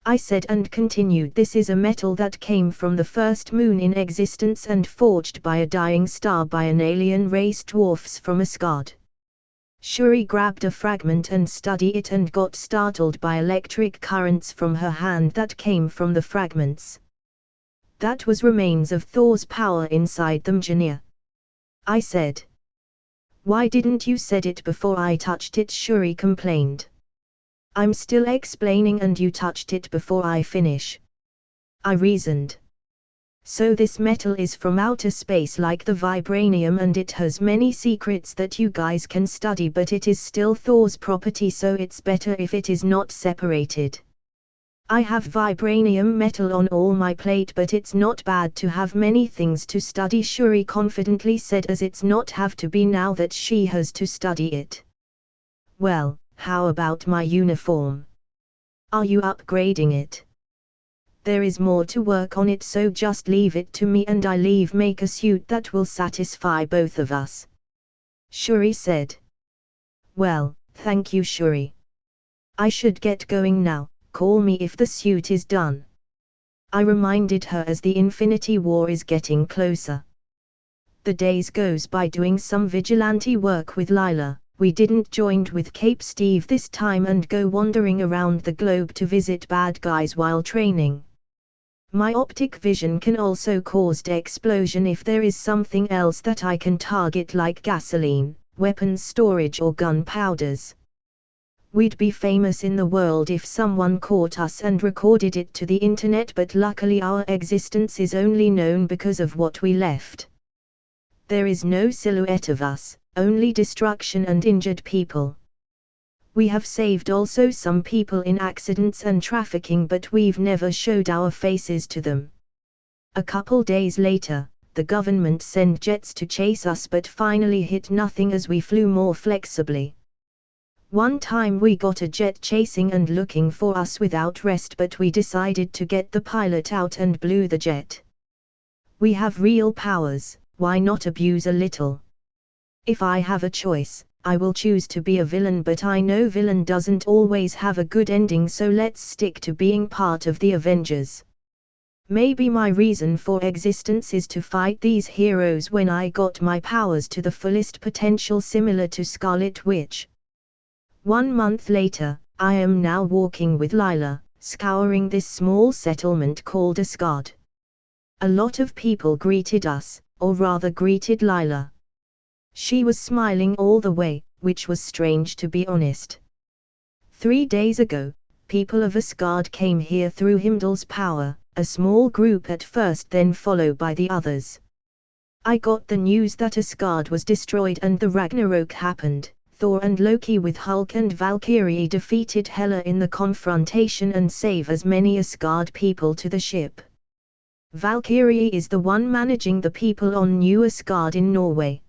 I said and continued, this is a metal that came from the first moon in existence and forged by a dying star by an alien race dwarfs from Asgard. Shuri grabbed a fragment and studied it and got startled by electric currents from her hand that came from the fragments. That was remains of Thor's power inside the Mjolnir. I said. Why didn't you said it before I touched it? Shuri complained. I'm still explaining and you touched it before I finish. I reasoned. So this metal is from outer space like the vibranium and it has many secrets that you guys can study, but it is still Thor's property, so it's better if it is not separated. I have vibranium metal on all my plate, but it's not bad to have many things to study, Shuri confidently said, as it's not have to be now that she has to study it. Well, how about my uniform? Are you upgrading it? There is more to work on it, so just leave it to me and I make a suit that will satisfy both of us. Shuri said. Well, thank you, Shuri. I should get going now. Call me if the suit is done. I reminded her as the Infinity War is getting closer. The days goes by doing some vigilante work with Lila. We didn't join with Cape Steve this time and go wandering around the globe to visit bad guys while training. My optic vision can also cause the explosion if there is something else that I can target, like gasoline, weapons storage or gunpowders. We'd be famous in the world if someone caught us and recorded it to the internet, but luckily our existence is only known because of what we left. There is no silhouette of us, only destruction and injured people. We have saved also some people in accidents and trafficking, but we've never showed our faces to them. A couple days later, the government sent jets to chase us but finally hit nothing as we flew more flexibly. One time we got a jet chasing and looking for us without rest, but we decided to get the pilot out and blew the jet. We have real powers, why not abuse a little? If I have a choice, I will choose to be a villain, but I know villain doesn't always have a good ending, so let's stick to being part of the Avengers. Maybe my reason for existence is to fight these heroes when I got my powers to the fullest potential, similar to Scarlet Witch. 1 month later, I am now walking with Lila, scouring this small settlement called Asgard. A lot of people greeted us, or rather greeted Lila. She was smiling all the way, which was strange to be honest. 3 days ago, People of Asgard came here through Heimdall's power, a small group at first, then followed by the others. I got the news that Asgard was destroyed and the Ragnarok happened. Thor and Loki with Hulk and Valkyrie defeated Hela in the confrontation and save as many Asgard people to the ship. Valkyrie is the one managing the people on New Asgard in Norway.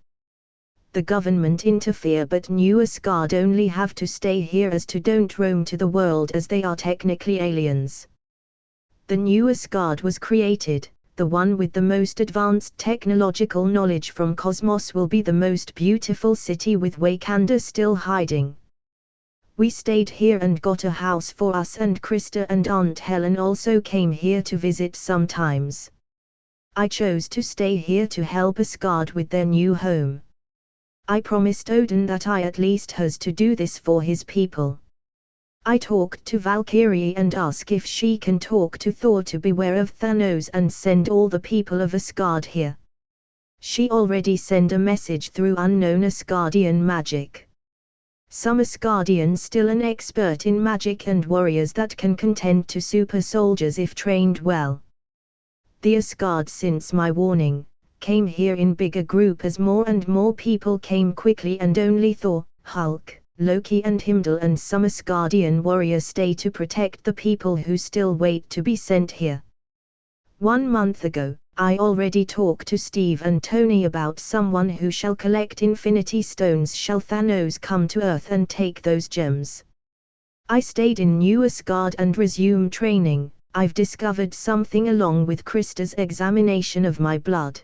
The government interfere, but New Asgard only have to stay here as to don't roam to the world, as they are technically aliens. The New Asgard was created. The one with the most advanced technological knowledge from cosmos will be the most beautiful city, with Wakanda still hiding. We stayed here and got a house for us, and Krista and Aunt Helen also came here to visit sometimes. I chose to stay here to help Asgard with their new home. I promised Odin that I at least has to do this for his people. I talked to Valkyrie and asked if she can talk to Thor to beware of Thanos and send all the people of Asgard here. She already sent a message through unknown Asgardian magic. Some Asgardians still an expert in magic and warriors that can contend to super soldiers if trained well. The Asgard, since my warning, came here in bigger group as more and more people came quickly, and only Thor, Hulk, Loki and Heimdall and some Asgardian warriors stay to protect the people who still wait to be sent here. 1 month ago, I already talked to Steve and Tony about someone who shall collect infinity stones shall Thanos come to Earth and take those gems. I stayed in New Asgard and resumed training. I've discovered something along with Krista's examination of my blood.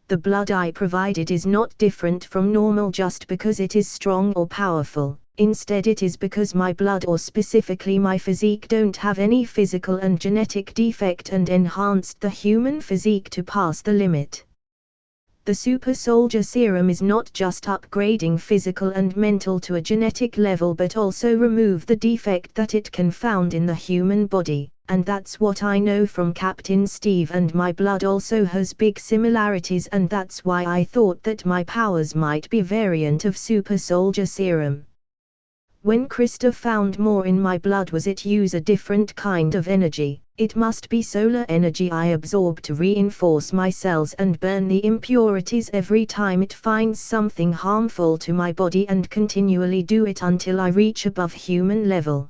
The blood I provided is not different from normal just because it is strong or powerful. Instead, it is because my blood, or specifically my physique, don't have any physical and genetic defect and enhanced the human physique to pass the limit. The super soldier serum is not just upgrading physical and mental to a genetic level, but also remove the defect that it can found in the human body. And that's what I know from Captain Steve, and my blood also has big similarities, and that's why I thought that my powers might be a variant of super soldier serum. When Krista found more in my blood, was it use a different kind of energy? It must be solar energy I absorb to reinforce my cells and burn the impurities every time it finds something harmful to my body, and continually do it until I reach above human level.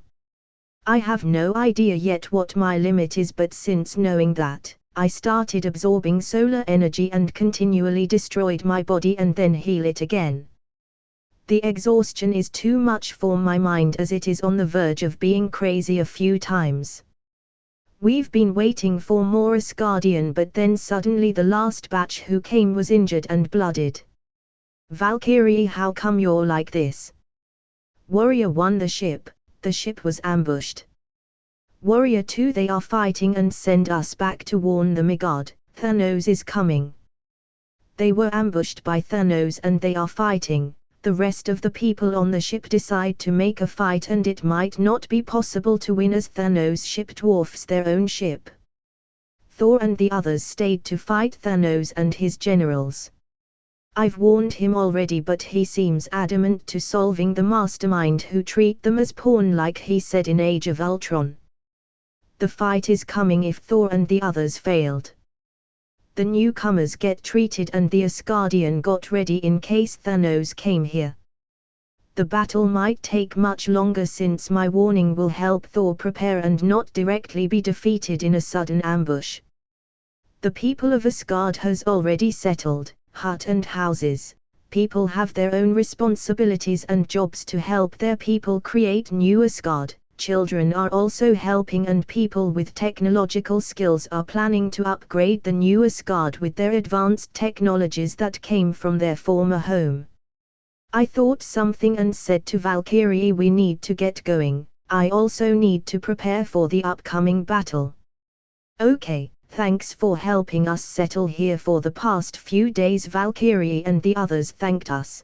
I have no idea yet what my limit is, but since knowing that, I started absorbing solar energy and continually destroyed my body and then heal it again. The exhaustion is too much for my mind, as it is on the verge of being crazy a few times. We've been waiting for more Asgardian, but then suddenly the last batch who came was injured and blooded. Valkyrie, how come you're like this? Warrior 1, the ship was ambushed. Warrior 2, they are fighting and send us back to warn them. God, Thanos is coming. They were ambushed by Thanos and they are fighting. The rest of the people on the ship decide to make a fight, and it might not be possible to win as Thanos' ship dwarfs their own ship. Thor and the others stayed to fight Thanos and his generals. I've warned him already, but he seems adamant to solving the mastermind who treat them as pawn, like he said in Age of Ultron. The fight is coming if Thor and the others failed. The newcomers get treated and the Asgardian got ready in case Thanos came here. The battle might take much longer, since my warning will help Thor prepare and not directly be defeated in a sudden ambush. The people of Asgard has already settled. Hut and houses. People have their own responsibilities and jobs to help their people create New Asgard. Children are also helping, and people with technological skills are planning to upgrade the New Asgard with their advanced technologies that came from their former home. I thought something and said to Valkyrie, we need to get going. I also need to prepare for the upcoming battle. Okay. Thanks for helping us settle here for the past few days. Valkyrie and the others thanked us.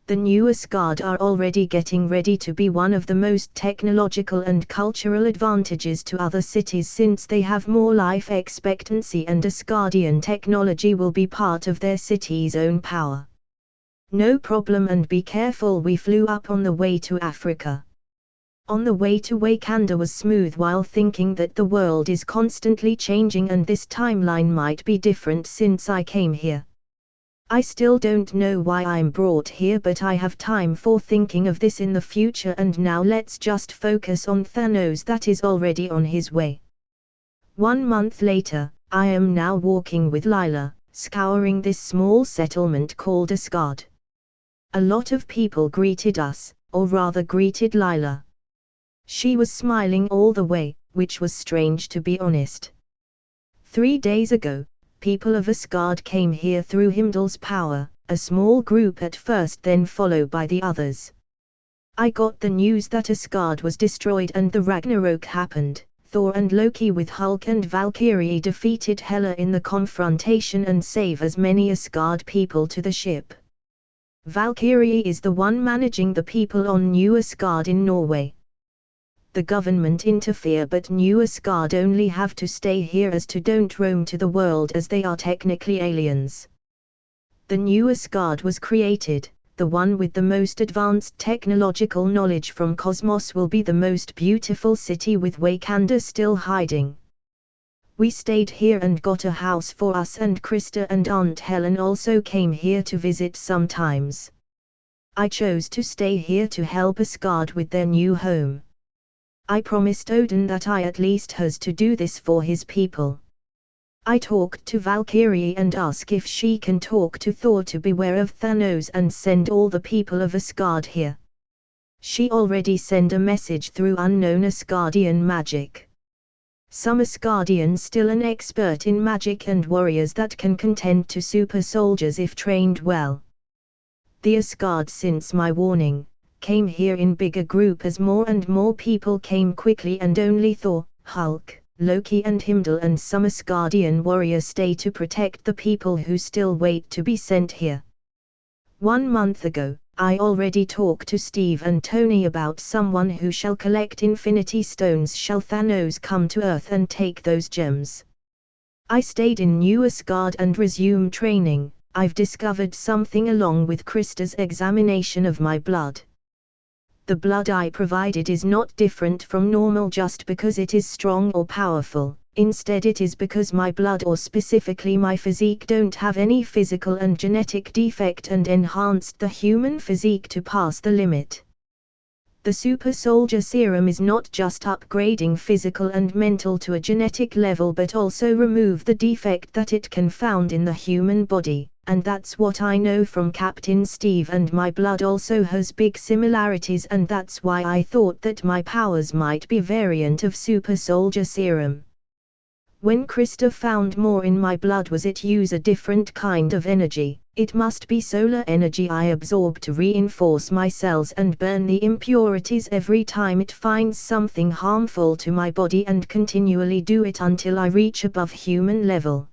The New Asgard are already getting ready to be one of the most technological and cultural advantages to other cities, since they have more life expectancy, and Asgardian technology will be part of their city's own power. No problem, and be careful, we flew up on the way to Africa. On the way to Wakanda was smooth while thinking that the world is constantly changing and this timeline might be different since I came here. I still don't know why I'm brought here, but I have time for thinking of this in the future, and now let's just focus on Thanos that is already on his way. 1 month later, I am now walking with Lila, scouring this small settlement called Asgard. A lot of people greeted us, or rather greeted Lila. She was smiling all the way, which was strange to be honest. 3 days ago, people of Asgard came here through Heimdall's power, a small group at first, then followed by the others. I got the news that Asgard was destroyed and the Ragnarok happened. Thor and Loki with Hulk and Valkyrie defeated Hela in the confrontation and save as many Asgard people to the ship. Valkyrie is the one managing the people on New Asgard in Norway. The government interfere, but New Asgard only have to stay here as to don't roam to the world as they are technically aliens. The New Asgard was created, the one with the most advanced technological knowledge from Cosmos will be the most beautiful city with Wakanda still hiding. We stayed here and got a house for us, and Krista and Aunt Helen also came here to visit sometimes. I chose to stay here to help Asgard with their new home. I promised Odin that I at least has to do this for his people. I talked to Valkyrie and asked if she can talk to Thor to beware of Thanos and send all the people of Asgard here. She already sent a message through unknown Asgardian magic. Some Asgardians still an expert in magic and warriors that can contend to super soldiers if trained well. The Asgard, since my warning, came here in bigger group as more and more people came quickly, and only Thor, Hulk, Loki and Heimdall and some Asgardian warriors stay to protect the people who still wait to be sent here. 1 month ago, I already talked to Steve and Tony about someone who shall collect infinity stones shall Thanos come to Earth and take those gems. I stayed in New Asgard and resumed training. I've discovered something along with Krista's examination of my blood. The blood I provided is not different from normal just because it is strong or powerful, instead it is because my blood, or specifically my physique, don't have any physical and genetic defect and enhanced the human physique to pass the limit. The super soldier serum is not just upgrading physical and mental to a genetic level but also remove the defect that it can found in the human body. And that's what I know from Captain Steve, and my blood also has big similarities, and that's why I thought that my powers might be variant of super soldier serum. When Krista found more in my blood, was it use a different kind of energy? It must be solar energy I absorb to reinforce my cells and burn the impurities every time it finds something harmful to my body, and continually do it until I reach above human level.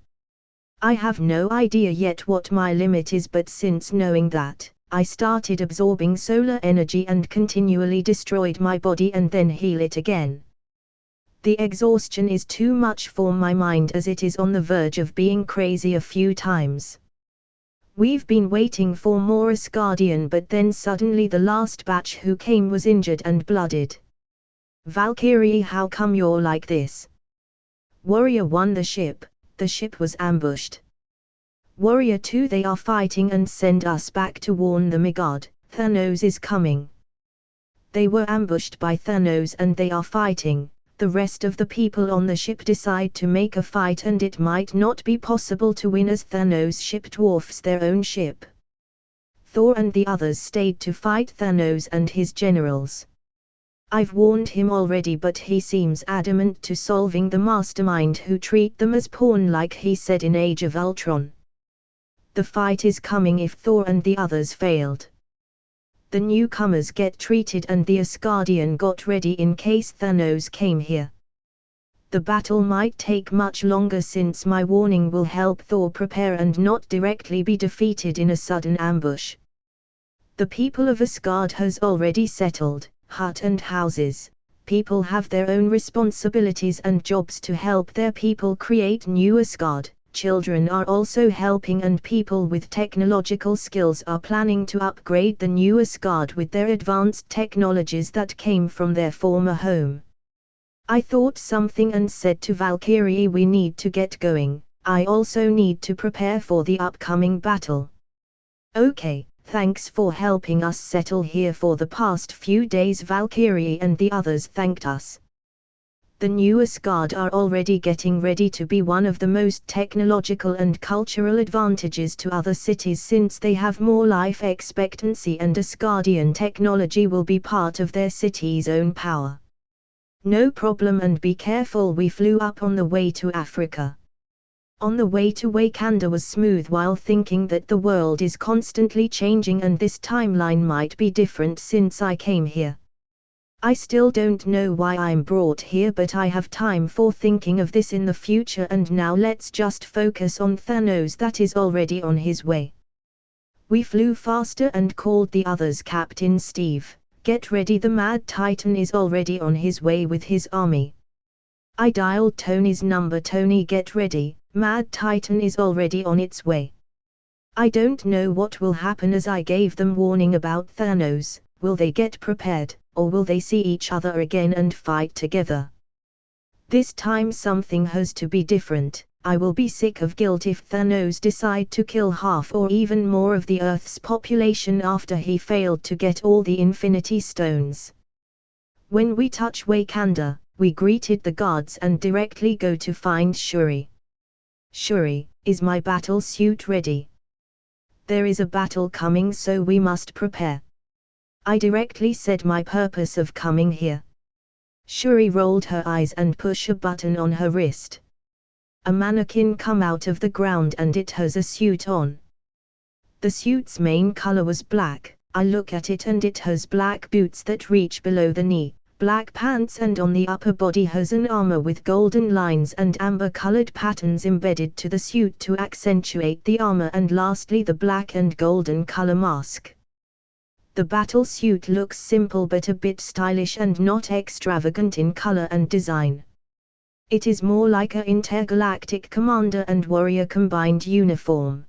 I have no idea yet what my limit is, but since knowing that, I started absorbing solar energy and continually destroyed my body and then heal it again. The exhaustion is too much for my mind as it is on the verge of being crazy a few times. We've been waiting for more Asgardian, but then suddenly the last batch who came was injured and blooded. Valkyrie, how come you're like this? Warrior 1, the ship was ambushed. Warrior 2, they are fighting and send us back to warn the Midgard, Thanos is coming. They were ambushed by Thanos and they are fighting. The rest of the people on the ship decide to make a fight, and it might not be possible to win as Thanos' ship dwarfs their own ship. Thor and the others stayed to fight Thanos and his generals. I've warned him already, but he seems adamant to solving the mastermind who treat them as pawn like he said in Age of Ultron. The fight is coming if Thor and the others failed. The newcomers get treated and the Asgardian got ready in case Thanos came here. The battle might take much longer since my warning will help Thor prepare and not directly be defeated in a sudden ambush. The people of Asgard has already settled. Hut and houses. People have their own responsibilities and jobs to help their people create New Asgard. children are also helping, and people with technological skills are planning to upgrade the new Asgard with their advanced technologies that came from their former home. I thought something and said to Valkyrie, we need to get going. I also need to prepare for the upcoming battle. Okay, thanks for helping us settle here for the past few days. Valkyrie and the others thanked us. The new Asgard are already getting ready to be one of the most technological and cultural advantages to other cities, since they have more life expectancy, and Asgardian technology will be part of their city's own power. No problem, and be careful. We flew up on the way to Africa. On the way to Wakanda was smooth, while thinking that the world is constantly changing and this timeline might be different since I came here. I still don't know why I'm brought here, but I have time for thinking of this in the future, and now let's just focus on Thanos that is already on his way. We flew faster and called the others. Captain Steve, get ready, the Mad Titan is already on his way with his army. I dialed Tony's number. Tony, get ready, Mad Titan is already on its way. I don't know what will happen, as I gave them warning about Thanos. Will they get prepared, or will they see each other again and fight together? This time something has to be different. I will be sick of guilt if Thanos decide to kill half or even more of the Earth's population after he failed to get all the Infinity Stones. When we touch Wakanda, we greeted the guards and directly go to find Shuri. Shuri, is my battle suit ready? There is a battle coming, so we must prepare. I directly said my purpose of coming here. Shuri rolled her eyes and pushed a button on her wrist. A mannequin come out of the ground and it has a suit on. The suit's main color was black. I look at it and it has black boots that reach below the knee, black pants, and on the upper body has an armor with golden lines and amber-colored patterns embedded to the suit to accentuate the armor, and lastly the black and golden color mask. The battle suit looks simple but a bit stylish and not extravagant in color and design. It is more like an intergalactic commander and warrior combined uniform.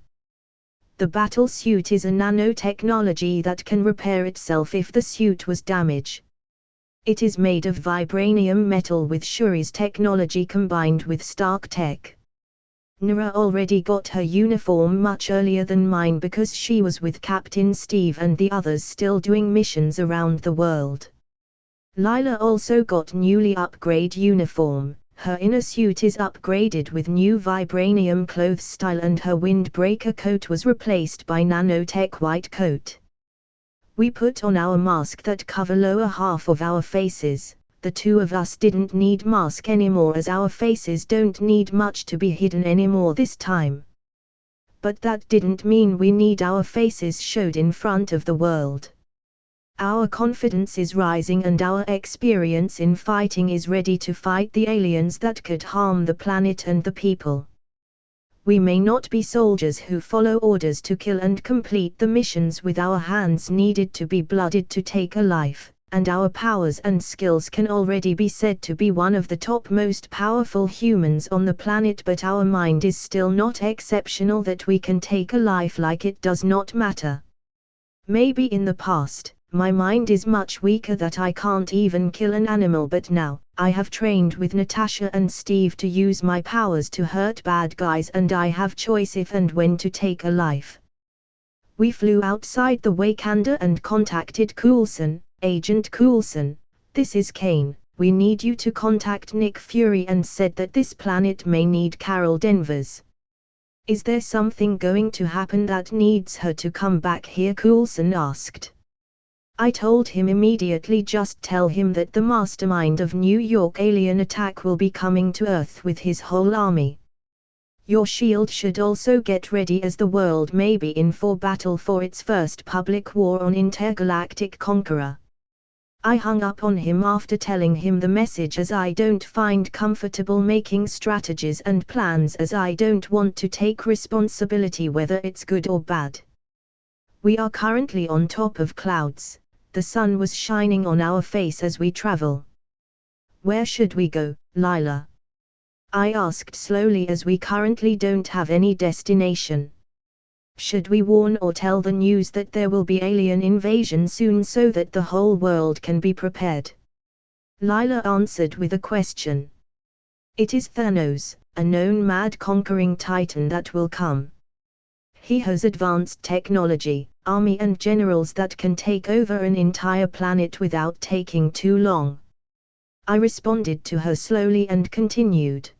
The battle suit is a nanotechnology that can repair itself if the suit was damaged. It is made of vibranium metal with Shuri's technology combined with Stark tech. Nara already got her uniform much earlier than mine because she was with Captain Steve and the others still doing missions around the world. Lila also got newly upgraded uniform. Her inner suit is upgraded with new vibranium clothes style, and her windbreaker coat was replaced by nanotech white coat. We put on our mask that cover lower half of our faces. The two of us didn't need mask anymore, as our faces don't need much to be hidden anymore this time. But that didn't mean we need our faces showed in front of the world. Our confidence is rising and our experience in fighting is ready to fight the aliens that could harm the planet and the people. We may not be soldiers who follow orders to kill and complete the missions with our hands needed to be blooded to take a life, and our powers and skills can already be said to be one of the top most powerful humans on the planet, but our mind is still not exceptional that we can take a life like it does not matter. Maybe in the past, my mind is much weaker that I can't even kill an animal, but now, I have trained with Natasha and Steve to use my powers to hurt bad guys, and I have choice if and when to take a life. We flew outside the Wakanda and contacted Coulson. Agent Coulson, this is Kane. We need you to contact Nick Fury, and said that this planet may need Carol Danvers. Is there something going to happen that needs her to come back here? Coulson asked. I told him immediately, just tell him that the mastermind of New York alien attack will be coming to Earth with his whole army. Your shield should also get ready, as the world may be in for battle for its first public war on intergalactic conqueror. I hung up on him after telling him the message, as I don't find comfortable making strategies and plans, as I don't want to take responsibility whether it's good or bad. We are currently on top of clouds. The sun was shining on our face as we travel. Where should we go, Lila? I asked slowly, as we currently don't have any destination. Should we warn or tell the news that there will be alien invasion soon so that the whole world can be prepared? Lila answered with a question. It is Thanos, a known mad conquering titan that will come. He has advanced technology, army and generals that can take over an entire planet without taking too long. I responded to her slowly and continued.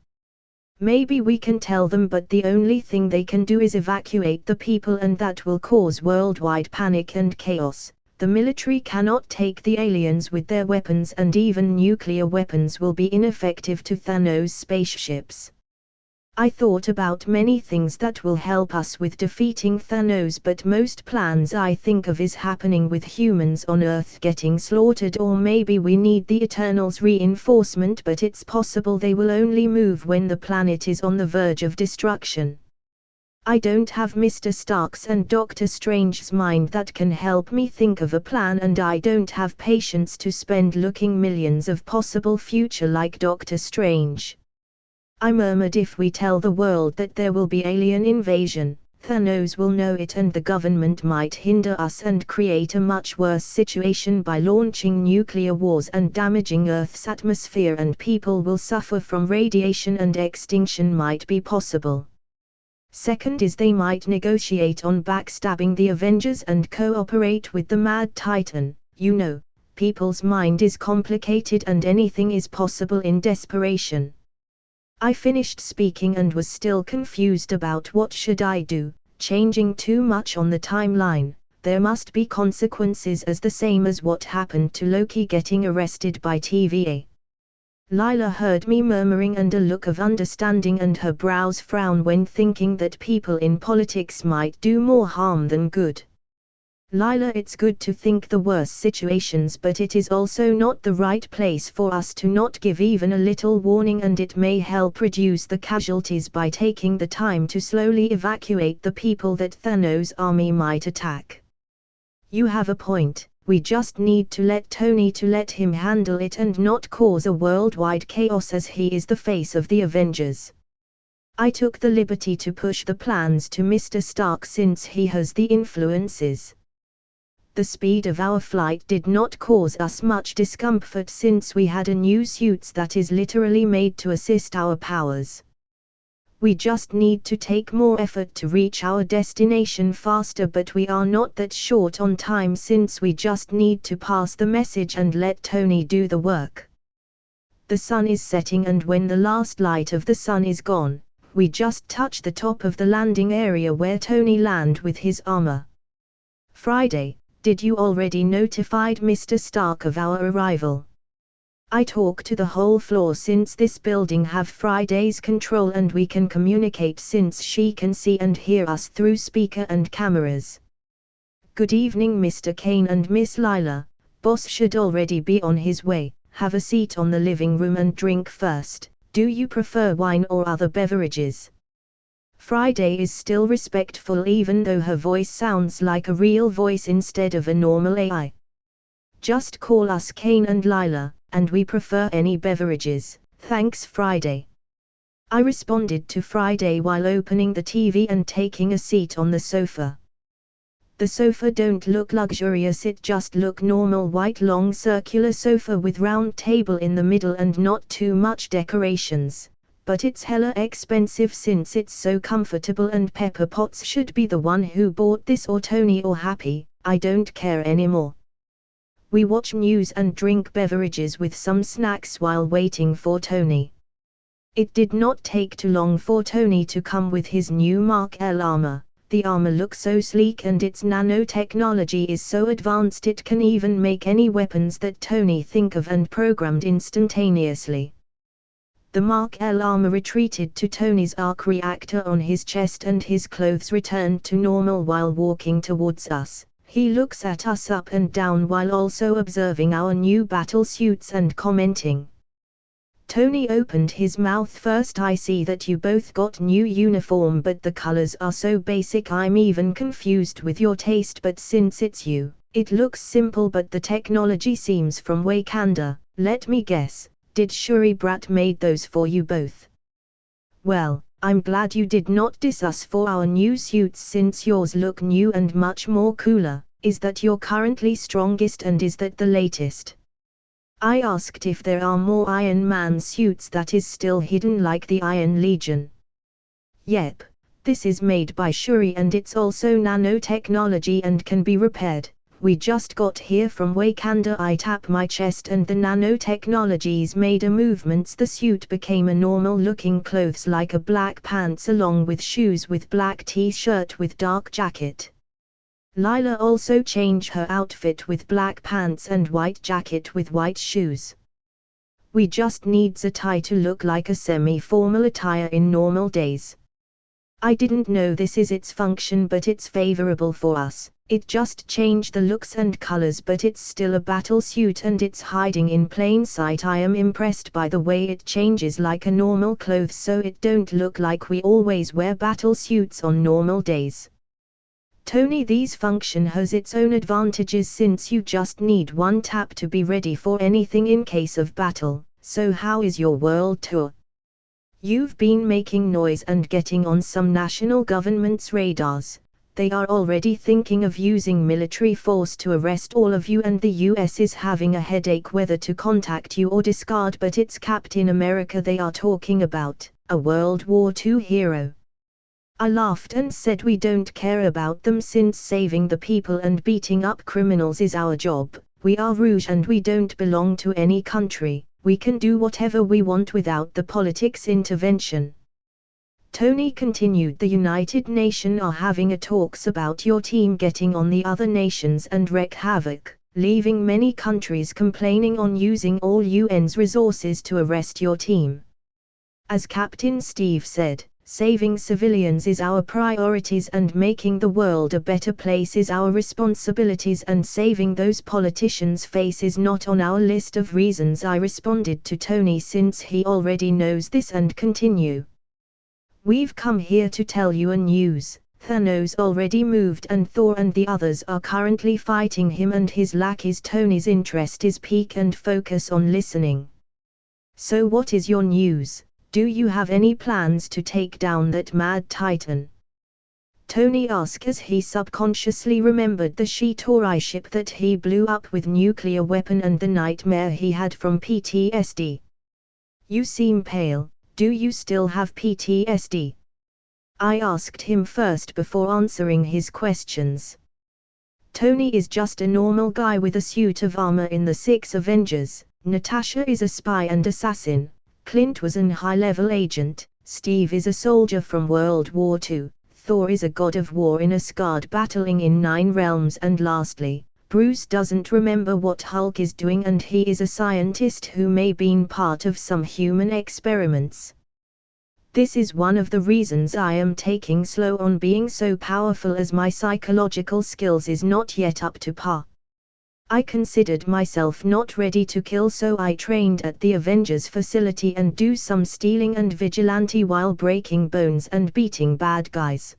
Maybe we can tell them, but the only thing they can do is evacuate the people, and that will cause worldwide panic and chaos. The military cannot take the aliens with their weapons, and even nuclear weapons will be ineffective to Thanos' spaceships. I thought about many things that will help us with defeating Thanos, but most plans I think of is happening with humans on Earth getting slaughtered, or maybe we need the Eternals' reinforcement, but it's possible they will only move when the planet is on the verge of destruction. I don't have Mr. Stark's and Doctor Strange's mind that can help me think of a plan, and I don't have patience to spend looking millions of possible future like Doctor Strange. I murmured, if we tell the world that there will be alien invasion, Thanos will know it, and the government might hinder us and create a much worse situation by launching nuclear wars and damaging Earth's atmosphere, and people will suffer from radiation and extinction might be possible. Second is they might negotiate on backstabbing the Avengers and cooperate with the Mad Titan. You know, people's mind is complicated and anything is possible in desperation. I finished speaking and was still confused about what should I do. Changing too much on the timeline, there must be consequences, as the same as what happened to Loki getting arrested by TVA. Lila heard me murmuring, and a look of understanding and her brows frown when thinking that people in politics might do more harm than good. Lila, it's good to think the worst situations, but it is also not the right place for us to not give even a little warning, and it may help reduce the casualties by taking the time to slowly evacuate the people that Thanos' army might attack. You have a point, we just need to let him handle it and not cause a worldwide chaos, as he is the face of the Avengers. I took the liberty to push the plans to Mr. Stark since he has the influences. The speed of our flight did not cause us much discomfort since we had a new suits that is literally made to assist our powers. We just need to take more effort to reach our destination faster, but we are not that short on time since we just need to pass the message and let Tony do the work. The sun is setting, and when the last light of the sun is gone, we just touch the top of the landing area where Tony landed with his armor. Friday. Did you already notified Mr. Stark of our arrival? I talk to the whole floor since this building have Friday's control, and we can communicate since she can see and hear us through speaker and cameras. Good evening, Mr. Kane and Miss Lila. Boss should already be on his way. Have a seat on the living room and drink first. Do you prefer wine or other beverages? Friday is still respectful, even though her voice sounds like a real voice instead of a normal AI. Just call us Kane and Lila, and we prefer any beverages, thanks Friday. I responded to Friday while opening the TV and taking a seat on the sofa. The sofa don't look luxurious, it just look normal white long circular sofa with round table in the middle and not too much decorations. But it's hella expensive since it's so comfortable, and Pepper Potts should be the one who bought this, or Tony or Happy, I don't care anymore. We watch news and drink beverages with some snacks while waiting for Tony. It did not take too long for Tony to come with his new Mark L armor. The armor looks so sleek and its nanotechnology is so advanced it can even make any weapons that Tony think of and programmed instantaneously. The Mark L armor retreated to Tony's arc reactor on his chest, and his clothes returned to normal while walking towards us. He looks at us up and down while also observing our new battle suits and commenting. Tony opened his mouth first. I see that you both got new uniform, but the colors are so basic I'm even confused with your taste, but since it's you, it looks simple, but the technology seems from Wakanda. Let me guess. Did Shuri Brat made those for you both? Well, I'm glad you did not diss us for our new suits since yours look new and much more cooler. Is that your currently strongest and is that the latest? I asked if there are more Iron Man suits that is still hidden like the Iron Legion. Yep, this is made by Shuri and it's also nanotechnology and can be repaired. We just got here from Wakanda. I tap my chest and the nanotechnologies made a movements. The suit became a normal looking clothes like a black pants along with shoes with black t-shirt with dark jacket. Lila also changed her outfit with black pants and white jacket with white shoes. We just needs a tie to look like a semi-formal attire in normal days. I didn't know this is its function but it's favorable for us. It just changed the looks and colors but it's still a battle suit and it's hiding in plain sight. I am impressed by the way it changes like a normal clothes so it don't look like we always wear battle suits on normal days. Tony, these function has its own advantages since you just need one tap to be ready for anything in case of battle. So how is your world tour? You've been making noise and getting on some national government's radars. They are already thinking of using military force to arrest all of you and the US is having a headache whether to contact you or discard, but it's Captain America they are talking about, a World War II hero. I laughed and said we don't care about them since saving the people and beating up criminals is our job. We are Rouge and we don't belong to any country. We can do whatever we want without the politics intervention. Tony continued, the United Nations are having a talks about your team getting on the other nations and wreak havoc, leaving many countries complaining on using all UN's resources to arrest your team. As Captain Steve said, saving civilians is our priorities and making the world a better place is our responsibilities and saving those politicians' face is not on our list of reasons. I responded to Tony since he already knows this and continue. We've come here to tell you a news. Thanos already moved and Thor and the others are currently fighting him and his lackeys. Tony's interest is peak and focus on listening. So what is your news? Do you have any plans to take down that mad Titan? Tony asked as he subconsciously remembered the Shitori ship that he blew up with nuclear weapon and the nightmare he had from PTSD. You seem pale, do you still have PTSD? I asked him first before answering his questions. Tony is just a normal guy with a suit of armor in the 6 Avengers, Natasha is a spy and assassin. Clint was an high-level agent, Steve is a soldier from World War II, Thor is a god of war in Asgard battling in 9 realms and lastly, Bruce doesn't remember what Hulk is doing and he is a scientist who may been part of some human experiments. This is one of the reasons I am taking slow on being so powerful as my psychological skills is not yet up to par. I considered myself not ready to kill so I trained at the Avengers facility and do some stealing and vigilante while breaking bones and beating bad guys.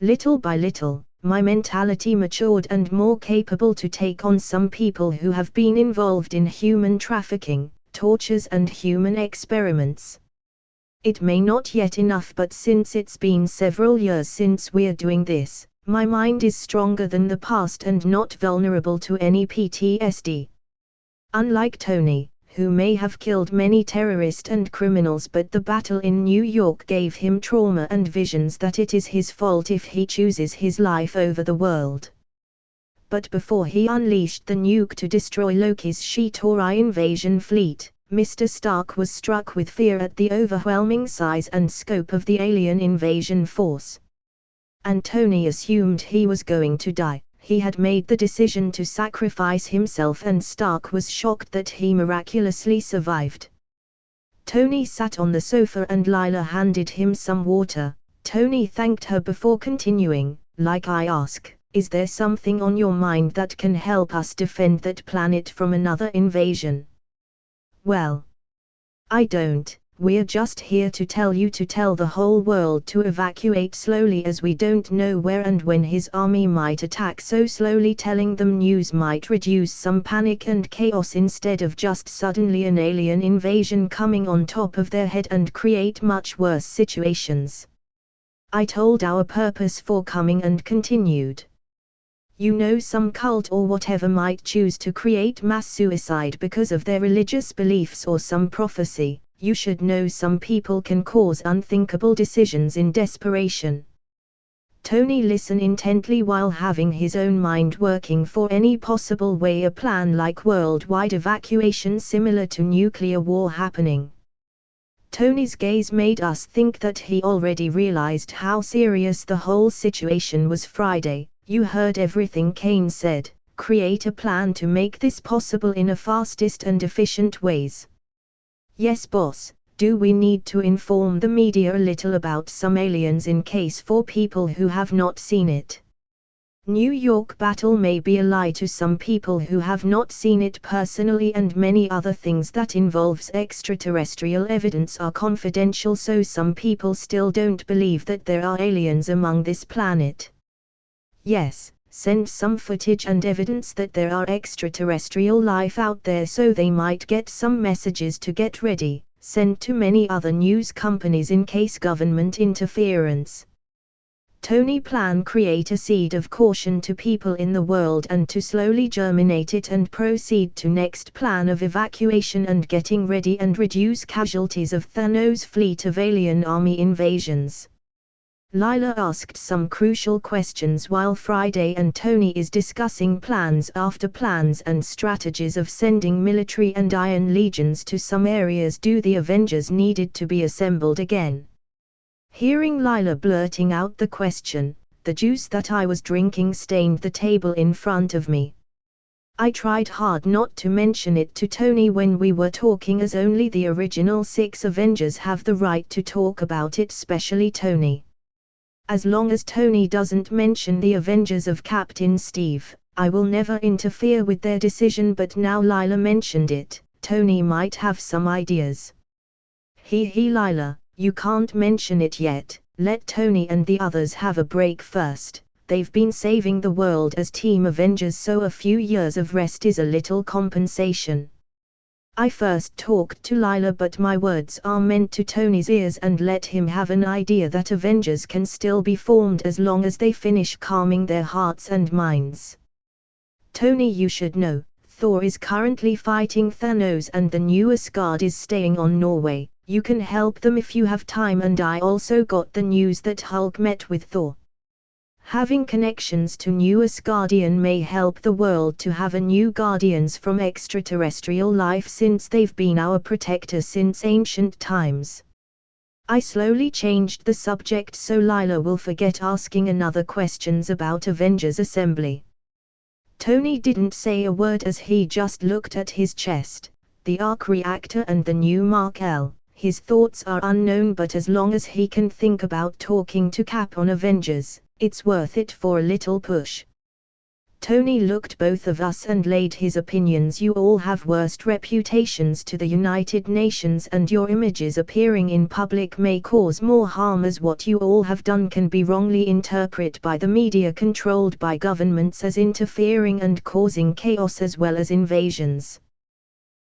Little by little, my mentality matured and more capable to take on some people who have been involved in human trafficking, tortures and human experiments. It may not yet enough but since it's been several years since we're doing this, my mind is stronger than the past and not vulnerable to any PTSD. Unlike Tony, who may have killed many terrorists and criminals but the battle in New York gave him trauma and visions that it is his fault if he chooses his life over the world. But before he unleashed the nuke to destroy Loki's Shitori invasion fleet, Mr. Stark was struck with fear at the overwhelming size and scope of the alien invasion force. And Tony assumed he was going to die. He had made the decision to sacrifice himself and Stark was shocked that he miraculously survived. Tony sat on the sofa and Lila handed him some water. Tony thanked her before continuing, like I ask, is there something on your mind that can help us defend that planet from another invasion? Well, I don't, we're just here to tell you to tell the whole world to evacuate slowly, as we don't know where and when his army might attack, so slowly telling them news might reduce some panic and chaos instead of just suddenly an alien invasion coming on top of their head and create much worse situations. I told our purpose for coming and continued. You know, some cult or whatever might choose to create mass suicide because of their religious beliefs or some prophecy. You should know some people can cause unthinkable decisions in desperation. Tony listened intently while having his own mind working for any possible way a plan like worldwide evacuation similar to nuclear war happening. Tony's gaze made us think that he already realized how serious the whole situation was. Friday, you heard everything Kane said. Create a plan to make this possible in a fastest and efficient ways. Yes, boss. Do we need to inform the media a little about some aliens in case for people who have not seen it? New York battle may be a lie to some people who have not seen it personally, and many other things that involves extraterrestrial evidence are confidential, so some people still don't believe that there are aliens among this planet. Yes, send some footage and evidence that there are extraterrestrial life out there so they might get some messages to get ready. Send to many other news companies in case government interference. Tony plan create a seed of caution to people in the world and to slowly germinate it and proceed to next plan of evacuation and getting ready and reduce casualties of Thanos' fleet of alien army invasions. Lila asked some crucial questions while Friday and Tony is discussing plans after plans and strategies of sending military and Iron Legions to some areas. Do the Avengers needed to be assembled again? Hearing Lila blurting out the question, the juice that I was drinking stained the table in front of me. I tried hard not to mention it to Tony when we were talking, as only the original 6 Avengers have the right to talk about it, especially Tony. As long as Tony doesn't mention the Avengers of Captain Steve, I will never interfere with their decision, but now Lila mentioned it, Tony might have some ideas. Lila, you can't mention it yet, let Tony and the others have a break first. They've been saving the world as Team Avengers, so a few years of rest is a little compensation. I first talked to Lila, but my words are meant to Tony's ears and let him have an idea that Avengers can still be formed as long as they finish calming their hearts and minds. Tony, you should know, Thor is currently fighting Thanos and the new Asgard is staying on Norway. You can help them if you have time, and I also got the news that Hulk met with Thor. Having connections to new Asgardian may help the world to have a new guardians from extraterrestrial life, since they've been our protectors since ancient times. I slowly changed the subject so Lila will forget asking another questions about Avengers Assembly. Tony didn't say a word as he just looked at his chest, the arc reactor and the new Mark L. His thoughts are unknown, but as long as he can think about talking to Cap on Avengers, it's worth it for a little push. Tony looked both of us and laid his opinions. You all have worst reputations to the United Nations, and your images appearing in public may cause more harm, as what you all have done can be wrongly interpreted by the media controlled by governments as interfering and causing chaos as well as invasions.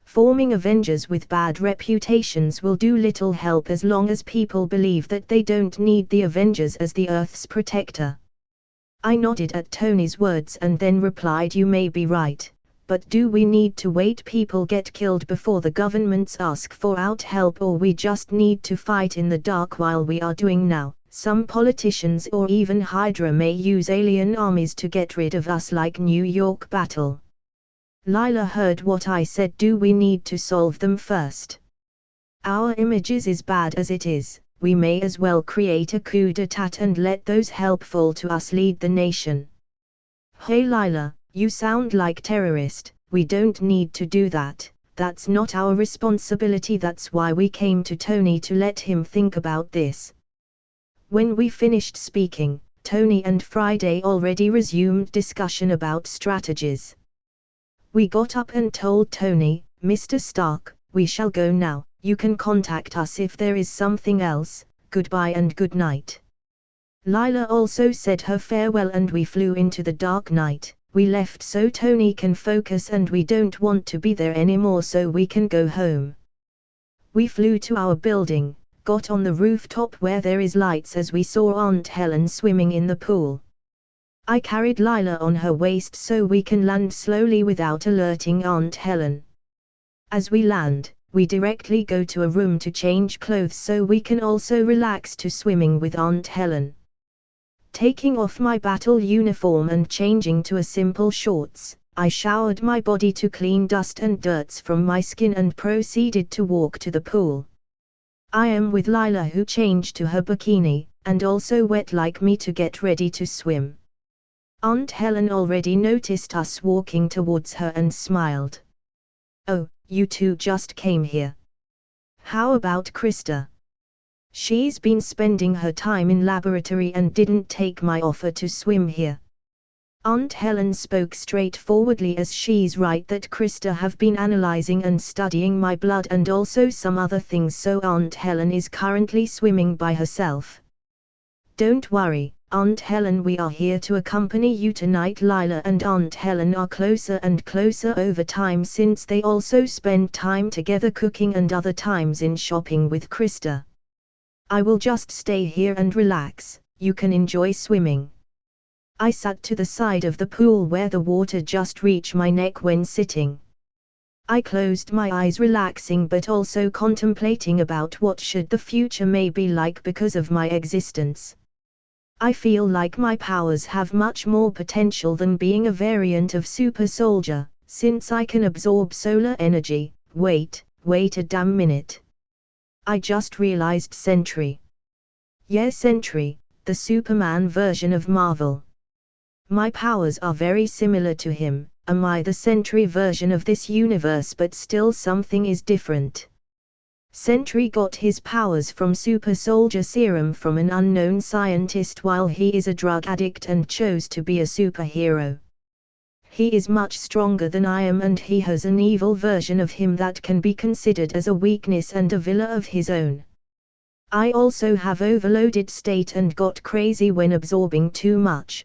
Forming Avengers with bad reputations will do little help as long as people believe that they don't need the Avengers as the Earth's protector. I nodded at Tony's words and then replied, you may be right, but do we need to wait people get killed before the governments ask for out help, or we just need to fight in the dark while we are doing now? Some politicians or even Hydra may use alien armies to get rid of us, like New York battle. Lila heard what I said. Do we need to solve them first? Our images is bad as it is. We may as well create a coup d'etat and let those helpful to us lead the nation. Hey Lila, you sound like terrorist. We don't need to do that. That's not our responsibility. That's why we came to Tony to let him think about this. When we finished speaking, Tony and Friday already resumed discussion about strategies. We got up and told Tony, Mr. Stark, we shall go now, you can contact us if there is something else, goodbye and good night. Lila also said her farewell and we flew into the dark night. We left so Tony can focus and we don't want to be there anymore so we can go home. We flew to our building, got on the rooftop where there is lights as we saw Aunt Helen swimming in the pool. I carried Lila on her waist so we can land slowly without alerting Aunt Helen. As we land, we directly go to a room to change clothes so we can also relax to swimming with Aunt Helen. Taking off my battle uniform and changing to a simple shorts, I showered my body to clean dust and dirts from my skin and proceeded to walk to the pool. I am with Lila who changed to her bikini, and also wet like me to get ready to swim. Aunt Helen already noticed us walking towards her and smiled. "Oh, you two just came here. How about Krista? She's been spending her time in laboratory and didn't take my offer to swim here." Aunt Helen spoke straightforwardly as she's right that Krista have been analyzing and studying my blood and also some other things so Aunt Helen is currently swimming by herself. "Don't worry, Aunt Helen, we are here to accompany you tonight." Lila and Aunt Helen are closer and closer over time since they also spend time together cooking and other times in shopping with Krista. "I will just stay here and relax, you can enjoy swimming." I sat to the side of the pool where the water just reached my neck when sitting. I closed my eyes relaxing but also contemplating about what should the future may be like because of my existence. I feel like my powers have much more potential than being a variant of super soldier, since I can absorb solar energy. Wait a damn minute. I just realized Sentry. Yeah, Sentry, the Superman version of Marvel. My powers are very similar to him. Am I the Sentry version of this universe but still something is different? Sentry got his powers from super soldier serum from an unknown scientist while he is a drug addict and chose to be a superhero. He is much stronger than I am and he has an evil version of him that can be considered as a weakness and a villa of his own. I also have overloaded state and got crazy when absorbing too much.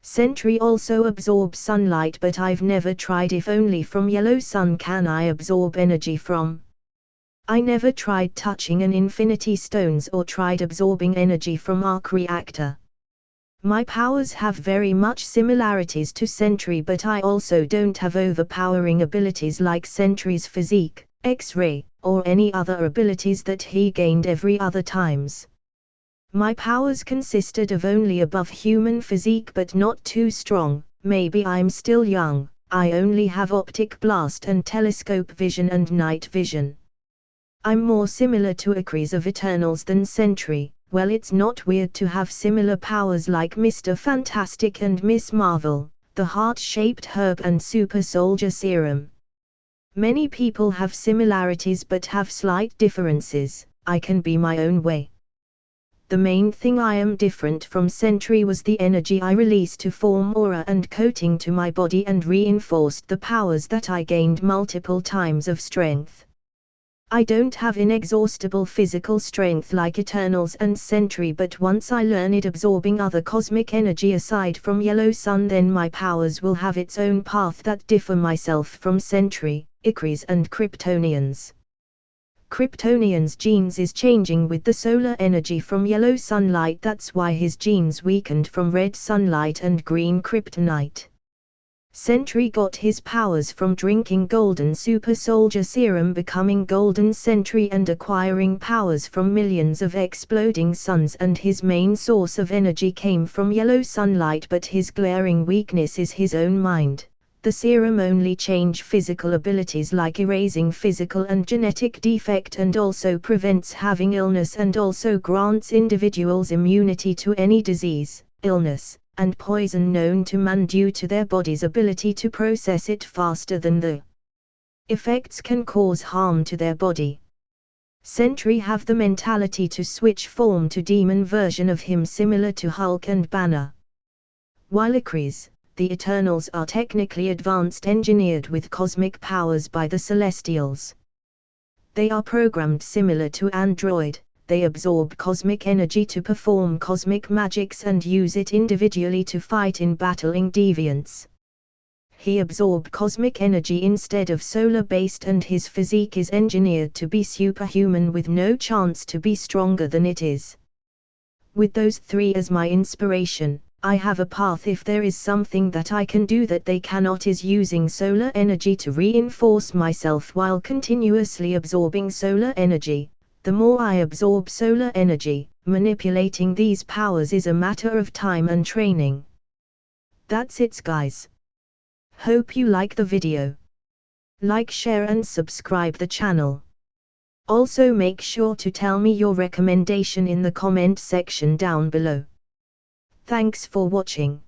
Sentry also absorbs sunlight but I've never tried if only from yellow sun can I absorb energy from. I never tried touching an infinity stones or tried absorbing energy from arc reactor. My powers have very much similarities to Sentry but I also don't have overpowering abilities like Sentry's physique, X-ray, or any other abilities that he gained every other times. My powers consisted of only above human physique but not too strong. Maybe I'm still young. I only have optic blast and telescope vision and night vision. I'm more similar to Acres of Eternals than Sentry. Well, it's not weird to have similar powers like Mr. Fantastic and Miss Marvel, the heart-shaped herb and super soldier serum. Many people have similarities but have slight differences. I can be my own way. The main thing I am different from Sentry was the energy I released to form aura and coating to my body and reinforced the powers that I gained multiple times of strength. I don't have inexhaustible physical strength like Eternals and Sentry but once I learn it absorbing other cosmic energy aside from yellow sun then my powers will have its own path that differ myself from Sentry, Ikaris and Kryptonians. Kryptonian's genes is changing with the solar energy from yellow sunlight, that's why his genes weakened from red sunlight and green kryptonite. Sentry got his powers from drinking golden super soldier serum, becoming golden Sentry and acquiring powers from millions of exploding suns, and his main source of energy came from yellow sunlight but his glaring weakness is his own mind. The serum only change physical abilities like erasing physical and genetic defect and also prevents having illness and also grants individuals immunity to any disease, illness, and poison known to man due to their body's ability to process it faster than the effects can cause harm to their body. Sentry have the mentality to switch form to demon version of him similar to Hulk and Banner. While Ikaris, the Eternals are technically advanced engineered with cosmic powers by the Celestials. They are programmed similar to Android. They absorb cosmic energy to perform cosmic magics and use it individually to fight in battling deviants. He absorbed cosmic energy instead of solar-based, and his physique is engineered to be superhuman with no chance to be stronger than it is. With those three as my inspiration, I have a path. If there is something that I can do that they cannot, is using solar energy to reinforce myself while continuously absorbing solar energy. The more I absorb solar energy, manipulating these powers is a matter of time and training. That's it, guys. Hope you like the video. Like, share and subscribe the channel. Also make sure to tell me your recommendation in the comment section down below. Thanks for watching.